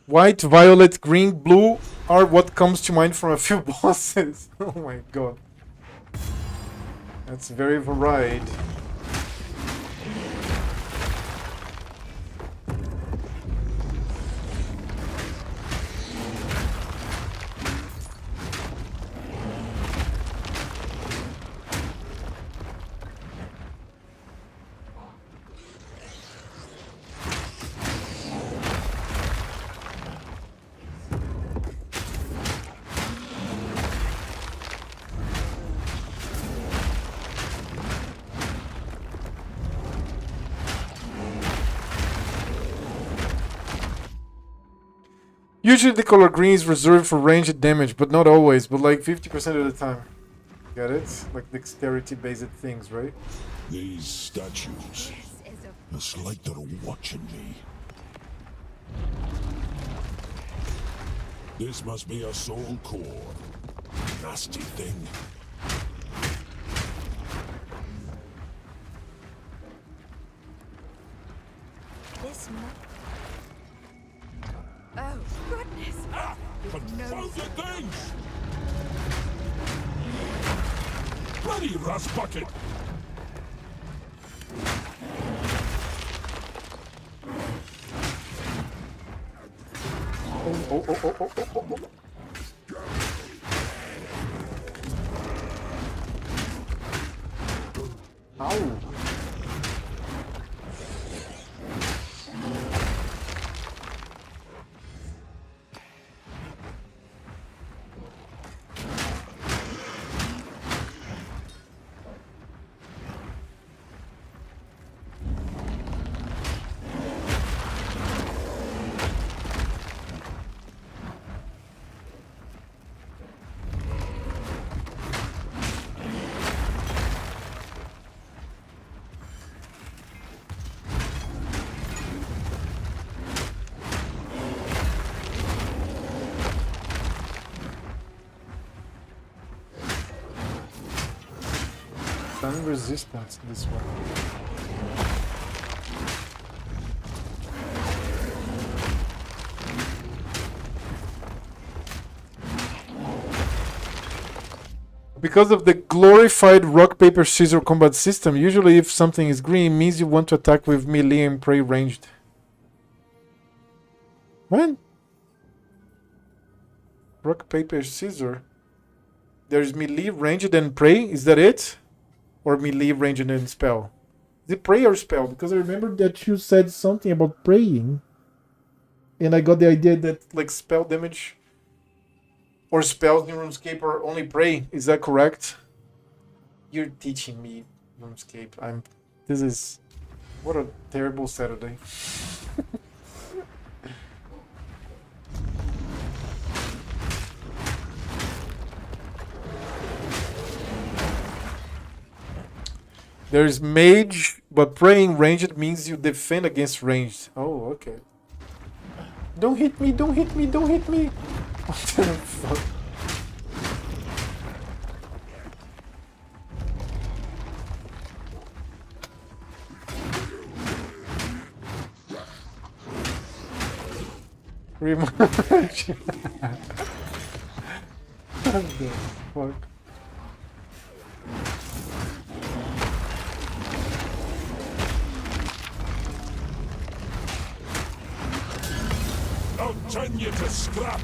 White, violet, green, blue are what comes to mind from a few bosses. Oh my god. That's very varied. Usually the color green is reserved for ranged damage, but not always, but like 50% of the time. Get it? Like dexterity based things, right? These statues, it's like they're watching me. This must be a soul core. Nasty thing. This Oh, goodness! Confounded things! Bloody rust bucket! Oh. Ow. Stun resistance this one. Because of the glorified rock paper scissors combat system, usually if something is green, it means you want to attack with melee and prey ranged. What? Rock paper scissors. There's melee ranged and prey. Is that it? Or melee ranged and spell? Is it prey or spell? Because I remember that you said something about praying, and I got the idea that like spell damage or spells in RuneScape are only prey. Is that correct? You're teaching me RuneScape. This is what a terrible Saturday. There's mage, but praying ranged means you defend against ranged. Oh, okay. Don't hit me, don't hit me, don't hit me! What the fuck? Remarch. What the fuck? I'll turn you to scrap.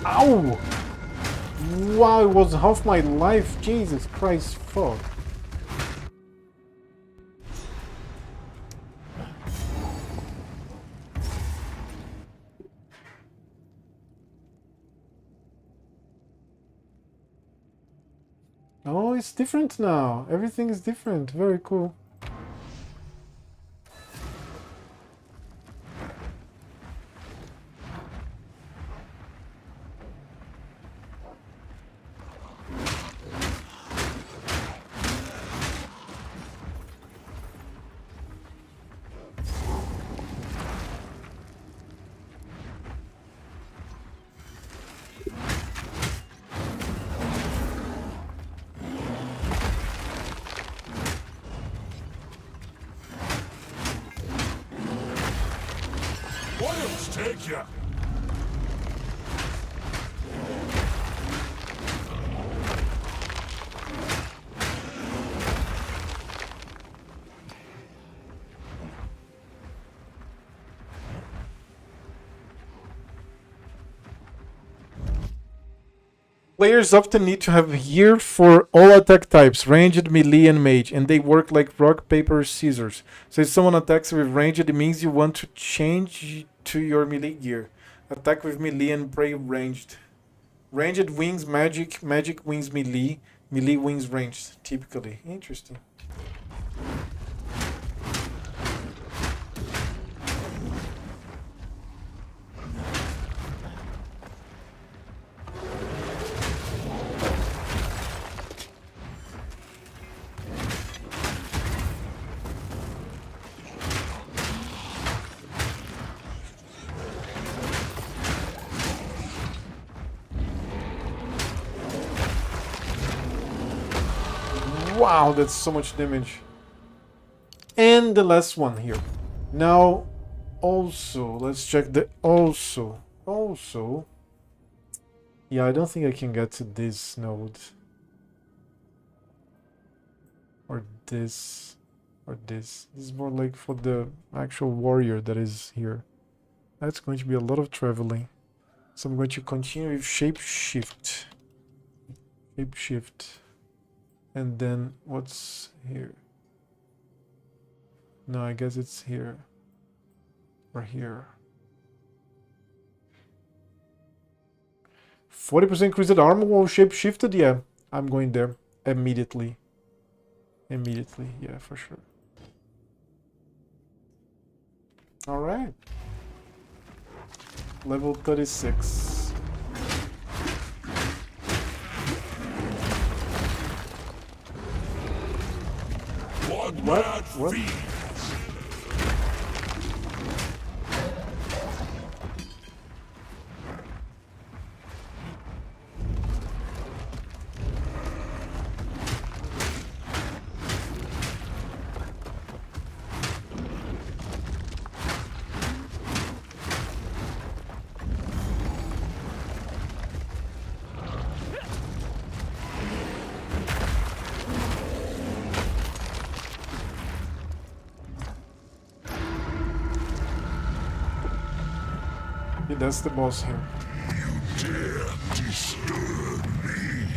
Ow! Wow, it was half my life. Jesus Christ, fuck. Oh, it's different now. Everything is different. Very cool. Oils take ya. Players often need to have gear for all attack types, ranged, melee, and mage, and they work like rock, paper, scissors. So if someone attacks with ranged, it means you want to change to your melee gear. Attack with melee and prey ranged. Ranged wings magic, magic wings melee, melee wings ranged, typically. Interesting. Wow, that's so much damage. And the last one here. Now, Also, let's check the also. Yeah, I don't think I can get to this node. Or this. Or this. This is more like for the actual warrior that is here. That's going to be a lot of traveling. So I'm going to continue with shapeshift. Shapeshift. And then what's here? No, I guess it's here. Or here. 40% increased armor while shapeshifted? Yeah, I'm going there immediately. Immediately, yeah, for sure. Alright. Level 36. What? Yeah, that's the boss here. You dare disturb me?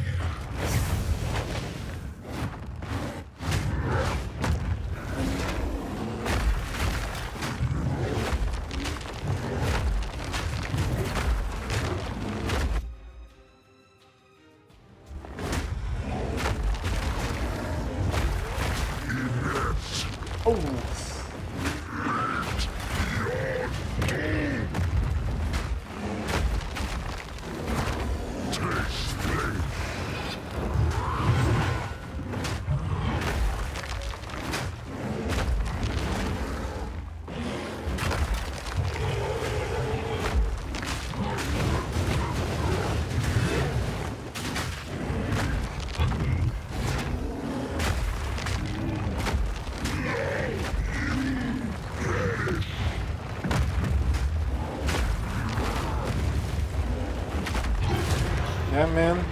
Yeah, man.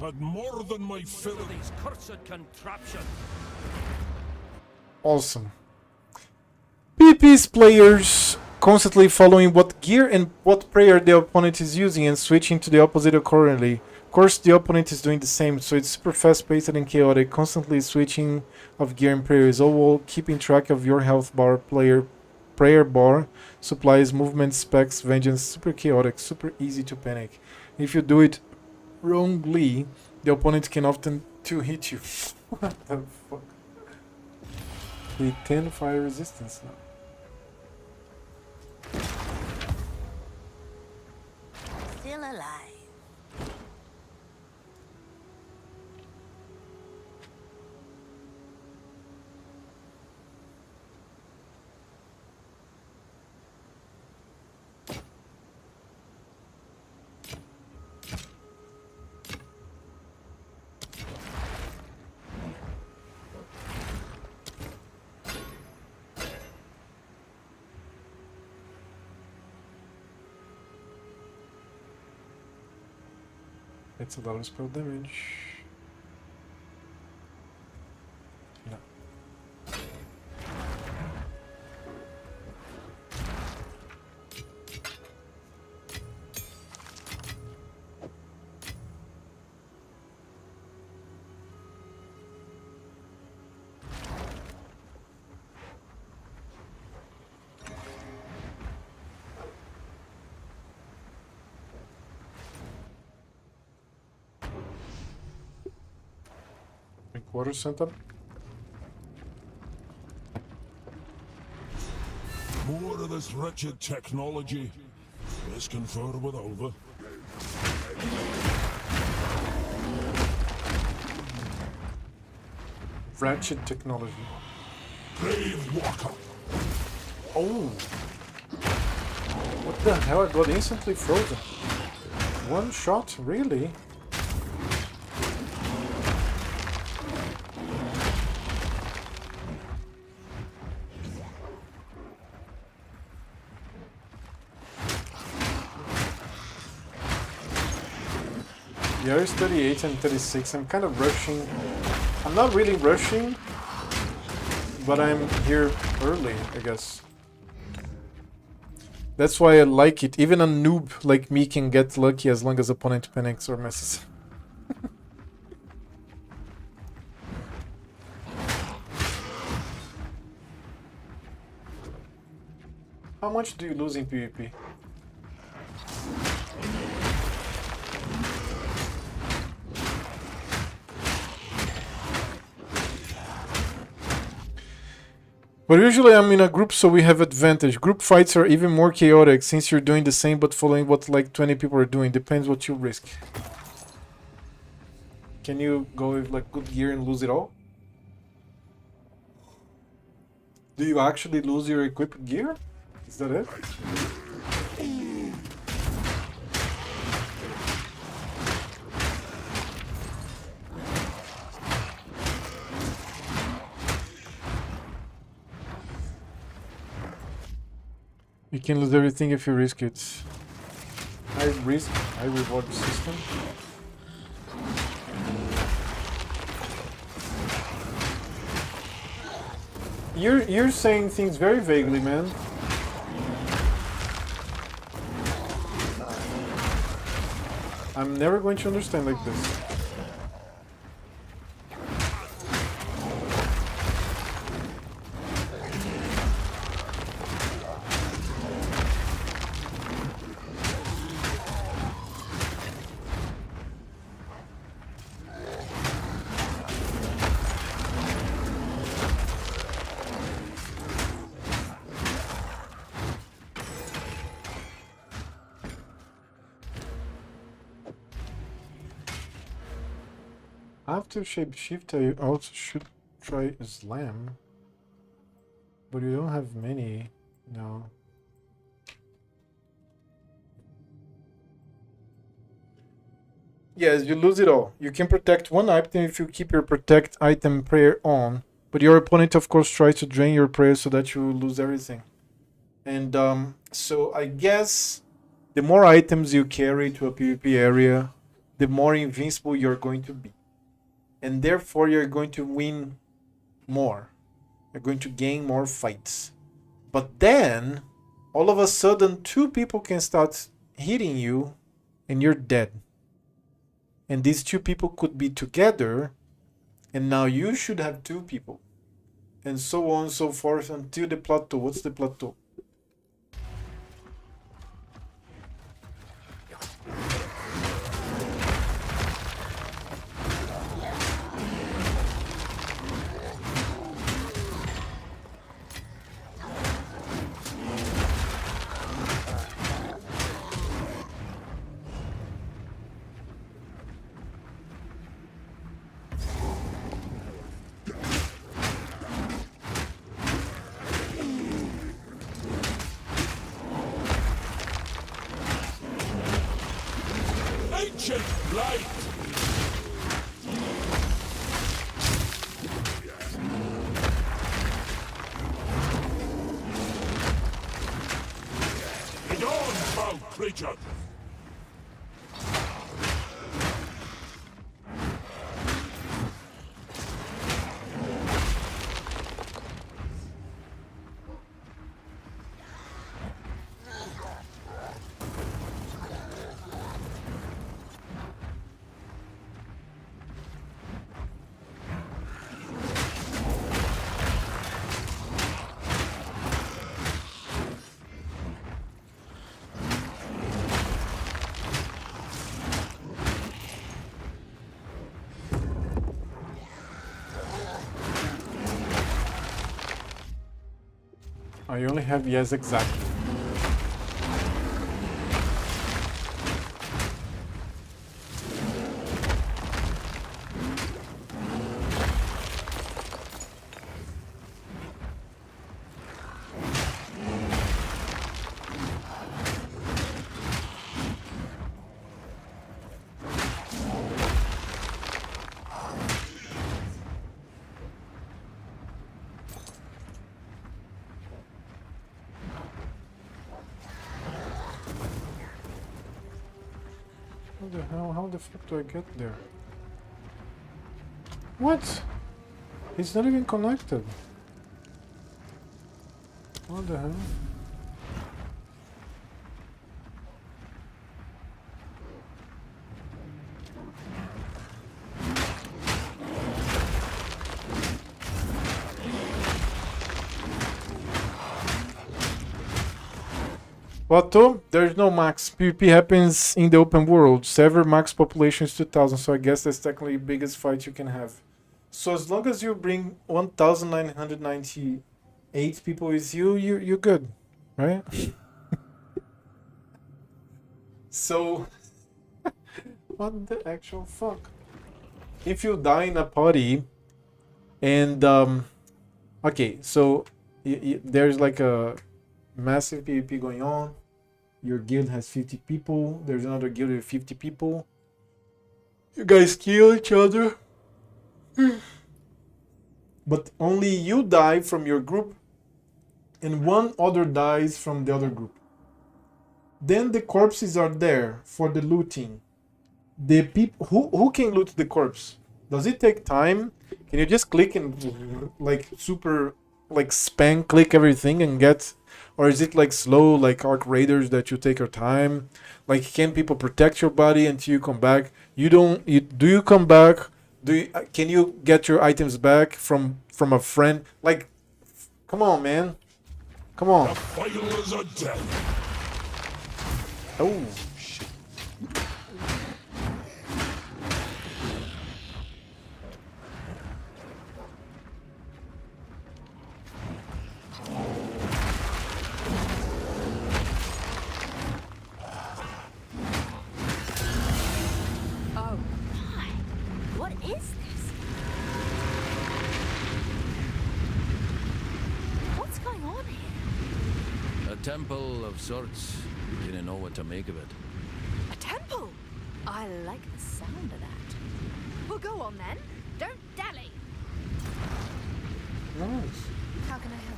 Had more than my fill of These cursed contraptions. Awesome. PvP's players constantly following what gear and what prayer the opponent is using and switching to the opposite accordingly. Of course, the opponent is doing the same, so it's super fast-paced and chaotic. Constantly switching of gear and prayers, all while keeping track of your health bar, prayer bar, supplies, movement, specs, vengeance. Super chaotic, super easy to panic. If you do it wrongly, the opponent can often to hit you. What the fuck? With 10 fire resistance now. Still alive. It's a lot of spell damage. No. Quarter center. more of this wretched technology. Let's confer with Alva. Ratchet technology. Brave walker. Oh! What the hell? I got instantly frozen. One shot? Really? Yeah, it's 38 and 36. I'm kind of rushing. I'm not really rushing, but I'm here early, I guess. That's why I like it. Even a noob like me can get lucky as long as opponent panics or messes. How much do you lose in PvP? But usually I'm in a group, so we have advantage. Group fights are even more chaotic since you're doing the same but following what like 20 people are doing. Depends what you risk. Can you go with like good gear and lose it all? Do you actually lose your equipped gear? Is that it? You can lose everything if you risk it. High risk, high reward system. You're saying things very vaguely, man. I'm never going to understand like this. After shapeshift, I also should try slam, but you don't have many, no. Yes, you lose it all. You can protect one item if you keep your protect item prayer on, but your opponent of course tries to drain your prayer so that you lose everything. And so I guess the more items you carry to a PvP area, the more invincible you're going to be. And therefore you're going to win more. You're going to gain more fights. But then, all of a sudden, two people can start hitting you and you're dead. And these two people could be together, and now you should have two people. And so on and so forth until the plateau. What's the plateau? Ancient light! Get on, foul creature! I only have yes exactly. What the hell? How the fuck do I get there? What? It's not even connected. What the hell? Otto, there's no max. PvP happens in the open world. Server max population is 2000, so I guess that's technically the biggest fight you can have. So as long as you bring 1998 people with you, you're good, right? So, what the actual fuck? If you die in a party, and okay, so there's like a massive PvP going on. Your guild has 50 people. There's another guild with 50 people. You guys kill each other. But only you die from your group, and one other dies from the other group. Then the corpses are there for the looting. The people who can loot the corpse? Does it take time? Can you just click and like super like spam click everything and get, or is it like slow like Arc Raiders that you take your time? Like, can people protect your body until you come back? You don't. Do you come back? Can you get your items back from a friend? Like, come on, man. Come on. The fighters are dead. Oh shit. Oh my! What is this? What's going on here? A temple of sorts. Didn't know what to make of it. A temple? I like the sound of that. Well, go on then. Don't dally. Nice. How can I help?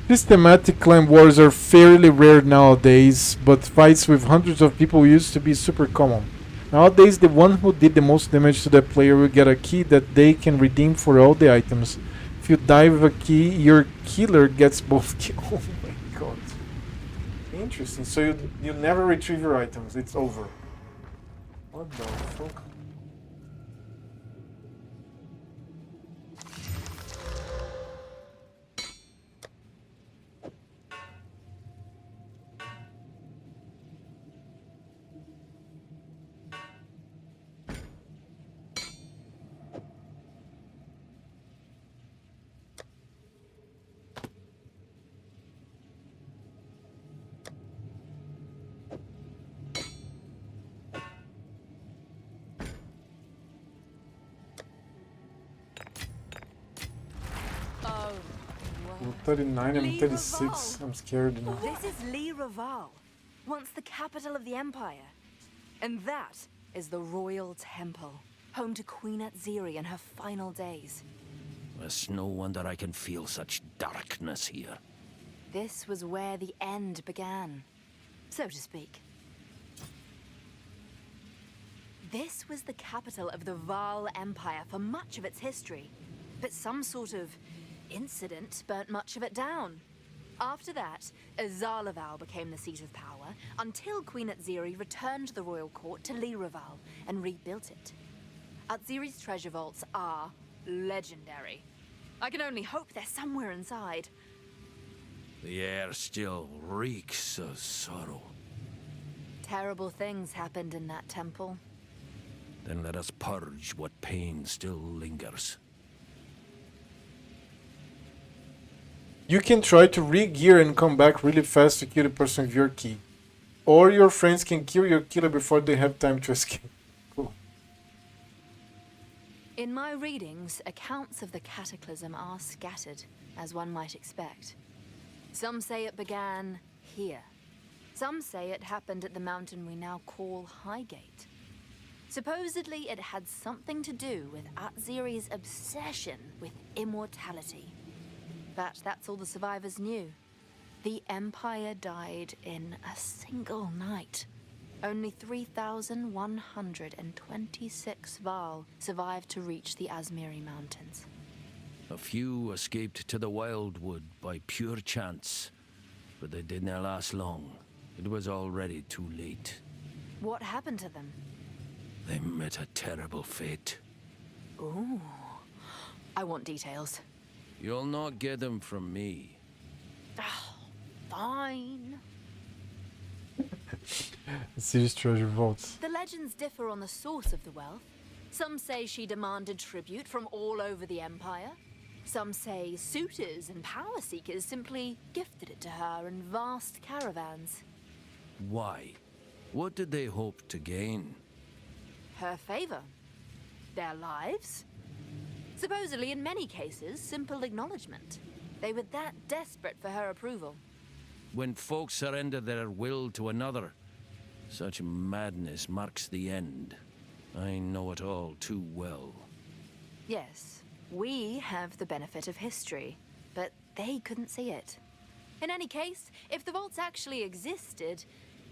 Systematic clan wars are fairly rare nowadays, but fights with hundreds of people used to be super common. Nowadays, the one who did the most damage to the player will get a key that they can redeem for all the items. If you die with a key, your killer gets both keys. Oh my god. Interesting. So you never retrieve your items. It's over. What the fuck? I'm 39, I'm 36. I'm scared now. This is Lee Raval, once the capital of the Empire. And that is the Royal Temple, home to Queen Atziri in her final days. It's no wonder I can feel such darkness here. This was where the end began, so to speak. This was the capital of the Val Empire for much of its history, but some sort of incident burnt much of it down. After that, Azalaval became the seat of power until Queen Atziri returned the royal court to Lyraval and rebuilt it. Atziri's treasure vaults are legendary. I can only hope they're somewhere inside. The air still reeks of sorrow. Terrible things happened in that temple. Then let us purge what pain still lingers. You can try to re-gear and come back really fast to kill the person with your key. Or your friends can kill your killer before they have time to escape. Cool. In my readings, accounts of the cataclysm are scattered, as one might expect. Some say it began here. Some say it happened at the mountain we now call Highgate. Supposedly, it had something to do with Atziri's obsession with immortality. But that's all the survivors knew. The Empire died in a single night. Only 3,126 Val survived to reach the Azmiri Mountains. A few escaped to the Wildwood by pure chance, but they didn't last long. It was already too late. What happened to them? They met a terrible fate. Ooh. I want details. You'll not get them from me. Fine. City's treasure vaults. The legends differ on the source of the wealth. Some say she demanded tribute from all over the Empire. Some say suitors and power seekers simply gifted it to her in vast caravans. Why? What did they hope to gain? Her favor. Their lives. Supposedly, in many cases, simple acknowledgement. They were that desperate for her approval. When folks surrender their will to another, such madness marks the end. I know it all too well. Yes, we have the benefit of history, but they couldn't see it. In any case, if the vaults actually existed,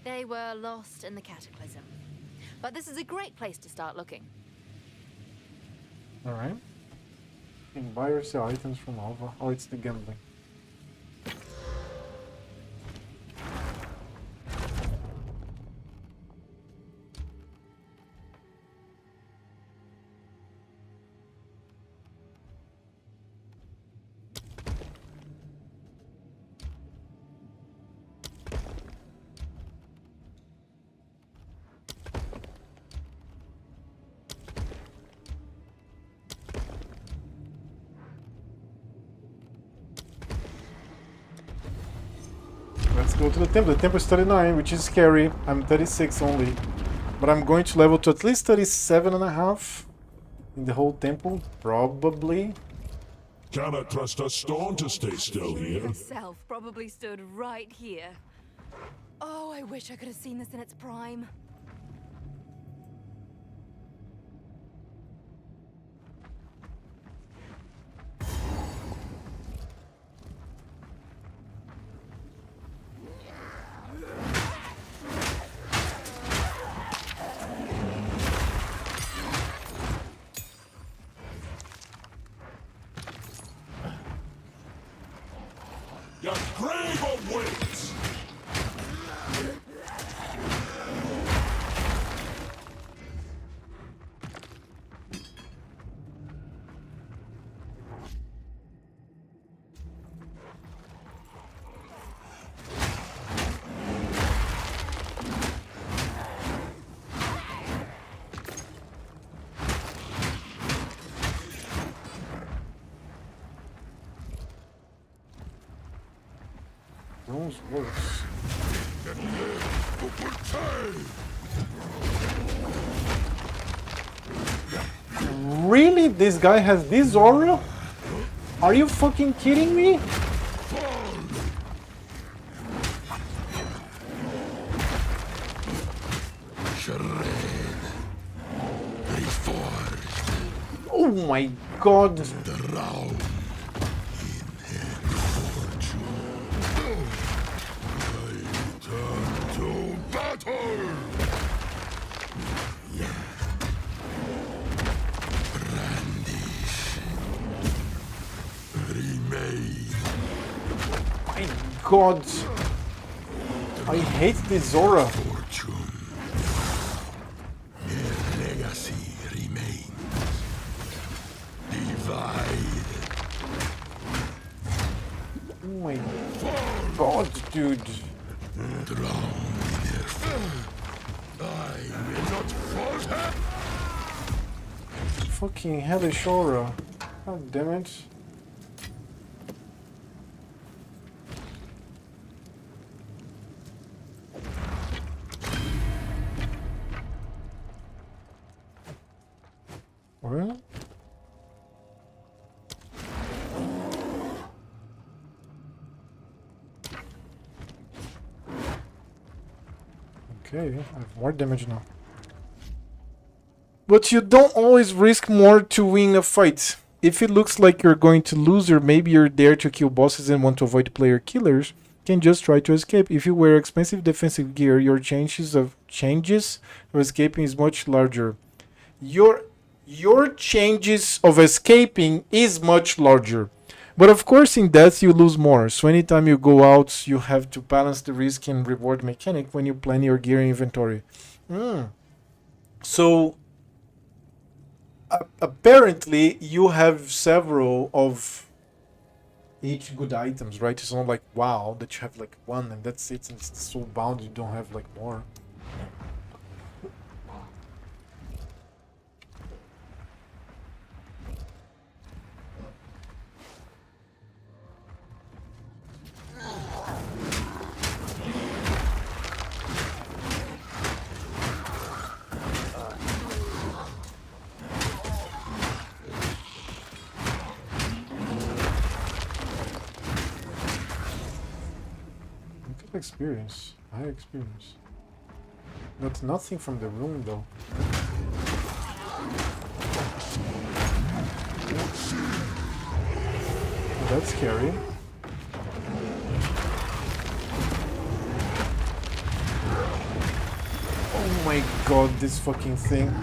they were lost in the Cataclysm. But this is a great place to start looking. Alright. You can buy or sell items from Alva. Oh, it's the gambling. Let's go to the temple. The temple is 39, which is scary. I'm 36 only. But I'm going to level to at least 37.5 in the whole temple. Probably. Cannot trust a stone to stay still here. Herself probably stood right here. Oh, I wish I could have seen this in its prime. Your grave awaits! Bronze works. Really? This guy has this aura? Are you fucking kidding me? Oh my god! My god! I hate this aura. Legacy remains. Divide. Oh my god, dude. Drown in their foe. I will not falter. Fucking hellish aura. God damn it. Well. Okay, I have more damage now. But you don't always risk more to win a fight. If it looks like you're going to lose, or maybe you're there to kill bosses and want to avoid player killers, you can just try to escape. If you wear expensive defensive gear, your chances of escaping is much larger. Your chances of escaping is much larger. But of course, in death you lose more. So anytime you go out, you have to balance the risk and reward mechanic when you plan your gear inventory. So apparently you have several of each good items, right? It's not like wow that you have like one and that's it, and it's so bound you don't have like more. Experience, high experience. Got nothing from the room though. That's scary. Oh my god, this fucking thing.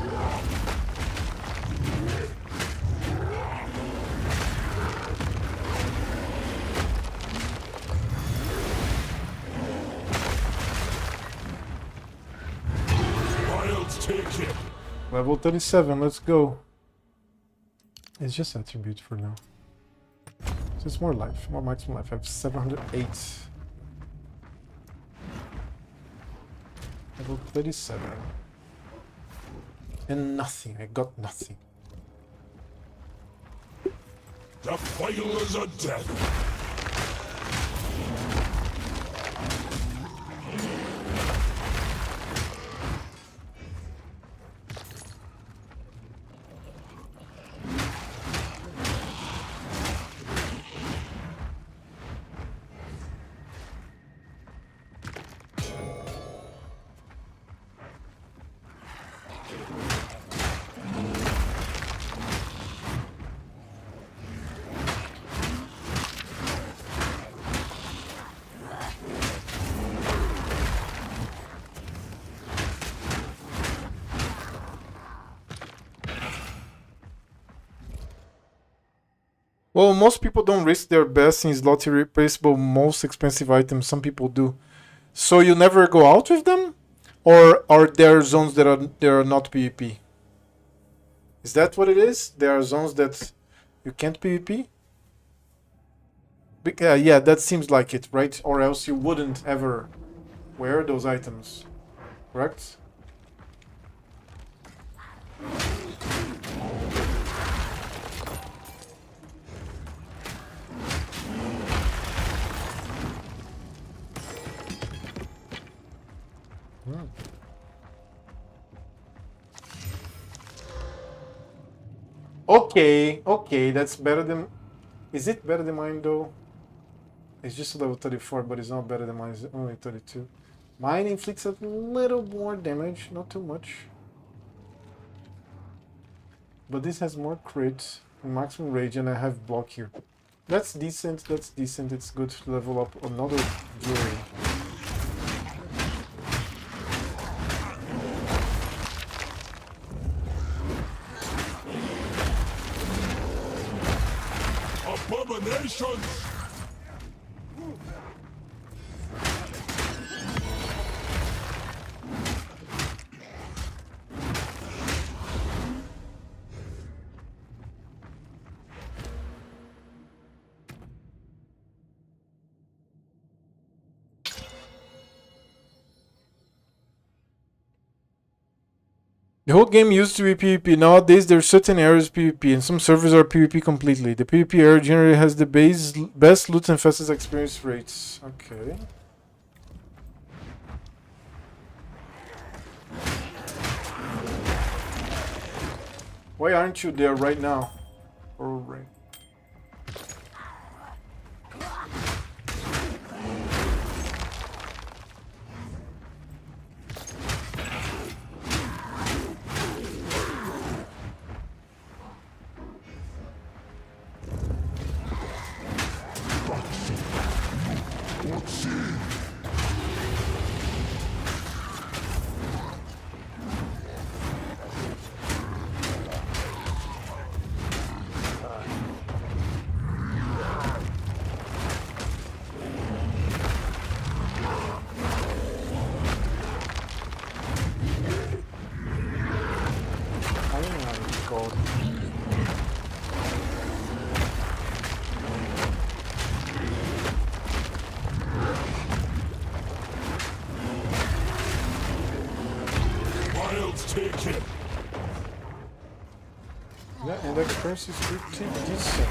Level 37, let's go. It's just attribute for now. So it's more life, more maximum life. I have 708. Level 37. And nothing, I got nothing. The failures are death. Well, most people don't risk their best in slot irreplaceable most expensive items. Some people do. So you never go out with them? Or are there zones that are not PvP? Is that what it is? There are zones that you can't PvP? Yeah, that seems like it, right? Or else you wouldn't ever wear those items. Correct? Okay, that's better than... Is it better than mine though? It's just level 34, but it's not better than mine, it's only 32. Mine inflicts a little more damage, not too much. But this has more crit and maximum rage, and I have block here. That's decent, it's good to level up another Druid. Abominations! The whole game used to be PvP. Nowadays, there are certain areas PvP, and some servers are PvP completely. The PvP area generally has the best loot and fastest experience rates. Okay. Why aren't you there right now? Alright. Yeah, and experience is pretty decent.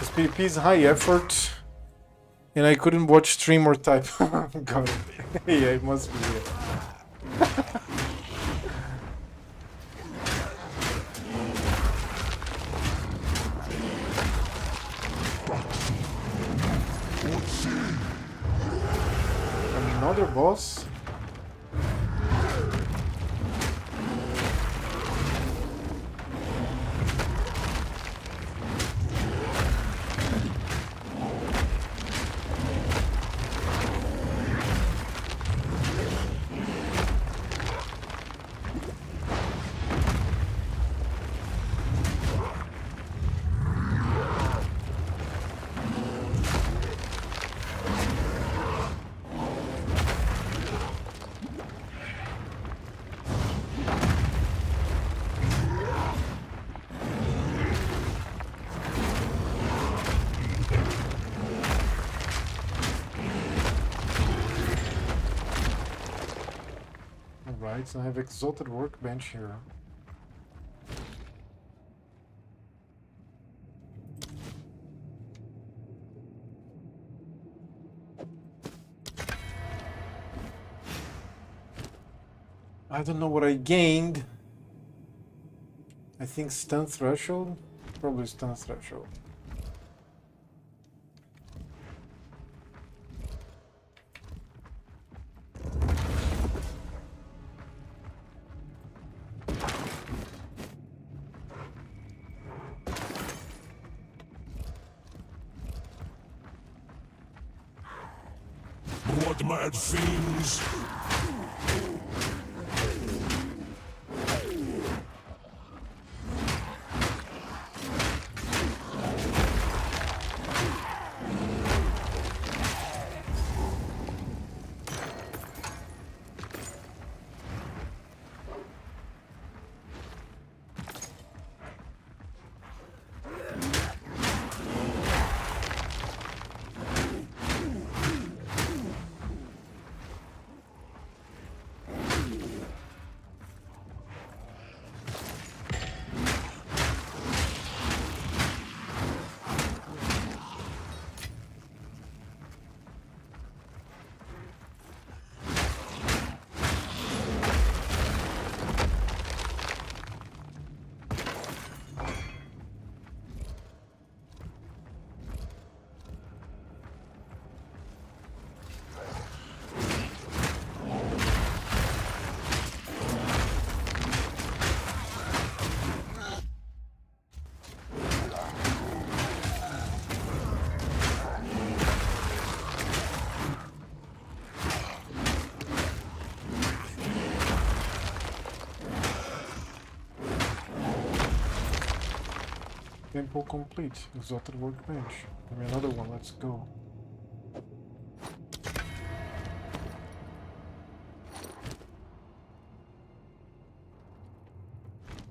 This PvP is high effort, and I couldn't watch stream or type. Got it. Yeah, it must be it. Another boss? Alright, so I have exalted workbench here. I don't know what I gained. I think stun threshold? Probably stun threshold. What mad fiends? Temple complete. Exalted workbench. Give me another one, let's go.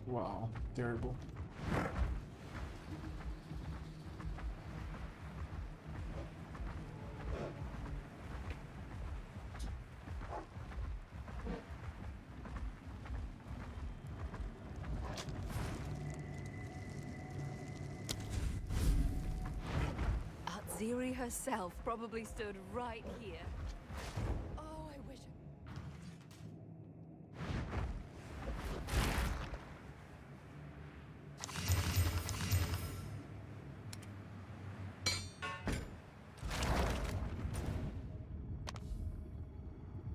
Wow, terrible. Ziri herself probably stood right here. Oh, I wish.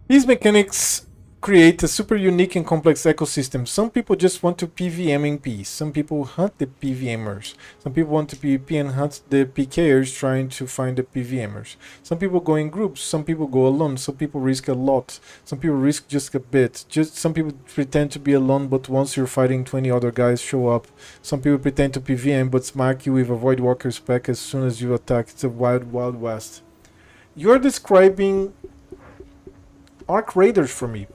These mechanics create a super unique and complex ecosystem. Some people just want to PVM in peace. Some people hunt the PVMers. Some people want to PvP and hunt the PKers trying to find the PVMers. Some people go in groups. Some people go alone. Some people risk a lot. Some people risk just a bit. Just some people pretend to be alone, but once you're fighting 20 other guys show up. Some people pretend to PVM, but smack you with a Void Walker's pack as soon as you attack. It's a wild, wild west. You're describing Arc Raiders for me.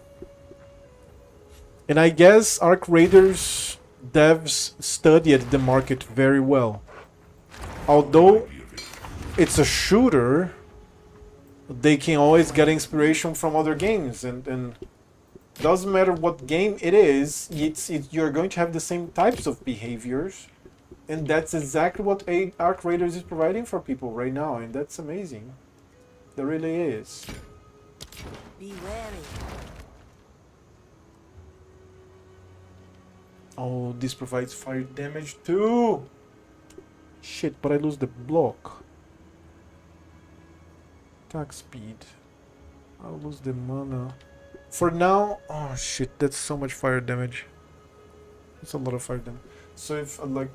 And I guess Arc Raiders devs studied the market very well. Although it's a shooter, they can always get inspiration from other games, and doesn't matter what game it is, you're going to have the same types of behaviors, and that's exactly what Arc Raiders is providing for people right now, and that's amazing. That really is. Be wary. Oh, this provides fire damage too! Shit, but I lose the block. Attack speed. I'll lose the mana. For now... Oh shit, that's so much fire damage. That's a lot of fire damage. So if I like...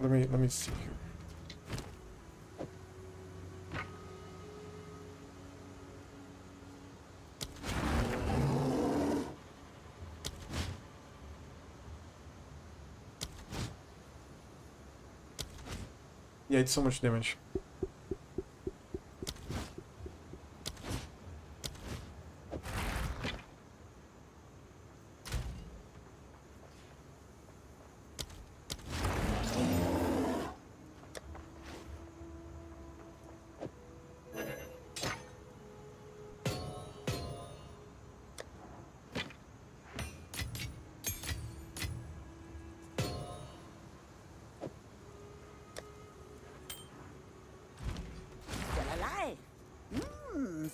let me see here. Yeah, it's so much damage.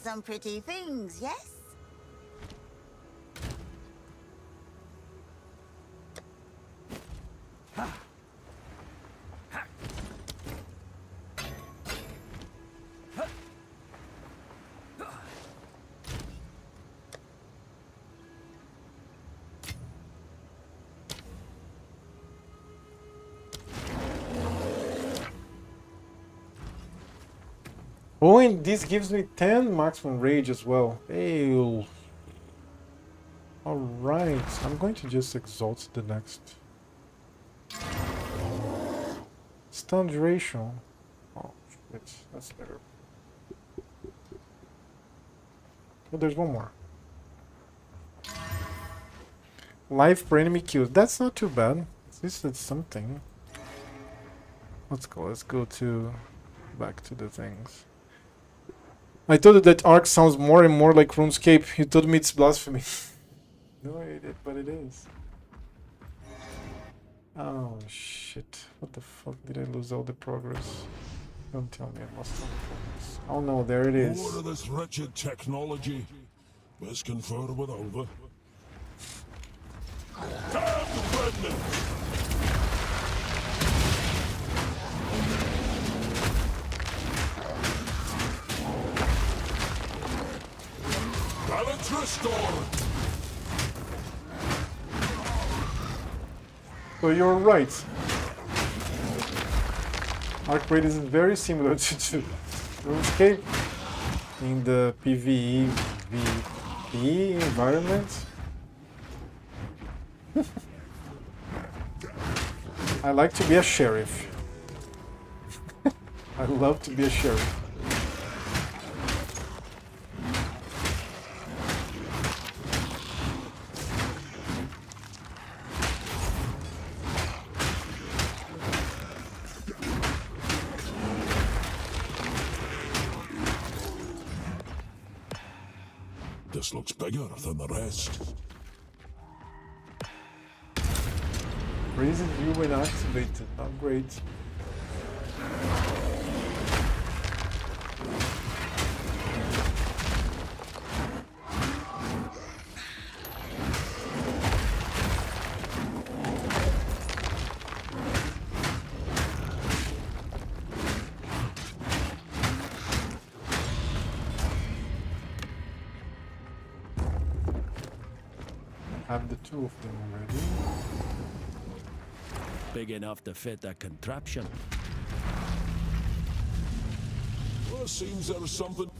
Some pretty things, yes? Oh, and this gives me 10 maximum rage as well. Ew. Alright, I'm going to just exalt the next. Stun duration. Oh, shit, that's better. Oh, there's one more. Life per enemy kills. That's not too bad. At least it's something. Let's go to... back to the things. I told you that Ark sounds more and more like RuneScape. You told me it's blasphemy. No, but it is. Oh shit. What the fuck? Did I lose all the progress? Don't tell me I lost all the progress. Oh no, there it is. More of this wretched technology. Best confer with Alva. Damn the remnants! Balance restored! So you're right. Arc Raid is very similar to RuneScape in the PvE VP environment. I like to be a sheriff. I love to be a sheriff. This looks bigger than the rest. Raising view when activated, not great. have the two of them already. Big enough to fit that contraption. Well, seems there's something.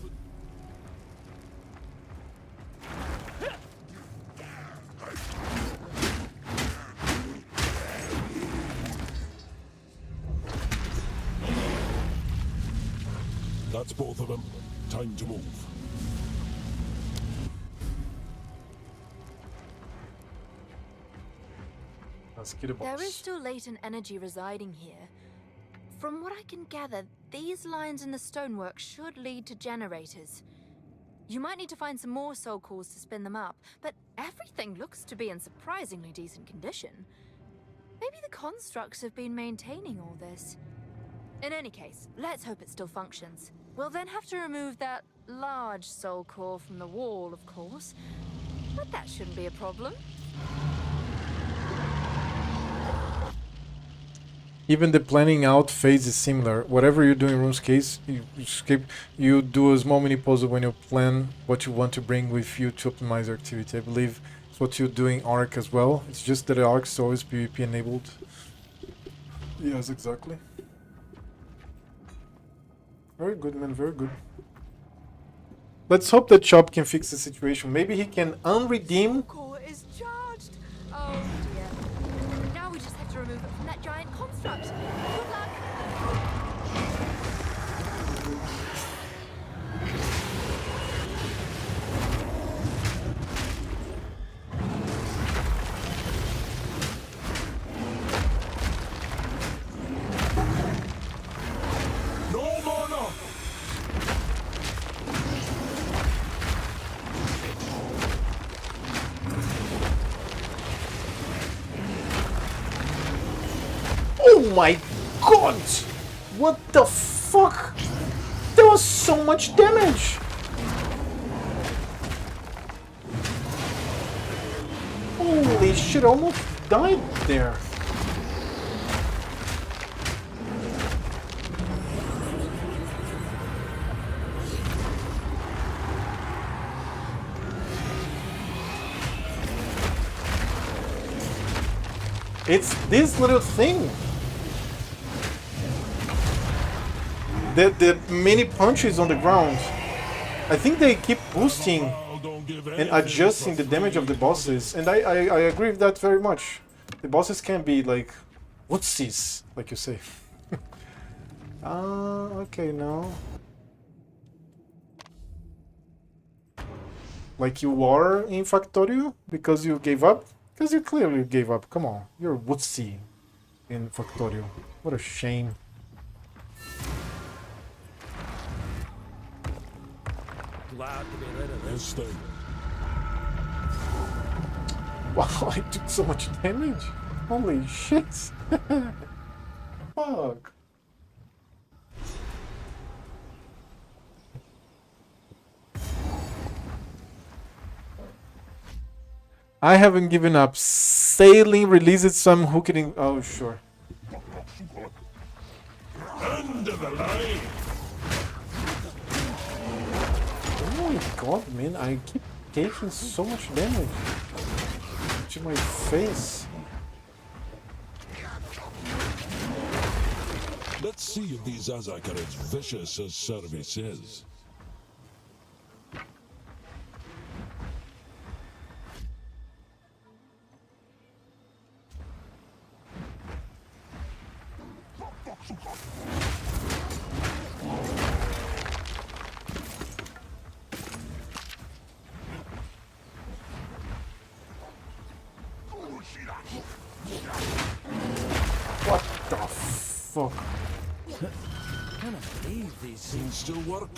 That's both of them. Time to move. Let's get a box. There is still latent energy residing here. From what I can gather, these lines in the stonework should lead to generators. You might need to find some more soul cores to spin them up, but everything looks to be in surprisingly decent condition. Maybe the constructs have been maintaining all this. In any case, let's hope it still functions. We'll then have to remove that large soul core from the wall, of course. But that shouldn't be a problem. Even the planning out phase is similar. Whatever you do in RuneScape, you do a small mini puzzle when you plan what you want to bring with you to optimize your activity. I believe it's what you do in Arc as well. It's just that the Arc is always PvP enabled. Yes, exactly. Very good, man, very good. Let's hope that Chop can fix the situation. Maybe he can unredeem. Core is charged. Oh dear. Now we just have to remove it from that giant construct. Good luck. No mana! Oh my god! What the fuck? There was so much damage! Holy shit, I almost died there. It's this little thing. The mini punches on the ground. I think they keep boosting and adjusting the damage of the bosses, and I agree with that very much. The bosses can be like wootsies, like you say. Okay, now. Like you are in Factorio because you gave up? Because you clearly gave up. Come on, you're wootsy in Factorio. What a shame. Glad to be rid of This thing. Wow, I took so much damage. Holy shit. Fuck. I haven't given up. Sailing releases some hooking. Oh, sure. End of the line! Oh my god, man. I keep taking so much damage to my face. Let's see if these Azak are as vicious as Service is. What the fuck? Can't believe these Things still work.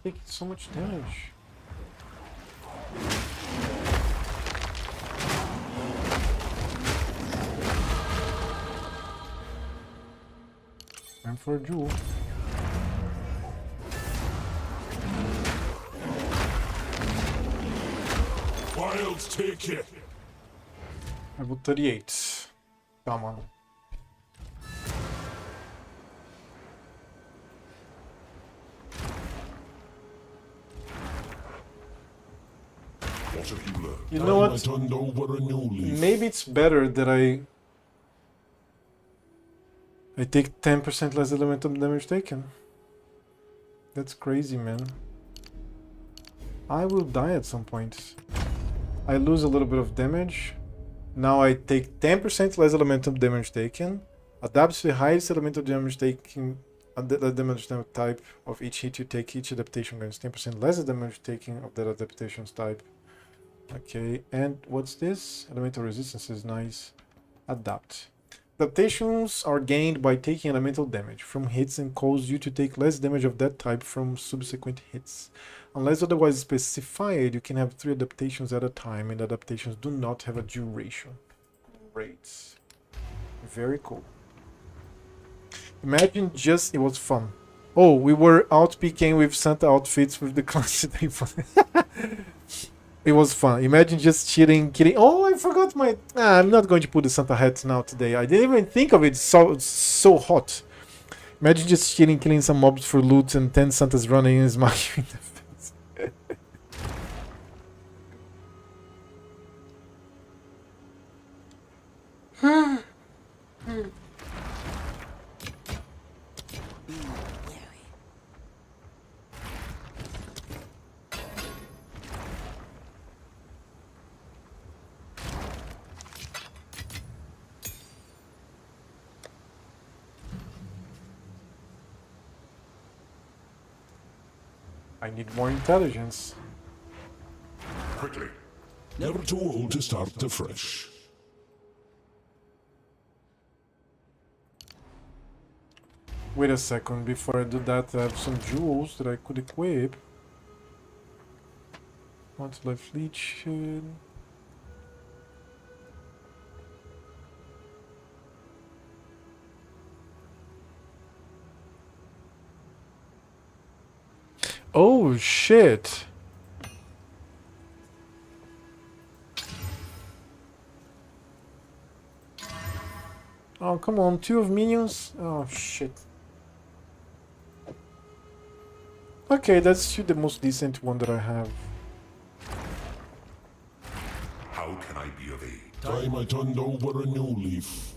Taking so much damage. Time for a jewel. Wilds take it. Level 38. Come on. What have you learned? You know I what? turned over a new leaf. Maybe it's better that I take 10% less elemental damage taken. That's crazy, man. I will die at some point. I lose a little bit of damage. Now I take 10% less elemental damage taken. Adapts to the highest elemental damage taken damage type of each hit you take. Each adaptation gains 10% less damage taken of that adaptation's type. Okay, and what's this? Elemental resistance is nice. Adapt. Adaptations are gained by taking elemental damage from hits and cause you to take less damage of that type from subsequent hits. Unless otherwise specified, you can have 3 adaptations at a time, and adaptations do not have a duration. Great. Very cool. Imagine just... it was fun. Oh, we were out PKing with Santa outfits with the class today. It was fun. Imagine just cheating, killing... Oh, I forgot my... I'm not going to put the Santa hat now today. I didn't even think of it. It's so hot. Imagine just cheating, killing some mobs for loot and 10 Santas running and smacking in the face. I need more intelligence. Quickly. Never too old to start afresh. Wait a second, before I do that, I have some jewels that I could equip. What's life fleet shit? Oh shit! Oh come on, 2 of minions? Oh shit. Okay, that's the most decent one that I have. How can I be of aid? Time I turned over a new leaf.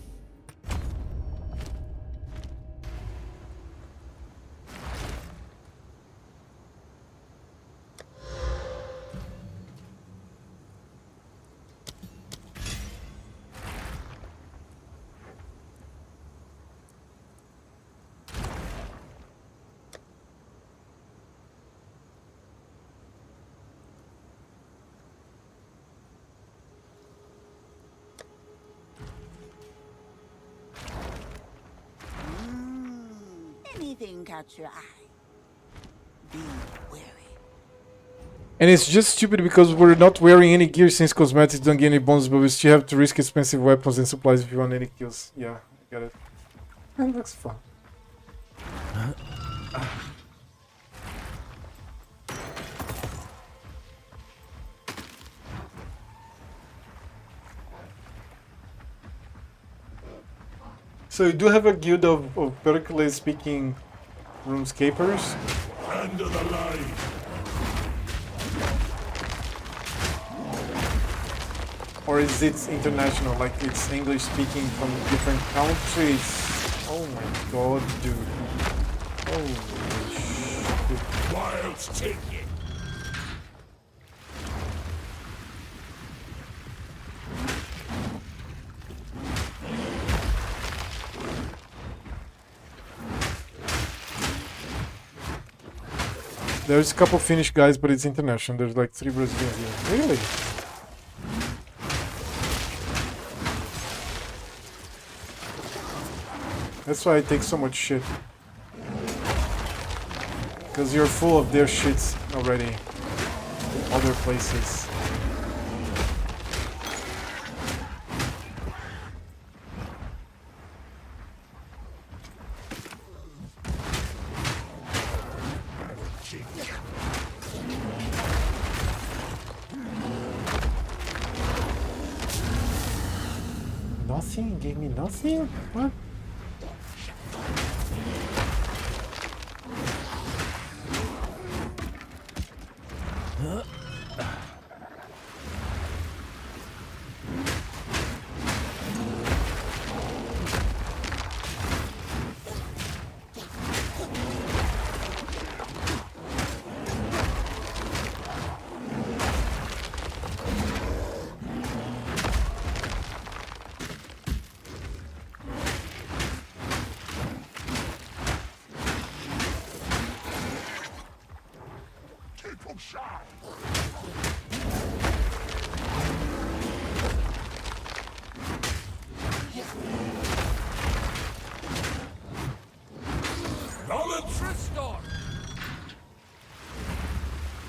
Anything catch your eye? Be wary. And it's just stupid because we're not wearing any gear since cosmetics don't get any bonuses, but we still have to risk expensive weapons and supplies if you want any kills. Yeah, I got it. That looks fun. So you do have a guild of particularly speaking RuneScapers? End of the line. Or is it international, like it's English speaking from different countries? Oh my god, dude. Holy shit. Wilds take it. There's a couple Finnish guys, but it's international. There's like 3 Brazilians here. Really? That's why I take so much shit. Because you're full of their shits already. Other places. Nothing? Gave me nothing? What?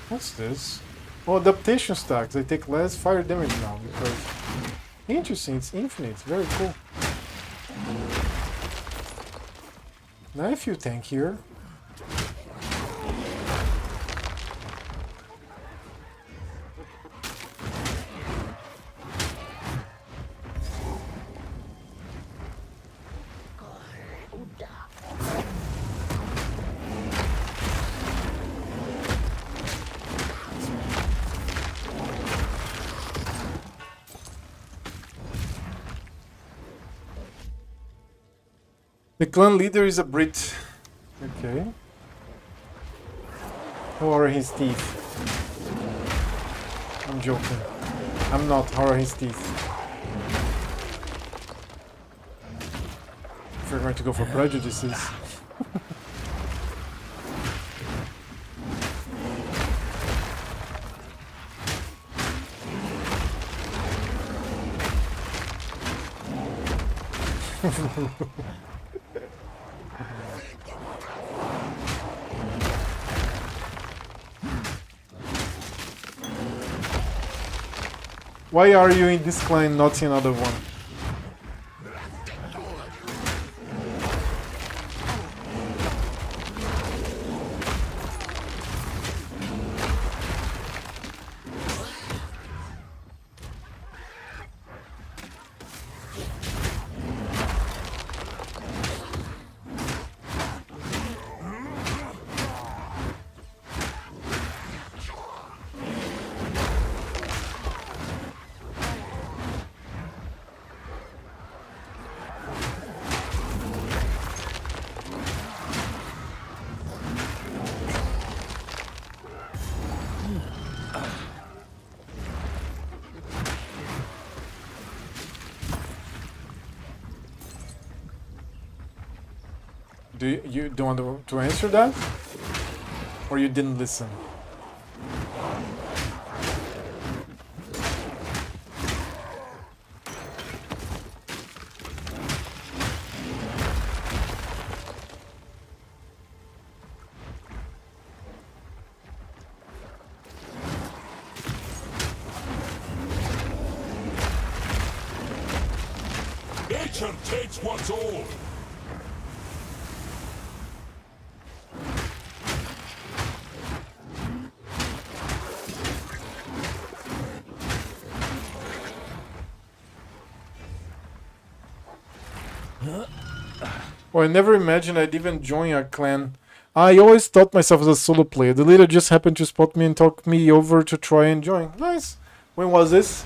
What's this? Oh, adaptation stacks. They take less fire damage now because... Interesting, it's infinite. It's very cool. Now if you tank here... The clan leader is a Brit. Okay. How are his teeth? I'm joking. I'm not. How are his teeth? If you're going to go for prejudices. Why are you in this clan, not in another one? Do you don't want to answer that? Or you didn't listen? Nature takes what's old. Oh, I never imagined I'd even join a clan. I always thought myself as a solo player. The leader just happened to spot me and talk me over to try and join. Nice. When was this?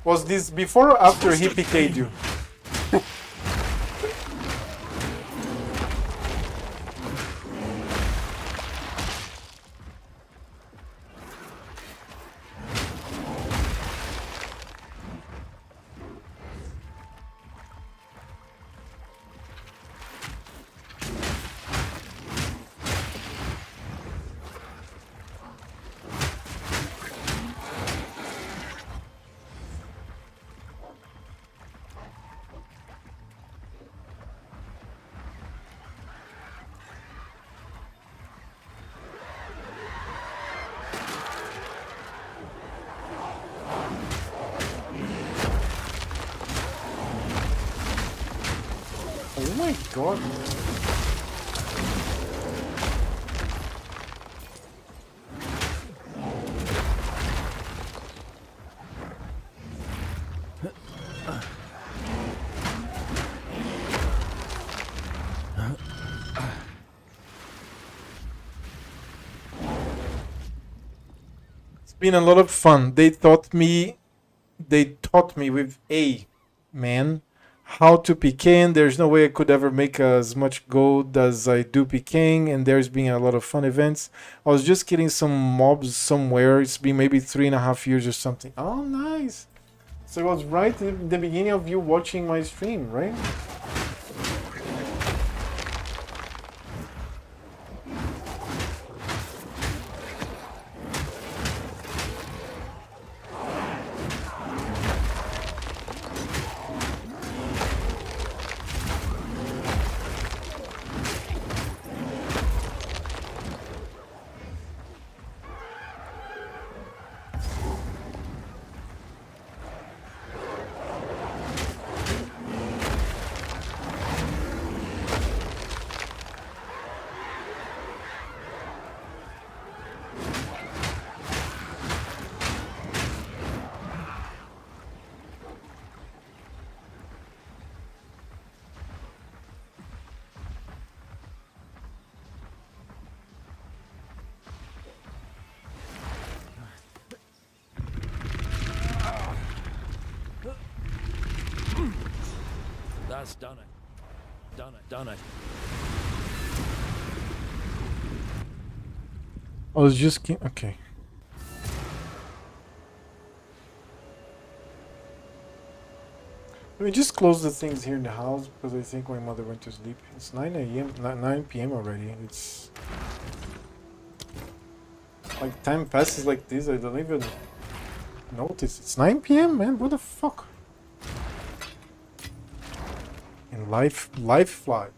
Was this before or after he PK'd you? Oh my god. It's been a lot of fun. They taught me with A, man, how to PK. There's no way I could ever make as much gold as I do PKing, and there's been a lot of fun events. I was just killing some mobs somewhere. It's been maybe 3.5 years or something. Oh, nice. So it was right in the beginning of you watching my stream, right? That's done it. Done it. Done it. I was just okay. Let me just close the things here in the house because I think my mother went to sleep. It's 9 a.m. 9 p.m. already. It's like time passes like this. I don't even notice. It's 9 p.m. man. What the fuck? And life flies.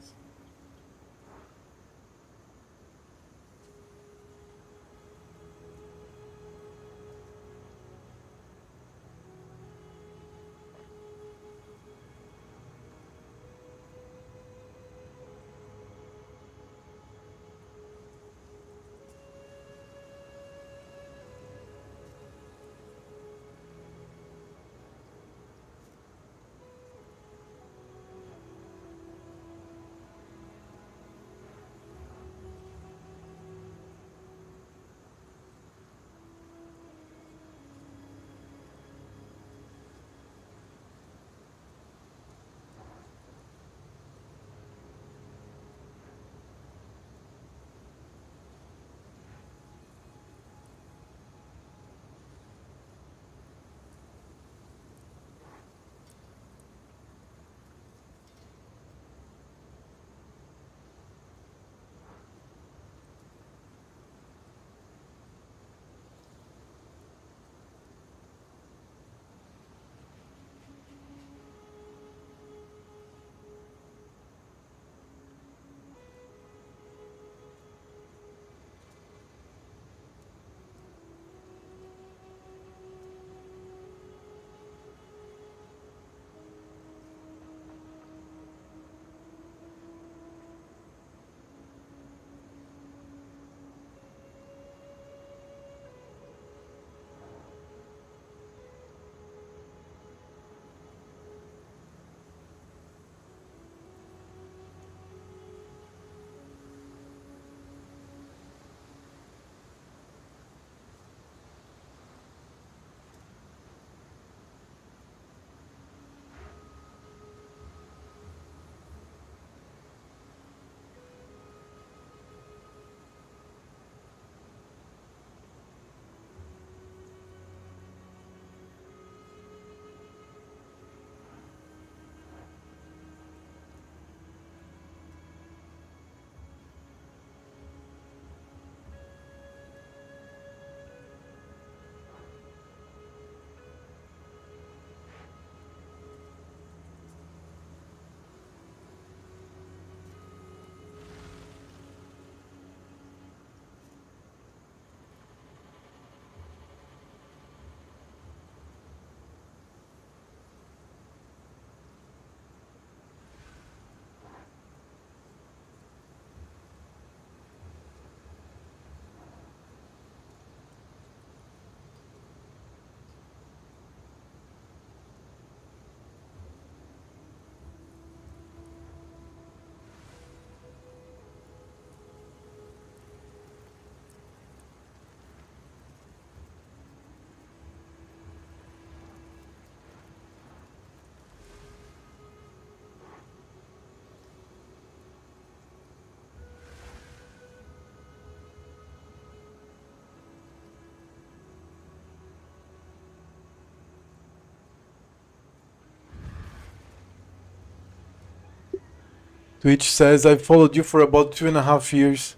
Twitch says I followed you for about 2.5 years.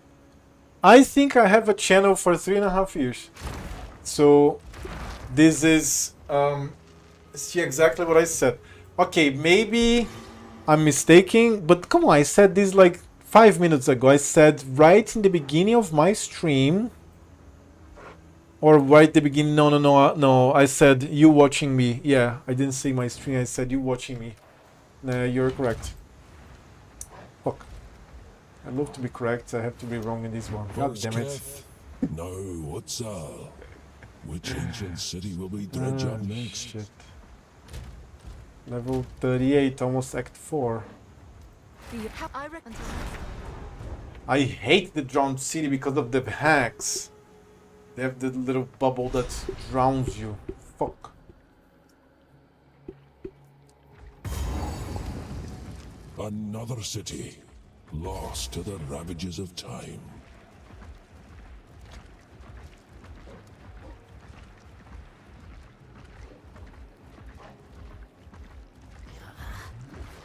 I think I have a channel for 3.5 years. So this is see exactly what I said. Okay, maybe I'm mistaken, but come on, I said this like 5 minutes ago. I said right in the beginning of my stream, or right at the beginning. No. I said you watching me. Yeah, I didn't say my stream. I said you watching me. You're correct. Fuck. I love to be correct. I have to be wrong in this one. God damn it. No, what's which ancient city will we dredge up next? Shit. Level 38, almost Act 4. I hate the drowned city because of the hacks. They have the little bubble that drowns you. Fuck. Another city, lost to the ravages of time.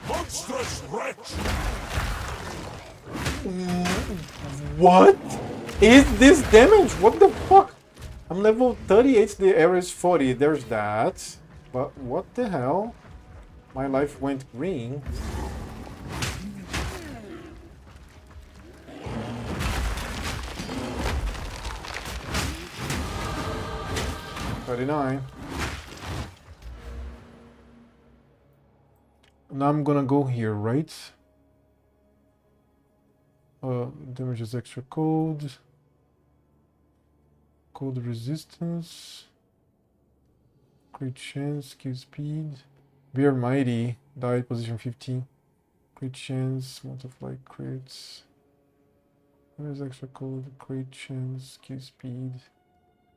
Monstrous wretch! What is this damage? What the fuck? I'm level 38, the area is 40. There's that. But what the hell? My life went green. $39. Now I'm gonna go here, right? Damage is extra cold. Cold resistance. Crit chance, skill speed. Bear mighty, die position 15. Crit chance, multiply crits. There's extra cold, crit chance, skill speed.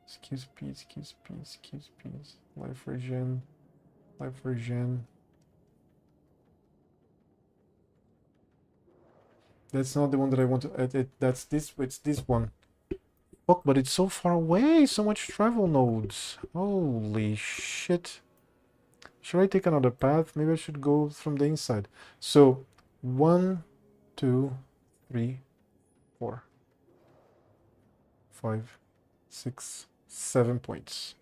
Skill speed, skill speed, skill speed. Life regen. Life regen. That's not the one that I want to edit. That's this. It's this one. Fuck, but it's so far away. So much travel nodes. Holy shit. Should I take another path? Maybe I should go from the inside. So, 1, 2, 3, 4, 5, 6, 7 points.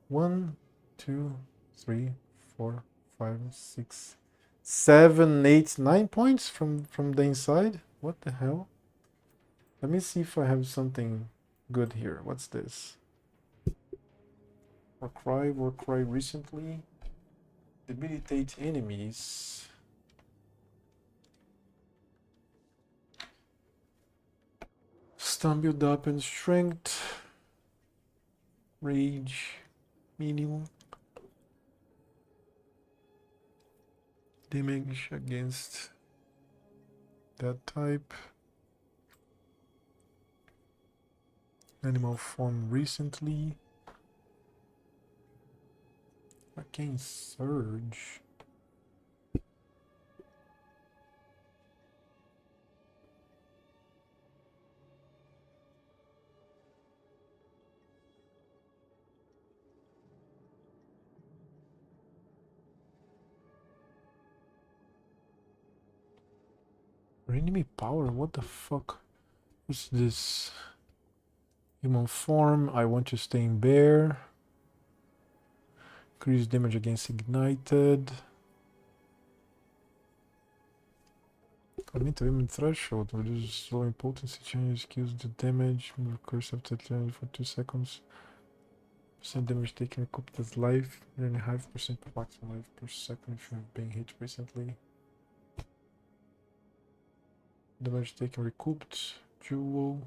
1, 2, 3, 4, 5, 6, 7, 8, 9 points from the inside. What the hell? Let me see if I have something good here. What's this? Warcry recently. Debilitate enemies. Stun build up and strength. Rage. Medium. Damage against that type. Animal form recently. Arcane Surge. Enemy power? What the fuck? What's this? Human form. I want to stay in bear. Increase damage against ignited. Commit women threshold. Reduce slowing potency. Change skills to damage. Move curse after turn for 2 seconds. Percent damage taken recouped as life. 95% maximum life per second if you have been hit recently. Damage taken recouped. Jewel.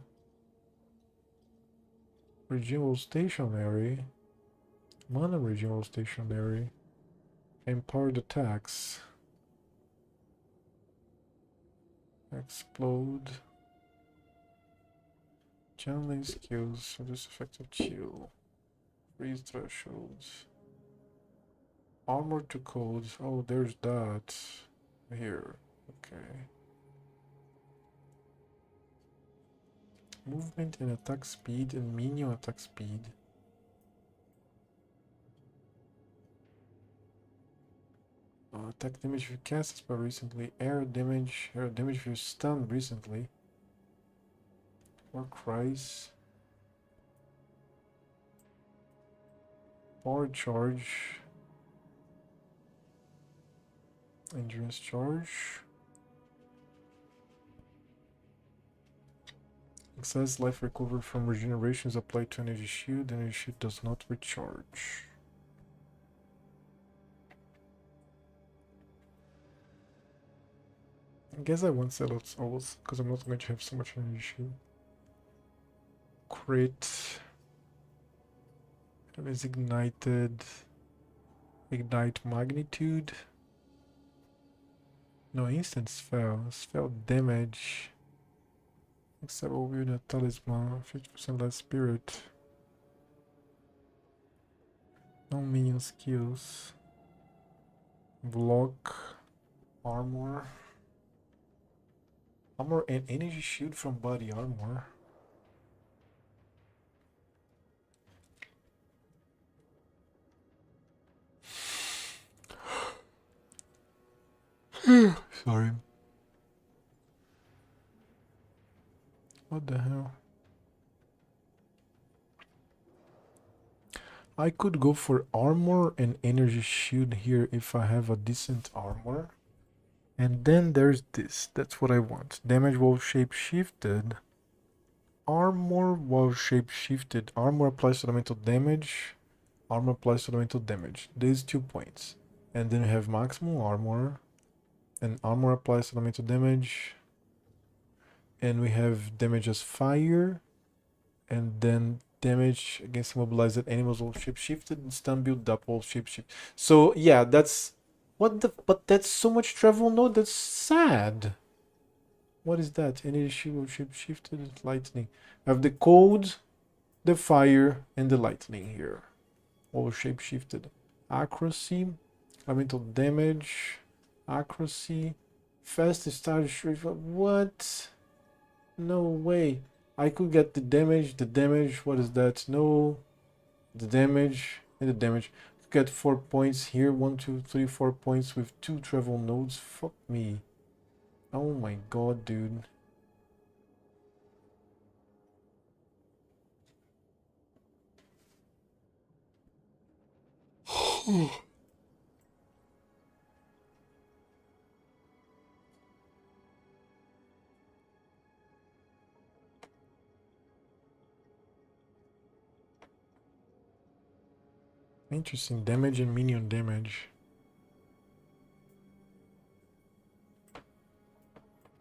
Regional stationary. Mana regional stationary. Empowered attacks. Explode. Channeling skills. Reduce effective chill. Freeze thresholds. Armor to cold. Oh, there's that. Here. Okay. Movement and attack speed and minion attack speed. Attack damage if you cast a spell recently. Air damage if you're stunned recently. Or cries. Power charge. Endurance charge. Excess life recovered from regeneration is applied to energy shield. Energy shield does not recharge. I guess I won't sell it souls because I'm not going to have so much energy shield. Crit. That is ignited. Ignite magnitude. No, instant spell. Spell damage. Except over the talisman. 50% less spirit. No minion skills. Block. Armor. Armor and energy shield from body armor. Sorry. What the hell? I could go for armor and energy shield here if I have a decent armor. And then there's this. That's what I want. Damage while shape-shifted. Armor while shape-shifted. Armor applies elemental damage. Armor applies elemental damage. These 2 points. And then we have maximum armor. And armor applies elemental damage. And we have damage as fire. And then damage against immobilized animals while shape-shifted. And stun build up while shape-shift. So yeah, that's... What the... But that's so much travel node. That's sad. What is that? Energy shield shape-shifted. Lightning. I have the cold, the fire, and the lightning here. All shape-shifted. Accuracy. Elemental damage. Accuracy. Fast start straight. What? No way. I could get the damage. What is that? No. The damage and the damage. Get 4 points here. 1, 2, 3, 4 points with 2 travel nodes. Fuck me. Oh my god, dude. Interesting. Damage and minion damage.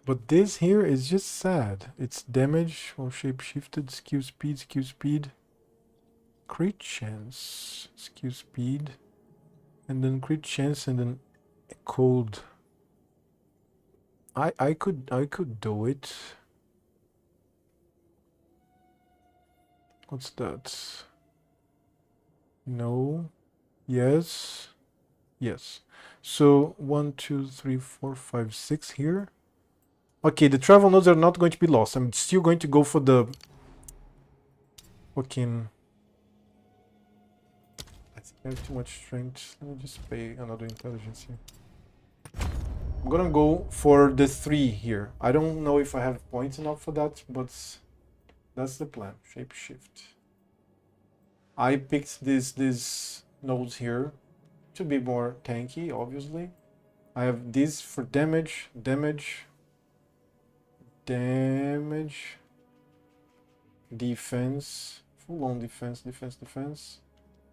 But this here is just sad. It's damage or shape-shifted, skew speed, crit chance, skew speed, and then crit chance, and then cold. I could do it. What's that? No. Yes. Yes. So 1, 2, 3, 4, 5, 6 here. Okay, the travel nodes are not going to be lost. I'm still going to go for the fucking... I think I have too much strength. Let me just pay another intelligence here. I'm gonna go for the 3 here. I don't know if I have points enough for that, but that's the plan. Shape shift. I picked these nodes here to be more tanky, obviously. I have this for damage, defense, full on defense,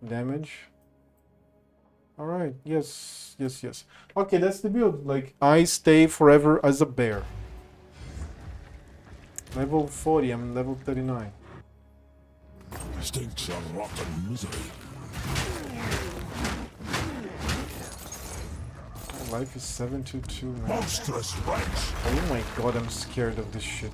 damage. Alright, yes. Okay, that's the build. Like, I stay forever as a bear. Level 40, I'm level 39. Stinks of rotten misery. My life is 722 now. Monstrous wretch! Oh my god, I'm scared of this shit.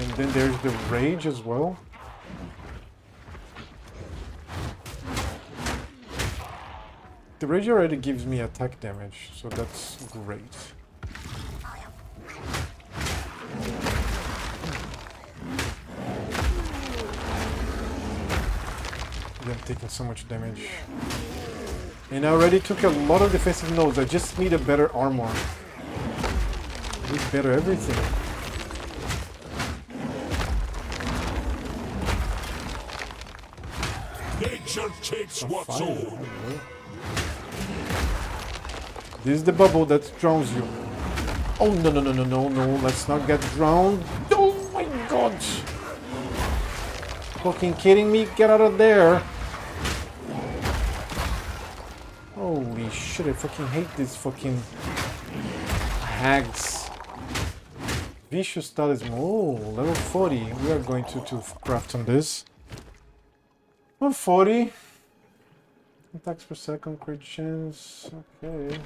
And then there's the rage as well. The rage already gives me attack damage, so that's great. I'm taking so much damage. And I already took a lot of defensive nodes. I just need a better armor. I need better everything. Nature takes what's old. This is the bubble that drowns you. Oh no no no no no no! Let's not get drowned. Oh my god! Fucking kidding me? Get out of there! Holy shit! I fucking hate these fucking hags. Vicious talisman. Oh, level 40. We are going to craft on this. 140. Attacks per second, crit chance. Okay.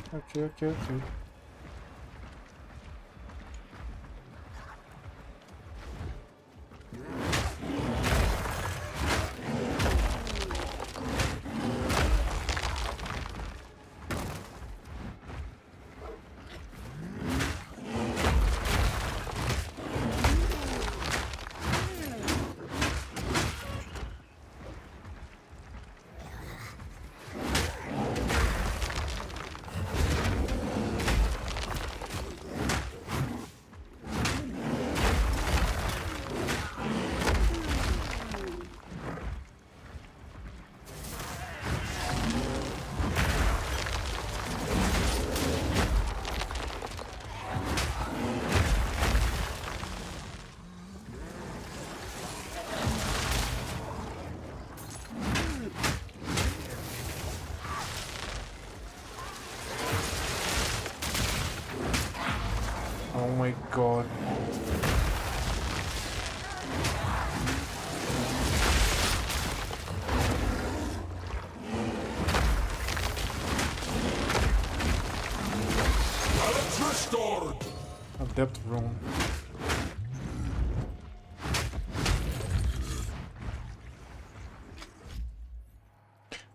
Oh my god. Balance restored. A depth room.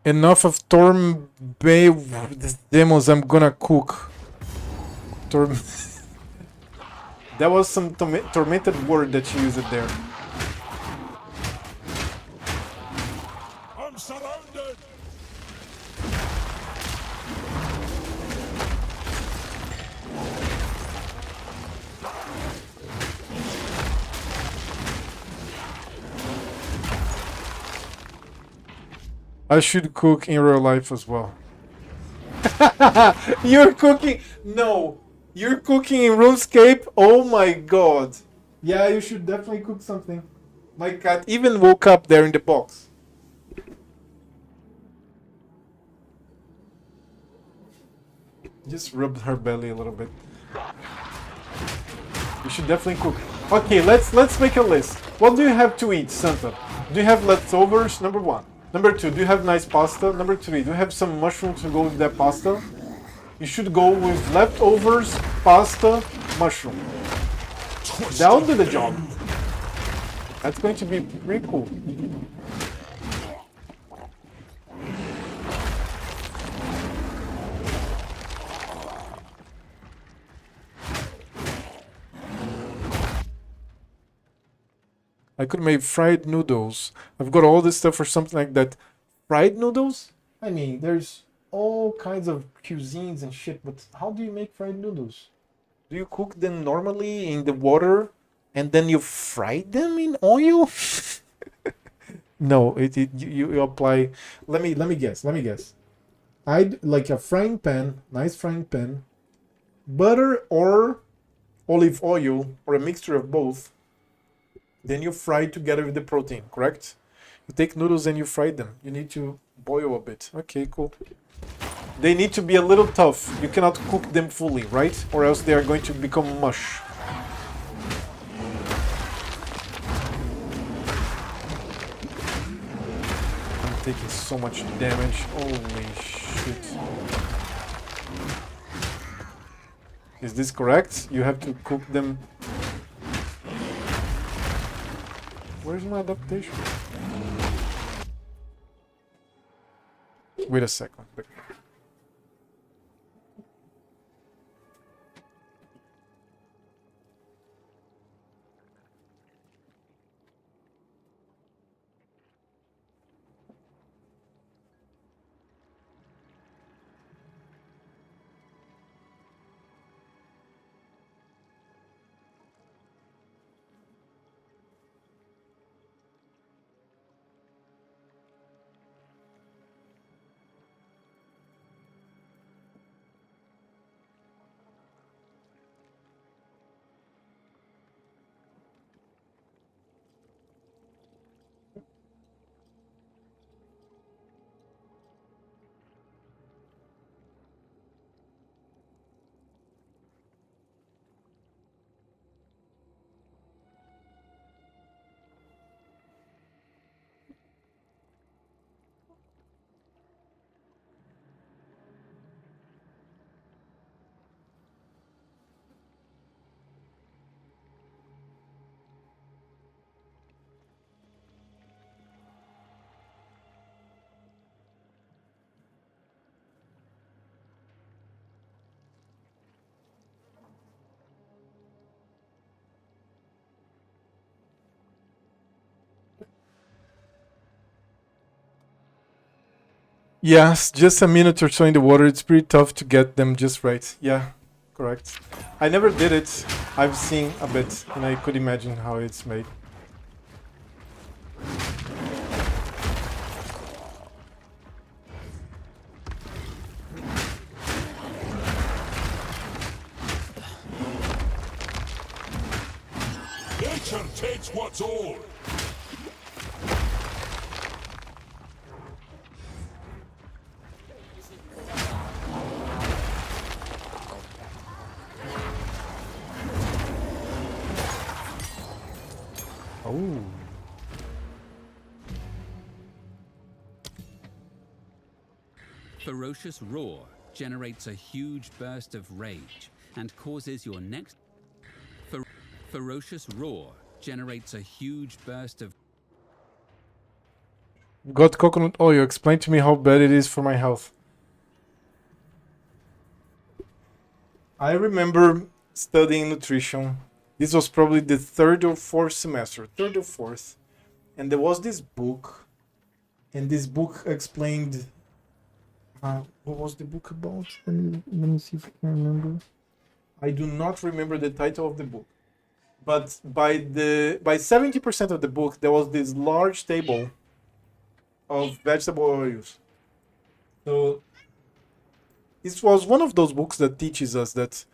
Enough of Torm Bay demos, I'm gonna cook. Torm. That was some tormented word that you used there. I'm surrounded. I should cook in real life as well. You're cooking? No. You're cooking in RuneScape? Oh my god. Yeah, you should definitely cook something. My cat even woke up there in the box. Just rubbed her belly a little bit. You should definitely cook. Okay, let's make a list. What do you have to eat, Santa? Do you have leftovers? Number 1. Number 2, do you have nice pasta? Number 3, do you have some mushrooms to go with that pasta? You should go with leftovers, pasta, mushroom. That'll do the job. That's going to be pretty cool. I could make fried noodles. I've got all this stuff for something like that. Fried noodles? I mean, there's all kinds of cuisines and shit, but how do you make fried noodles? Do you cook them normally in the water and then you fry them in oil? No, you apply. Let me guess. I'd like a frying pan, nice frying pan, butter or olive oil or a mixture of both. Then you fry together with the protein, correct? You take noodles and you fry them. You need to boil a bit. Okay, cool. They need to be a little tough. You cannot cook them fully, right? Or else they are going to become mush. I'm taking so much damage. Holy shit. Is this correct? You have to cook them. Where's my adaptation? Wait a second. Yes, just a minute or so in the water. It's pretty tough to get them just right. Yeah, correct. I never did it. I've seen a bit, and I could imagine how it's made. Nature takes what's old. Oh. Ferocious roar generates a huge burst of rage and causes your next... Ferocious roar generates a huge burst of... Got coconut oil. Explain to me how bad it is for my health. I remember studying nutrition. This was probably the third or fourth semester, third or fourth. And there was this book. And this book explained... what was the book about? Let me see if I can remember. I do not remember the title of the book. But by 70% of the book, there was this large table of vegetable oils. So this was one of those books that teaches us that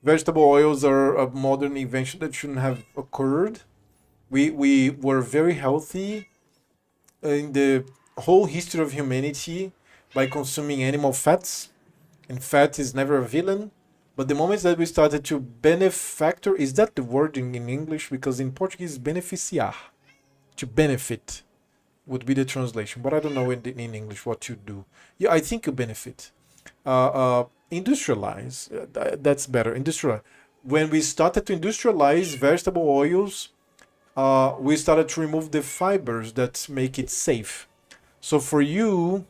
vegetable oils are a modern invention that shouldn't have occurred. We were very healthy in the whole history of humanity by consuming animal fats, and fat is never a villain. But the moment that we started to benefactor, is that the word in English? Because in Portuguese, beneficiar, to benefit would be the translation. But I don't know in English what you do. Yeah, I think you benefit. Industrialize, that's better. Industrialize. When we started to industrialize vegetable oils, we started to remove the fibers that make it safe. So for you,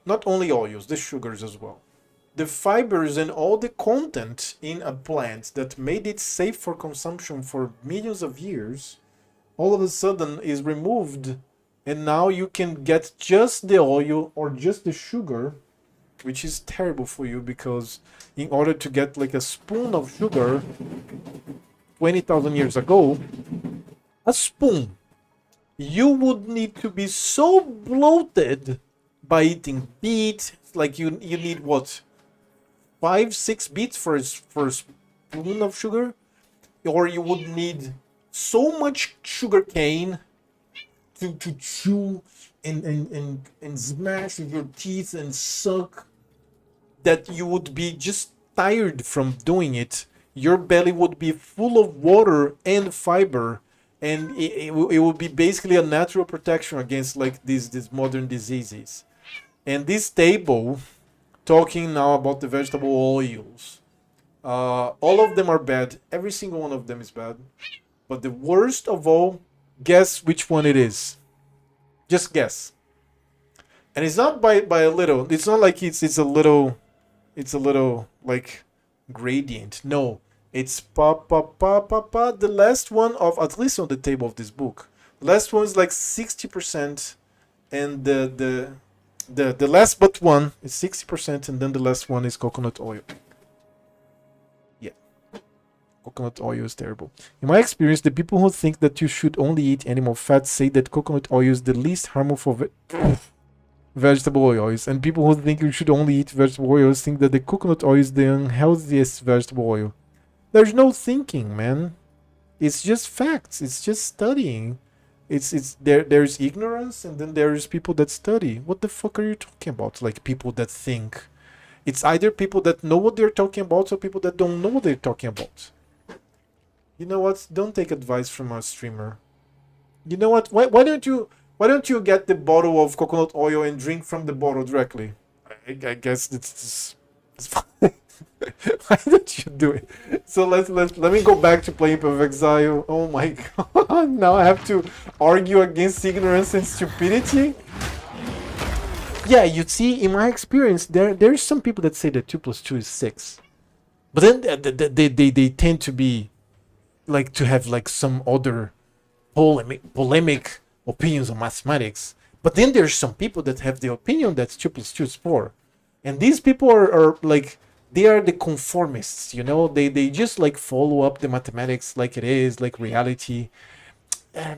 not only oils, the sugars as well. The fibers and all the content in a plant that made it safe for consumption for millions of years, all of a sudden is removed, and now you can get just the oil or just the sugar, which is terrible for you, because in order to get like a spoon of sugar 20,000 years ago, a spoon, you would need to be so bloated by eating beets, like you need what, 5-6 beets for a spoon of sugar, or you would need so much sugar cane to chew and smash with your teeth and suck that you would be just tired from doing it. Your belly would be full of water and fiber, and it would be basically a natural protection against like these modern diseases. And this table, talking now about the vegetable oils, all of them are bad. Every single one of them is bad. But the worst of all, Guess which one it is. Just guess. And it's not by a little. It's not like it's a little like gradient. No. It's the last one of, at least on the table of this book. The last one is like 60%, and the last but one is 60%, and then the last one is coconut oil. Yeah. Coconut oil is terrible. In my experience, the people who think that you should only eat animal fat say that coconut oil is the least harmful vegetable oils, and people who think you should only eat vegetable oils think that the coconut oil is the unhealthiest vegetable oil. There's no thinking, man. It's just facts. It's just studying. There's ignorance, and then there's people that study. What the fuck are you talking about? Like, people that think. It's either people that know what they're talking about or people that don't know what they're talking about. You know what? Don't take advice from a streamer. You know what? Why don't you get the bottle of coconut oil and drink from the bottle directly? I guess it's fine. Why don't you do it? So let me go back to playing Path of Exile. Oh my god! Now I have to argue against ignorance and stupidity. Yeah, you see, in my experience, there's some people that say that 2 + 2 is 6, but then they tend to be like to have like some other polemic opinions on mathematics. But then there's some people that have the opinion that 2 + 2 is 4, and these people are like, they are the conformists, you know. They just like follow up the mathematics like it is, like reality.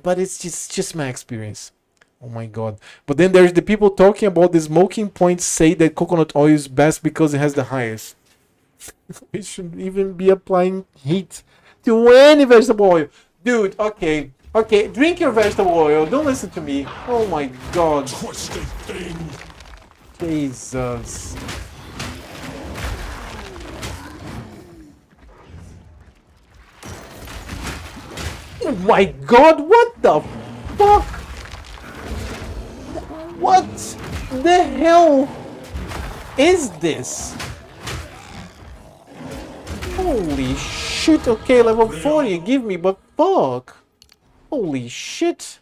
But it's just my experience. Oh my god. But then there's the people talking about the smoking points say that coconut oil is best because it has the highest. We shouldn't even be applying heat to any vegetable oil. Dude, okay, drink your vegetable oil. Don't listen to me. Oh my god. Twisted thing. Jesus. Oh my god, what the fuck? What the hell is this? Holy shit, okay, level 40, give me, but fuck. Holy shit.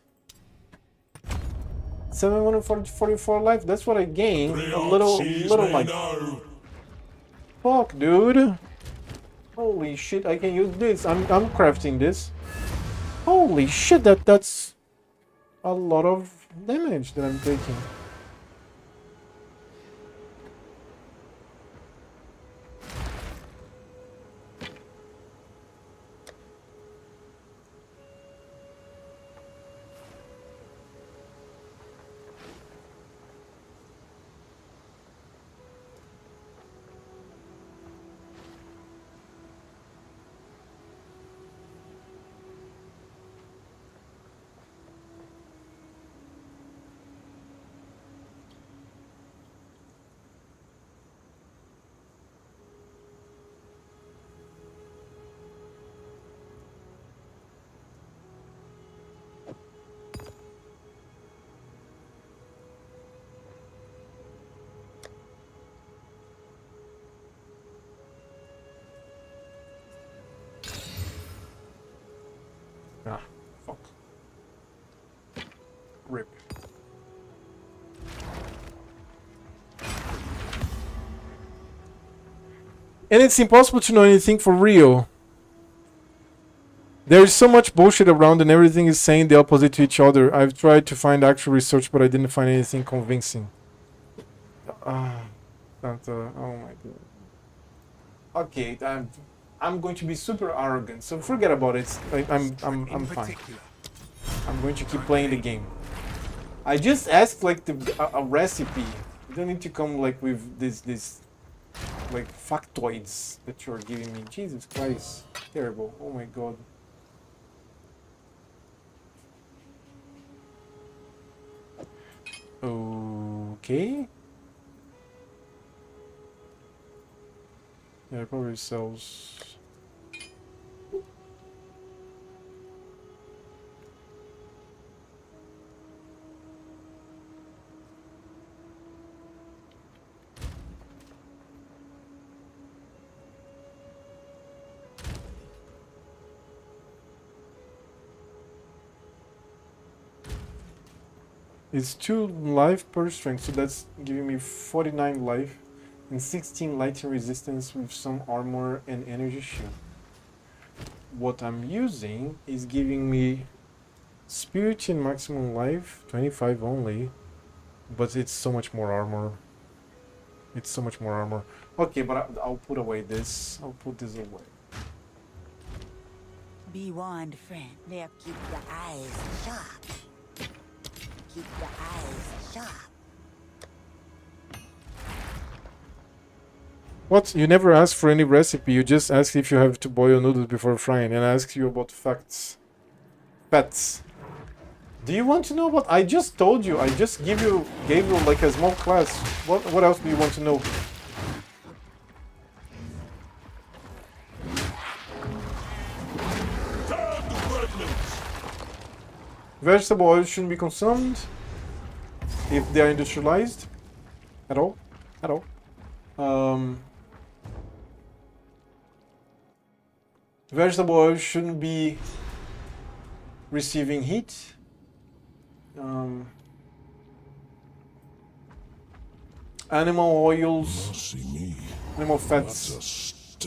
744 life, that's what I gained. A little like... Fuck, dude. Holy shit, I can use this. I'm crafting this. Holy shit, that's a lot of damage that I'm taking. Ah, fuck. Rip. And it's impossible to know anything for real. There's so much bullshit around and everything is saying the opposite to each other. I've tried to find actual research, but I didn't find anything convincing. Santa, oh my god. Okay, I'm going to be super arrogant, so forget about it. I'm fine. I'm going to keep playing the game. I just asked like a recipe. You don't need to come like with this like factoids that you're giving me. Jesus Christ, terrible. Oh my god. Okay. Yeah, it probably sells. It's 2 life per strength, so that's giving me 49 life and 16 lightning resistance with some armor and energy shield. What I'm using is giving me spirit and maximum life, 25 only, but it's so much more armor. It's so much more armor. Okay, but I'll put away this. I'll put this away. Be warned, friend. Now keep your eyes sharp. Keep your eyes sharp. What? You never ask for any recipe, you just ask if you have to boil noodles before frying, and I ask you about facts. Pets. Do you want to know what I just told you? I just gave you like a small class. What else do you want to know? Vegetable oils shouldn't be consumed if they are industrialized at all. Vegetable oils shouldn't be receiving heat. Animal oils, animal fats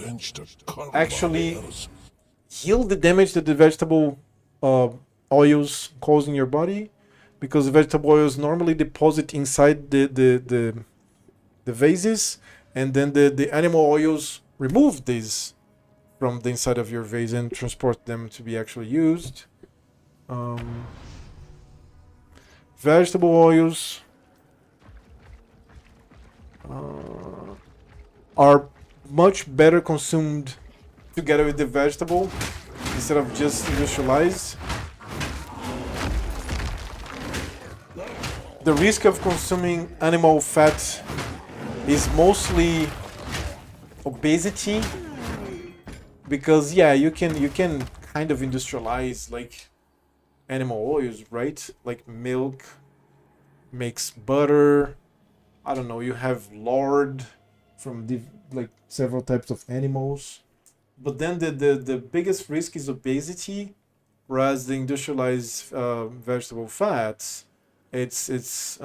actually heal the damage that the vegetable oils cause in your body, because vegetable oils normally deposit inside the vases, and then the animal oils remove these from the inside of your vase and transport them to be actually used. Vegetable oils are much better consumed together with the vegetable instead of just industrialized. The risk of consuming animal fat is mostly obesity, because yeah, you can kind of industrialize like animal oils, right? Like milk makes butter. I don't know, you have lard from like several types of animals. But then the biggest risk is obesity, whereas the industrialized vegetable fats, it's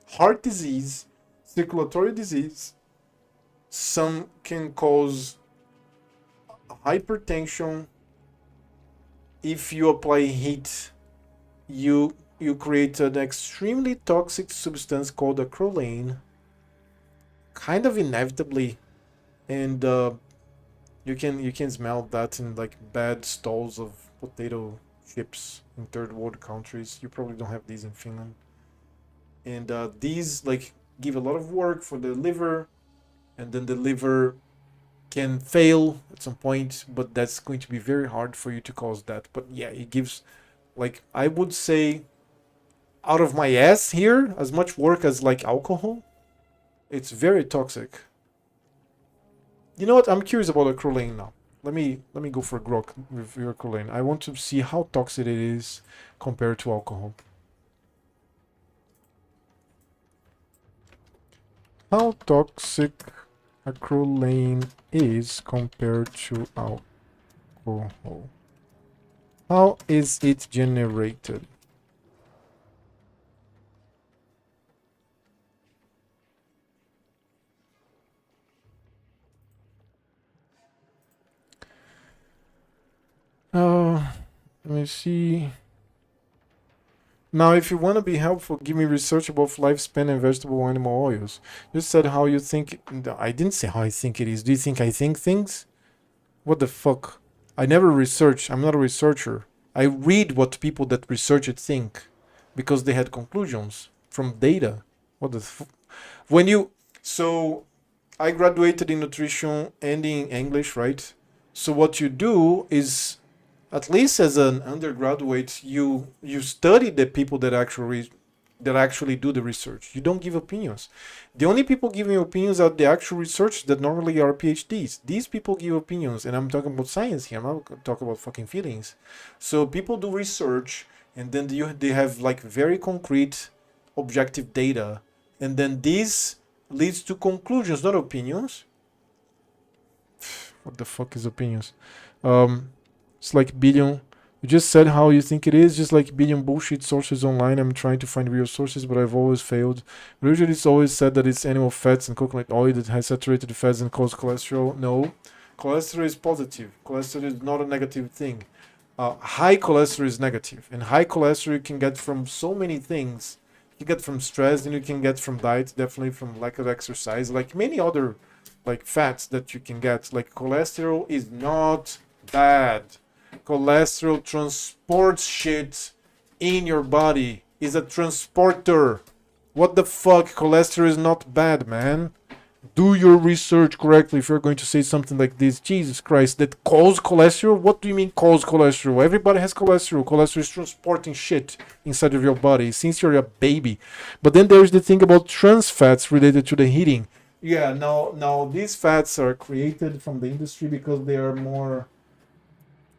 heart disease, circulatory disease. Some can cause hypertension. If you apply heat, you create an extremely toxic substance called acrolein, kind of inevitably, and you can smell that in like bad stalls of potato chips in third world countries. You probably don't have these in Finland. And these like give a lot of work for the liver, and then the liver can fail at some point, but that's going to be very hard for you to cause that. But yeah, it gives, like, I would say, out of my ass here, as much work as like alcohol. It's very toxic. You know what? I'm curious about acrolein now. Let me go for a grok with your acrolein. I want to see how toxic it is compared to alcohol. How toxic acrolein is compared to alcohol. How is it generated? Let me see. Now, if you want to be helpful, give me research about lifespan and vegetable animal oils. You said how you think. I didn't say how I think it is. Do you think I think things? What the fuck? I never research. I'm not a researcher. I read what people that research it think, because they had conclusions from data. What the when you... So, I graduated in nutrition and in English, right? So what you do is, at least as an undergraduate, you study the people that actually do the research. You don't give opinions. The only people giving opinions are the actual research that normally are PhDs. These people give opinions, and I'm talking about science here. I'm not talking about fucking feelings. So people do research, and then they have like very concrete, objective data, and then this leads to conclusions, not opinions. What the fuck is opinions? It's like billion. You just said how you think it is, just like billion bullshit sources online. I'm trying to find real sources, but I've always failed. But usually it's always said that it's animal fats and coconut oil that has saturated fats and cause cholesterol. No, cholesterol is positive. Cholesterol is not a negative thing. High cholesterol is negative, and high cholesterol you can get from so many things. You get from stress, and you can get from diet, definitely from lack of exercise, like many other like fats that you can get. Like cholesterol is not bad. Cholesterol transports shit in your body. Is a transporter. What the fuck? Cholesterol is not bad, man. Do your research correctly if you're going to say something like this. Jesus Christ, that cause cholesterol? What do you mean cause cholesterol? Everybody has cholesterol. Cholesterol is transporting shit inside of your body since you're a baby. But then there's the thing about trans fats related to the heating. Yeah, now these fats are created from the industry because they are more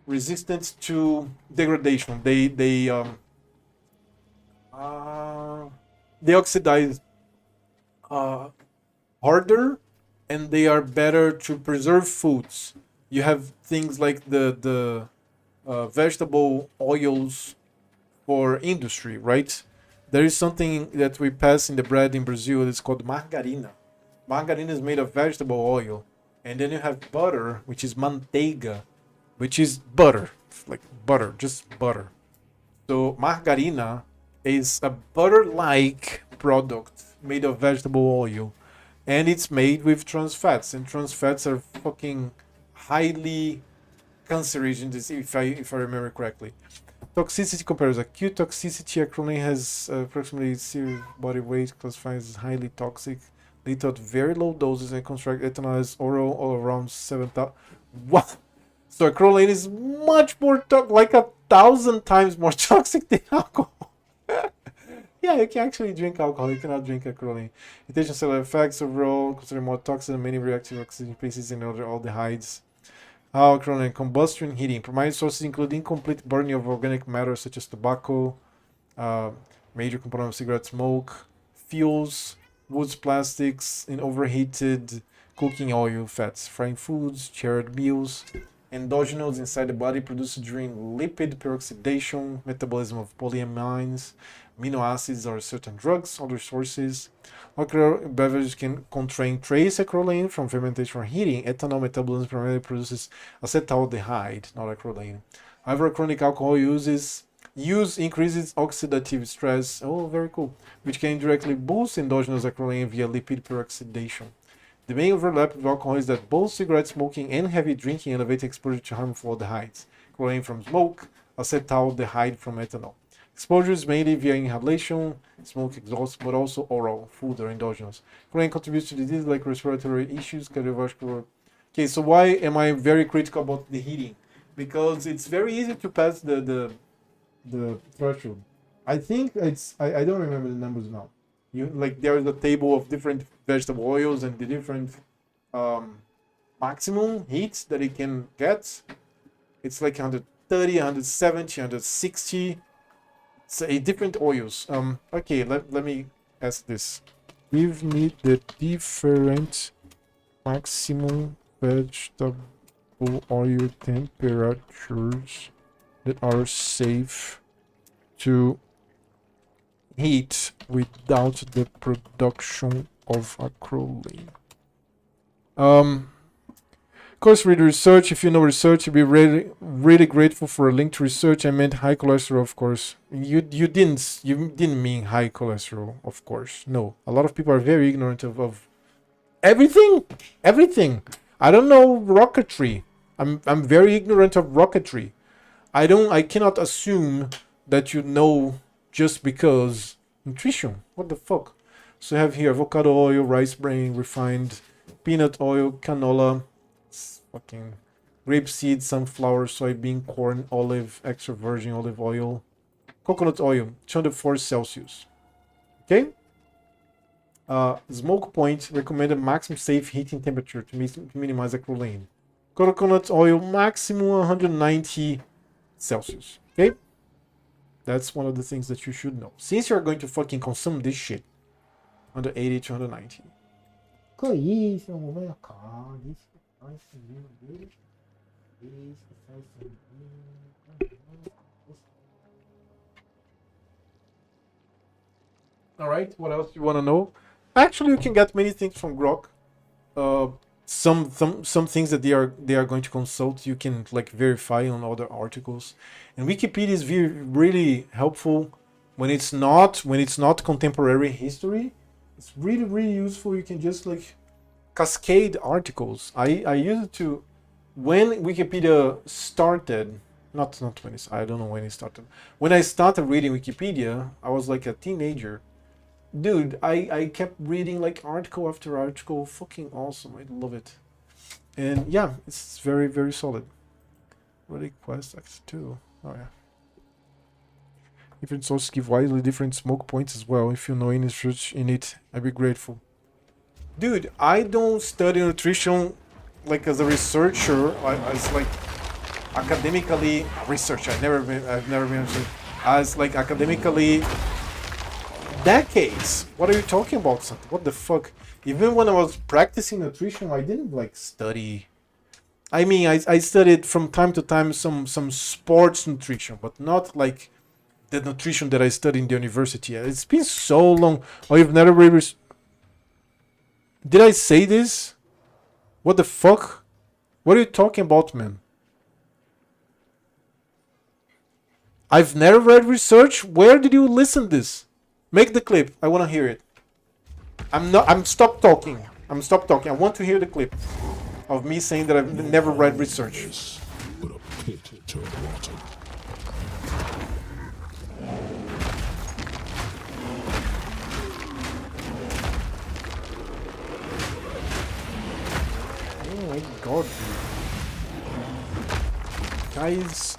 resistant to degradation. They oxidize harder, and they are better to preserve foods. You have things like the vegetable oils for industry, right? There is something that we pass in the bread in Brazil. It's called margarina. Margarina is made of vegetable oil, and then you have butter, which is manteiga, which is butter, like butter, just butter. So margarina is a butter-like product made of vegetable oil, and it's made with trans fats, and trans fats are fucking highly cancerogenic, if I remember correctly. Toxicity comparison. Acute toxicity. Acrolein has approximately serious body weight, classified as highly toxic. Lethal at very low doses and construct ethanol as oral all around 7,000. What? So acrolein is much more like 1,000 times more toxic than alcohol. Yeah, you can actually drink alcohol. You cannot drink acrolein. Intentional cellular effects overall considered more toxic than many reactive oxygen species and other aldehydes. How acrolein combustion heating. Primary sources include incomplete burning of organic matter such as tobacco, major component of cigarette smoke, fuels, woods, plastics, and overheated cooking oil, fats, frying foods, shared meals. Endogenous inside the body produced during lipid peroxidation, metabolism of polyamines, amino acids or certain drugs, other sources. Alcohol beverages can contain trace acrolein from fermentation or heating. Ethanol metabolism primarily produces acetaldehyde, not acrolein. However, chronic alcohol use increases oxidative stress. Oh, very cool. Which can directly boost endogenous acrolein via lipid peroxidation. The main overlap with alcohol is that both cigarette smoking and heavy drinking elevate exposure to harmful aldehydes. Acrolein from smoke, acetaldehyde from ethanol. Exposure is mainly via inhalation, smoke exhaust, but also oral, food, or endogenous. Acrolein contributes to diseases like respiratory issues, cardiovascular. Okay, so why am I very critical about the heating? Because it's very easy to pass the threshold. I think I don't remember the numbers now. There is a table of different vegetable oils and the different maximum heat that it can get. It's like 130, 170, 160. So different oils. Okay, let me ask this. Give me the different maximum vegetable oil temperatures that are safe to heat without the production of acrolein. Of course, read research. If you know research, you'll be really, really grateful for a link to research. I meant high cholesterol, of course. You didn't mean high cholesterol, of course. No, a lot of people are very ignorant of everything. Everything. I don't know rocketry. I'm very ignorant of rocketry. I cannot assume that you know just because nutrition. What the fuck? So I have here avocado oil, rice bran, refined peanut oil, canola, fucking grapeseed, sunflower, soybean, corn, olive, extra virgin olive oil, coconut oil, 204 Celsius. Okay? Smoke point recommended maximum safe heating temperature to minimize acrolein. Coconut oil maximum 190 Celsius. Okay? That's one of the things that you should know. Since you're going to fucking consume this shit, 180 to 190. Que isso, moleque? All right. What else you want to know? Actually, you can get many things from Grok. Uh, some things that they are going to consult. You can like verify on other articles, and Wikipedia is really helpful when it's not contemporary history. It's really useful. You can just like cascade articles. I used it to when Wikipedia started. Not when it's I don't know when it started. When I started reading Wikipedia, I was like a teenager. Dude, I kept reading like article after article. Fucking awesome. I love it. And yeah, it's very solid. Really quest X2. Oh yeah. Different sources give widely different smoke points as well. If you know any research in it, I'd be grateful. Dude, I don't study nutrition like as a researcher, as like academically research. I've never been as like academically decades. What are you talking about, son? What the fuck? Even when I was practicing nutrition, I didn't like study. I mean, I studied from time to time some sports nutrition, but not like the nutrition that I studied in the university. It's been so long. Oh, you've never really... Did I say this? What the fuck? What are you talking about, man? I've never read research? Where did you listen this? Make the clip. I want to hear it. I'm stop talking. I want to hear the clip of me saying that I've never read research. But a pit to rotten. Oh my god, dude. Guys,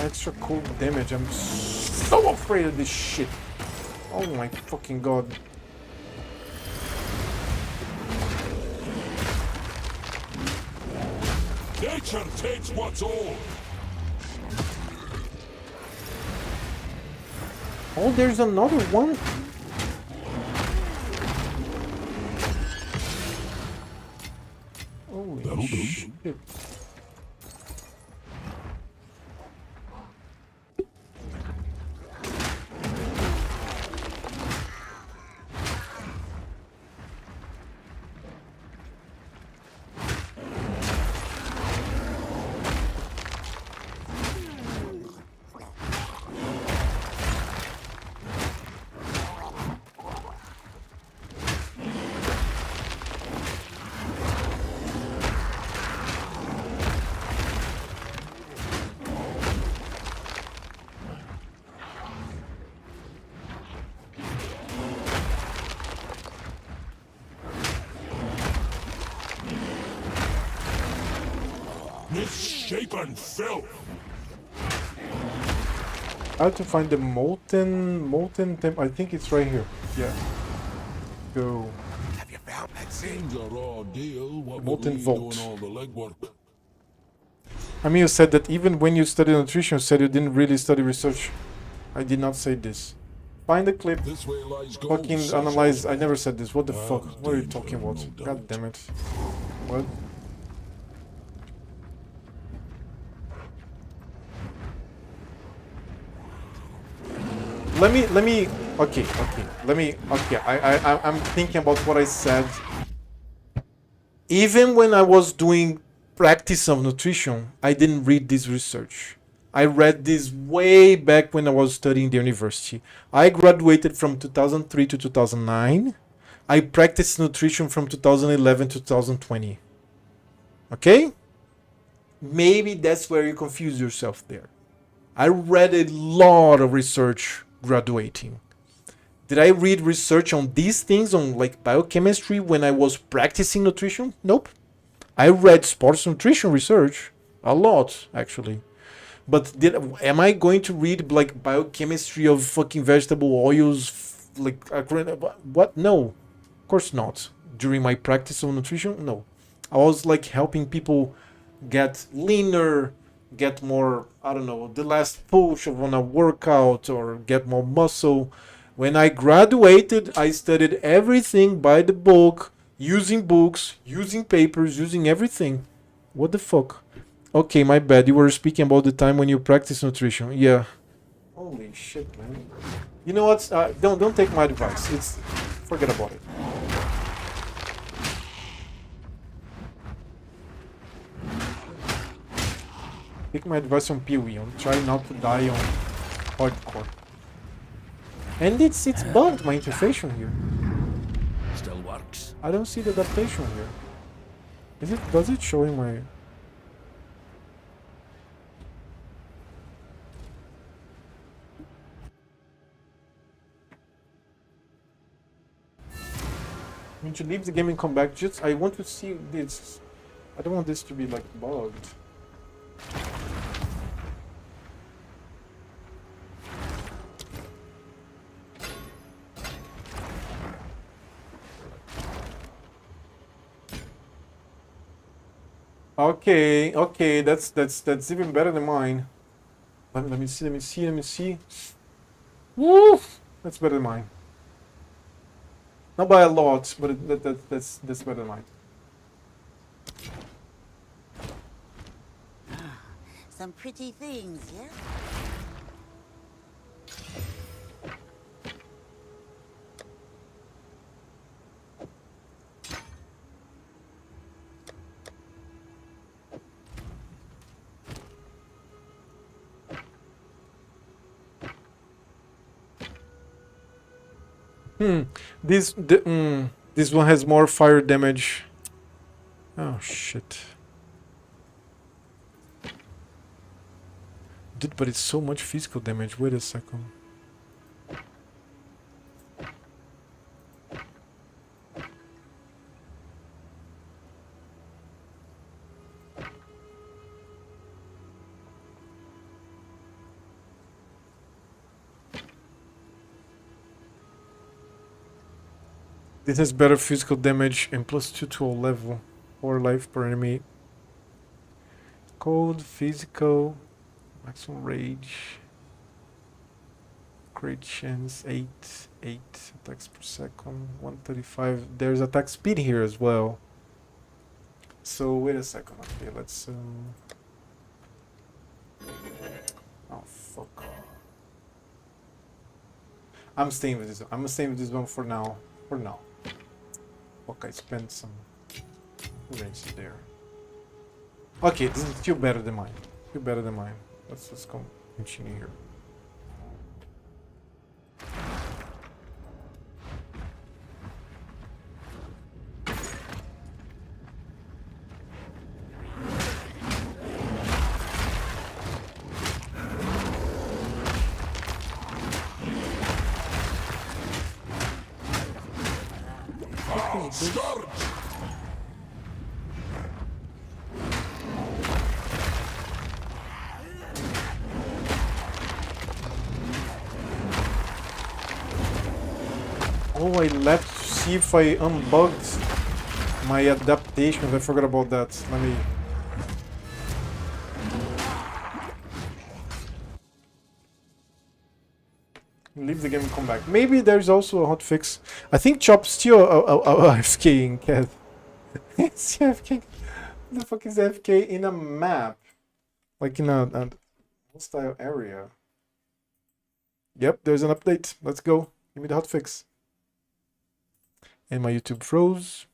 extra cool damage. I'm so afraid of this shit. Oh my fucking god. Nature takes what's all. Oh, there's another one. Holy shit. Misshapen filth. I have to find the molten temp. I think it's right here. Yeah. Go. Have you found that seems a raw deal. What Molten would we vault. doing all the legwork? I mean, you said that even when you study nutrition, you said you didn't really study research. I did not say this. Find the clip. This way lies gold, Fucking Sasha. analyze. I never said this. What the fuck? What are you damn, talking no about? doubt. God damn it. What? Let me. Okay. I'm thinking about what I said. Even when I was doing practice of nutrition, I didn't read this research. I read this way back when I was studying the university. I graduated from 2003 to 2009. I practiced nutrition from 2011 to 2020. Okay? Maybe that's where you confuse yourself there. I read a lot of research graduating. Did I read research on these things, on like biochemistry, when I was practicing nutrition? Nope. I read sports nutrition research a lot, actually. But am I going to read like biochemistry of fucking vegetable oils? Like what? No, of course not. During my practice of nutrition, no. I was like helping people get leaner, get more, I don't know, the last push of on a workout or get more muscle. When I graduated, I studied everything by the book, Using books, using papers, using everything. What the fuck? Okay, my bad. You were speaking about the time when you practice nutrition. Yeah. Holy shit, man. You know what? Don't take my advice. It's forget about it. Take my advice on PoE. Try not to die on hardcore. And it's bugged, my interface here. Still works. I don't see the adaptation here. Does it show in my... I mean, to leave the game and come back, I want to see this. I don't want this to be like bugged. Okay, that's even better than mine. Let me see. Woo! That's better than mine. Not by a lot, but that's better than mine. Some pretty things, yeah? This one has more fire damage. Oh shit. Dude, but it's so much physical damage. Wait a second. This has better physical damage and +2 to all level. 4 life per enemy. Cold, physical, maximum rage. Crit chance 8 attacks per second, 135. There's attack speed here as well. So wait a second. Okay, let's oh fuck. I'm staying with this. I'm staying with this one for now. For now. Fuck, I spent some currency there. Okay, this is still better than mine. Still better than mine. Let's continue here. Oh, I left to see if I unbugged my adaptations. I forgot about that. Let me... leave the game and come back. Maybe there's also a hotfix. I think Chop's still AFK in Cat. It's AFK. What the fuck is AFK in a map? Like in a hostile area. Yep, there's an update. Let's go. Give me the hotfix. And my YouTube froze.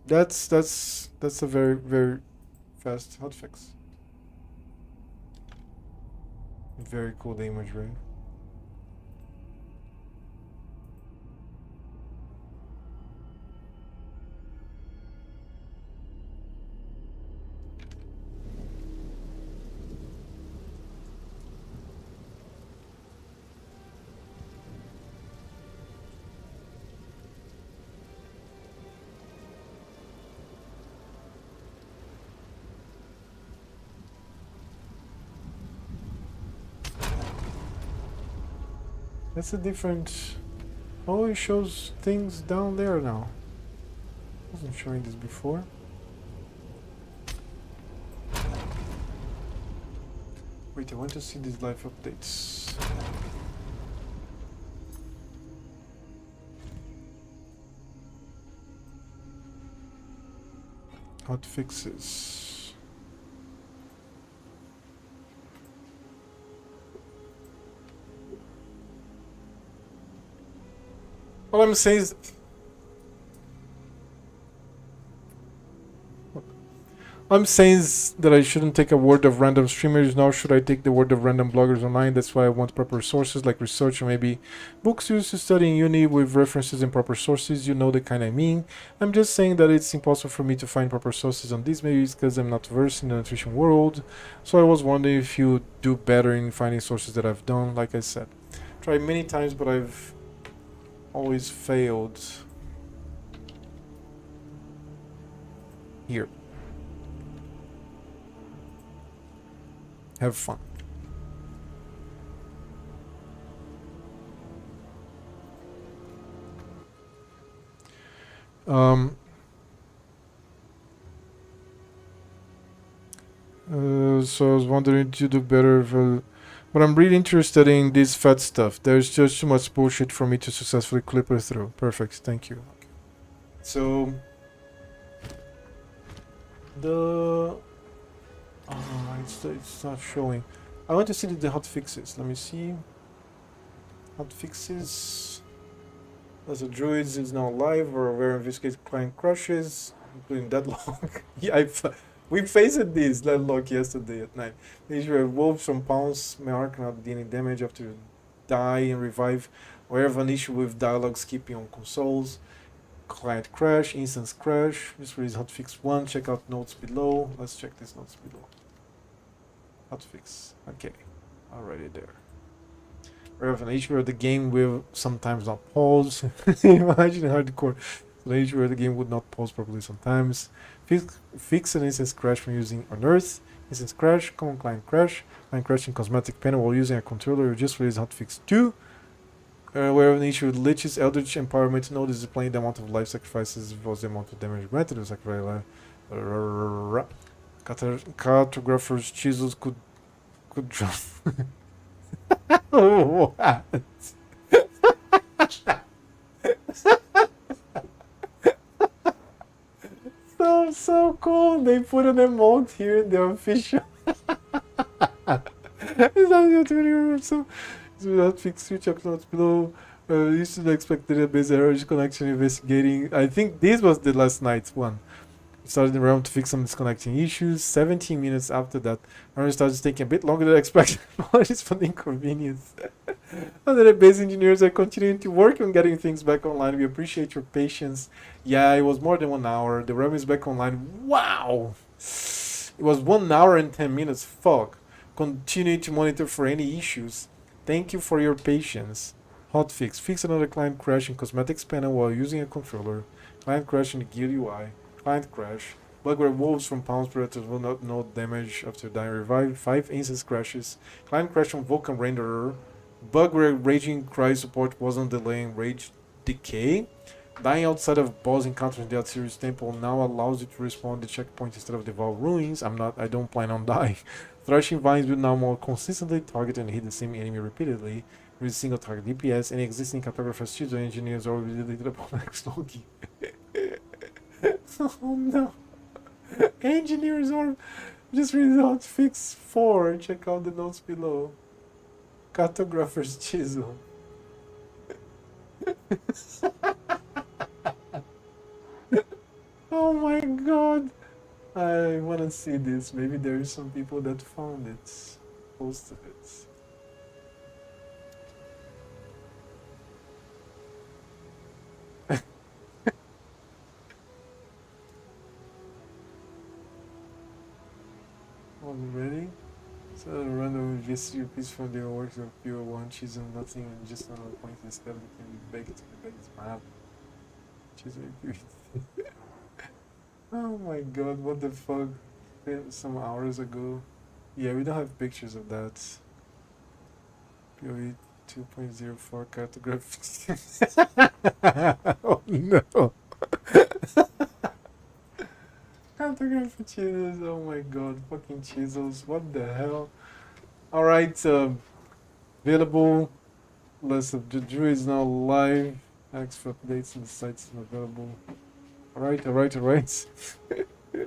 That's a very, very fast hotfix. Very cool, the imagery. That's a different... Oh, it shows things down there now. Wasn't showing this before. Wait, I want to see these live updates. Hot fixes. All I'm saying is, that I shouldn't take a word of random streamers, nor should I take the word of random bloggers online. That's why I want proper sources like research or maybe books used to study in uni with references and proper sources. You know the kind I mean. I'm just saying that it's impossible for me to find proper sources on these maybe because I'm not versed in the nutrition world. So I was wondering if you do better in finding sources that I've done. Like I said, tried many times, but I've always failed. Here. Have fun. So I was wondering to do better, but I'm really interested in this fat stuff. There's just too much bullshit for me to successfully clip it through. Perfect, thank you. So the it's not showing. I want to see the hot fixes. Let me see. Hot fixes. As a Druids is now live, or where investigate client crashes, including deadlock. Yeah, we faced this deadlock yesterday at night. These were wolves from pounds may arc not dealing damage after die and revive, or have an issue with dialogue skipping on consoles. Client crash, instance crash. This is hotfix 1. Check out notes below. Let's check these notes below. Hotfix. Okay. Already there. We have an issue where the game will sometimes not pause. Imagine hardcore. So the issue where the game would not pause properly sometimes. Fix an instance crash when using Unearth. Instance crash, common client crash in cosmetic panel while using a controller. You just released hotfix 2. We have an issue with Lich's Eldritch Empowerment node is displaying the amount of life sacrifices was the amount of damage granted to sacrifice life. Cartographer's chisels could drop. What? So cool. They put an emote here in the official. So without fixed switch up notes below. You should expect the base error connection investigating. I think this was the last night's one. Started the realm to fix some disconnecting issues. 17 minutes after that, Aaron started taking a bit longer than expected. Apologies for the inconvenience. Other base engineers are continuing to work on getting things back online. We appreciate your patience. Yeah, it was more than 1 hour. The realm is back online. Wow! It was 1 hour and 10 minutes. Fuck. Continue to monitor for any issues. Thank you for your patience. Hotfix. Fix another client crash in cosmetics panel while using a controller. Client crash in the Guild UI. Client crash. Bug where wolves from pounds predators will not know damage after dying revive. 5 instance crashes. Client crash on Vulcan Renderer. Bug where raging cry support wasn't delaying rage decay. Dying outside of boss encounters in the Series Temple now allows you to respawn the checkpoint instead of the Val Ruins. I don't plan on dying. Thrashing vines will now more consistently target and hit the same enemy repeatedly with a single target DPS. Any existing cartographer's shields or engineers are already deleted upon next login. Oh no. Engineers are just read out fix 4. Check out the notes below. Cartographer's chisel. Oh my god. I wanna see this. Maybe there is some people that found it. Posted it. Already? So a random VSU piece from the works of pure one chisel, nothing and just another point instead of can be baked to the base map. Chisel. Oh my god, what the fuck? Some hours ago. Yeah, we don't have pictures of that. PoE 2.04 cartographics. Oh no. Cartography chisels, oh my god, fucking chisels, what the hell? Alright, available. List of the Druid is now live. Thanks for updates and the site's not available. Alright. I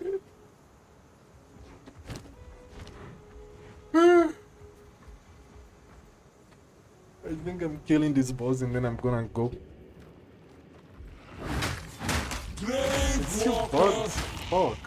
think I'm killing this boss and then I'm gonna go. It's your bugs. Fuck.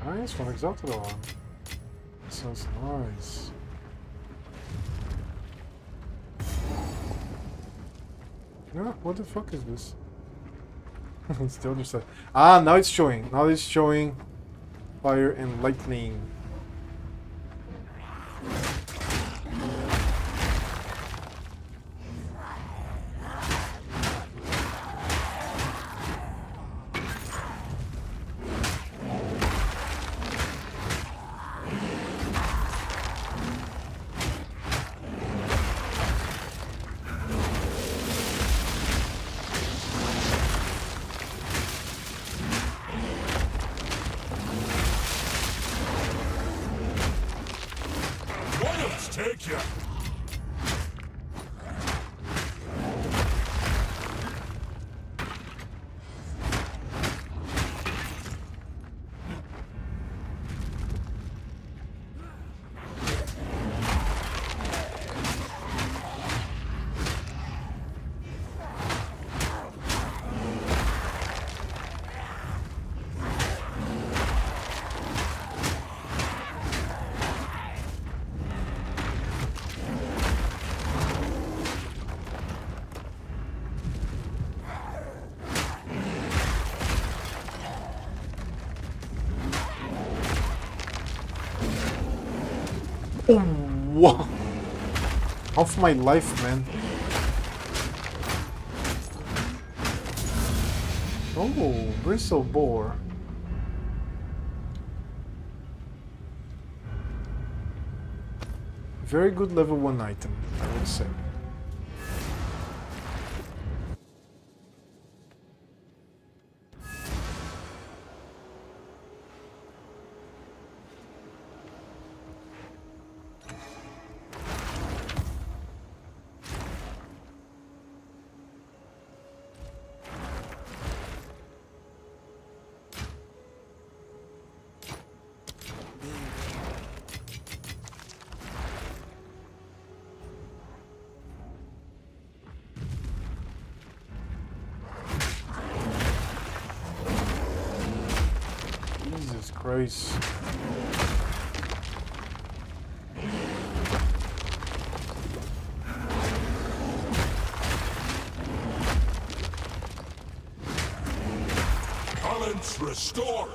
Nice one, exalted one. Sounds nice. No, what the fuck is this? It's the other side. Ah, now it's showing. Now it's showing fire and lightning. Take ya! Whoa! Half my life, man. Oh, bristle boar. Very good level 1 item, I would say. Jesus Christ. Balance restored!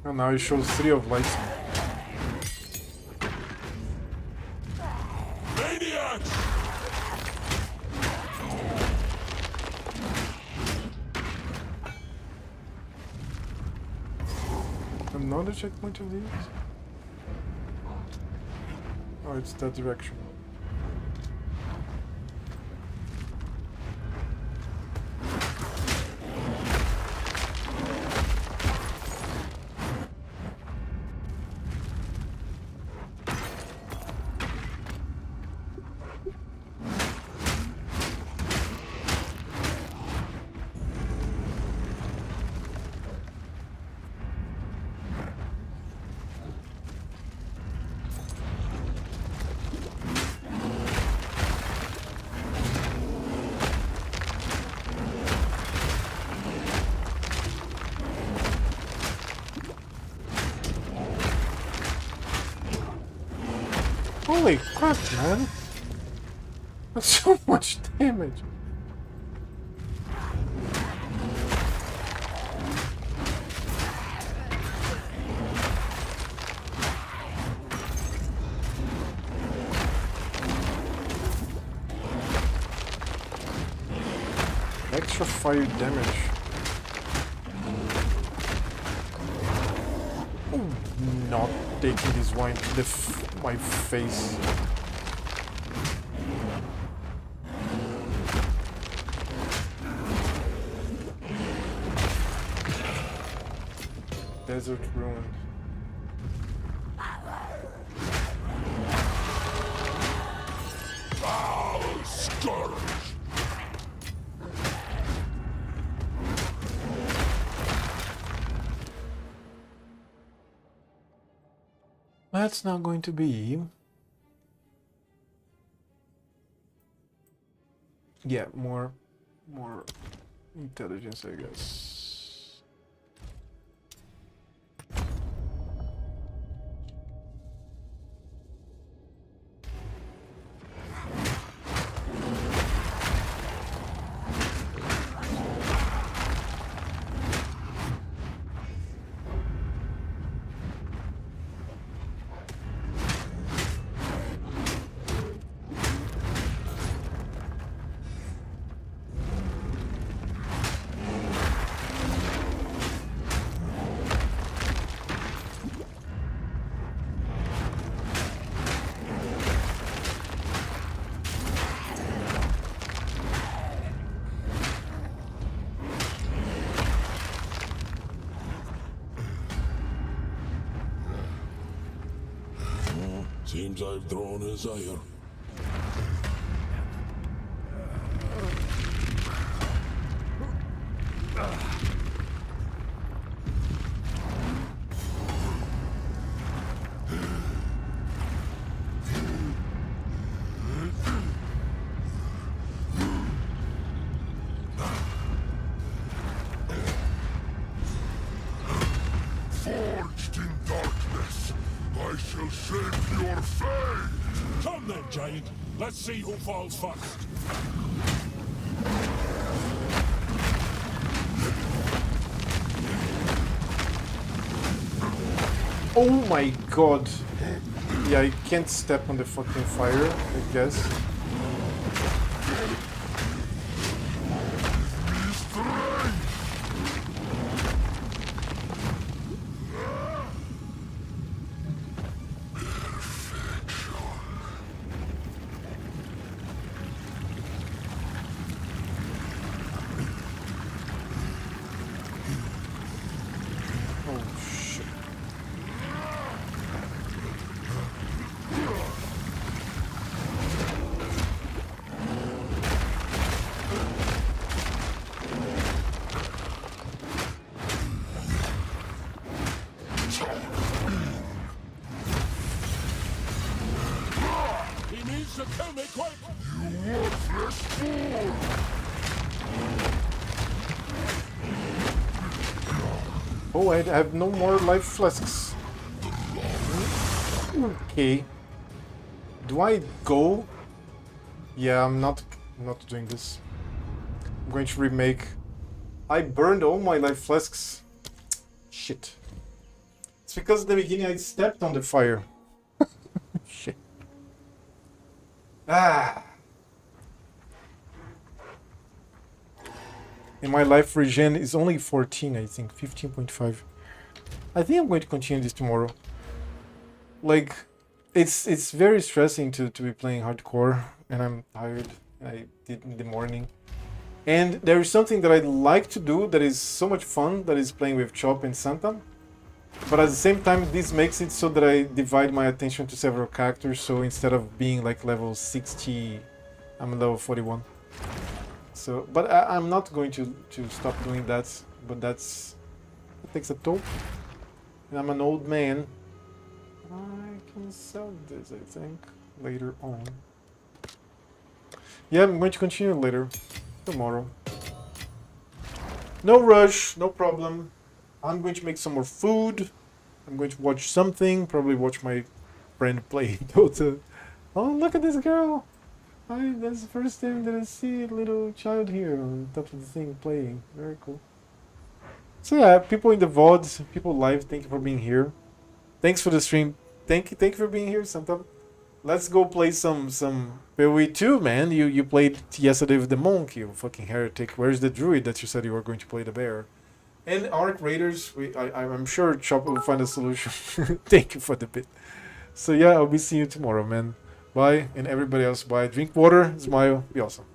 And now it shows 3 of lights. Maniacs! Another checkpoint of these? Oh, it's that direction. Holy crap, man! That's so much damage. Extra fire damage. Ooh, not taking this wine to my face. Desert ruined. Scourge! That's not going to be. Yeah, more intelligence, I guess. Seems I've drawn his ire. Forged in darkness, I shall shape your fate! Come then, giant. Let's see who falls first. Oh my god. Yeah, I can't step on the fucking fire, I guess. He needs to kill me quick! You worthless fool! Oh, I have no more life flasks. Okay. Do I go? Yeah, I'm not doing this. I'm going to remake. I burned all my life flasks. Shit. It's because at the beginning I stepped on the fire. Shit. Ah. And my life regen is only 14, I think. 15.5. I think I'm going to continue this tomorrow. Like, it's very stressing to be playing hardcore, and I'm tired. I did in the morning. And there is something that I like to do that is so much fun, that is playing with Chop and Santa. But at the same time, this makes it so that I divide my attention to several characters, so instead of being like level 60, I'm level 41. So, but I'm not going to stop doing that, but it takes a toll. And I'm an old man. I can sell this, I think, later on. Yeah, I'm going to continue later, tomorrow. No rush, no problem. I'm going to make some more food. I'm going to watch something, probably watch my friend play Dota Oh, look at this girl! That's the first time that I see a little child here on top of the thing playing. Very cool. So yeah, people in the VODs, people live, thank you for being here. Thanks for the stream. Thank you for being here, Santa. Let's go play some PoE 2, man. You played yesterday with the monk, you fucking heretic. Where's the druid that you said you were going to play the bear? And Arc Raiders, I'm sure Chop will find a solution. Thank you for the bit. So yeah, I'll be seeing you tomorrow, man. Bye, and everybody else, bye. Drink water, smile, be awesome.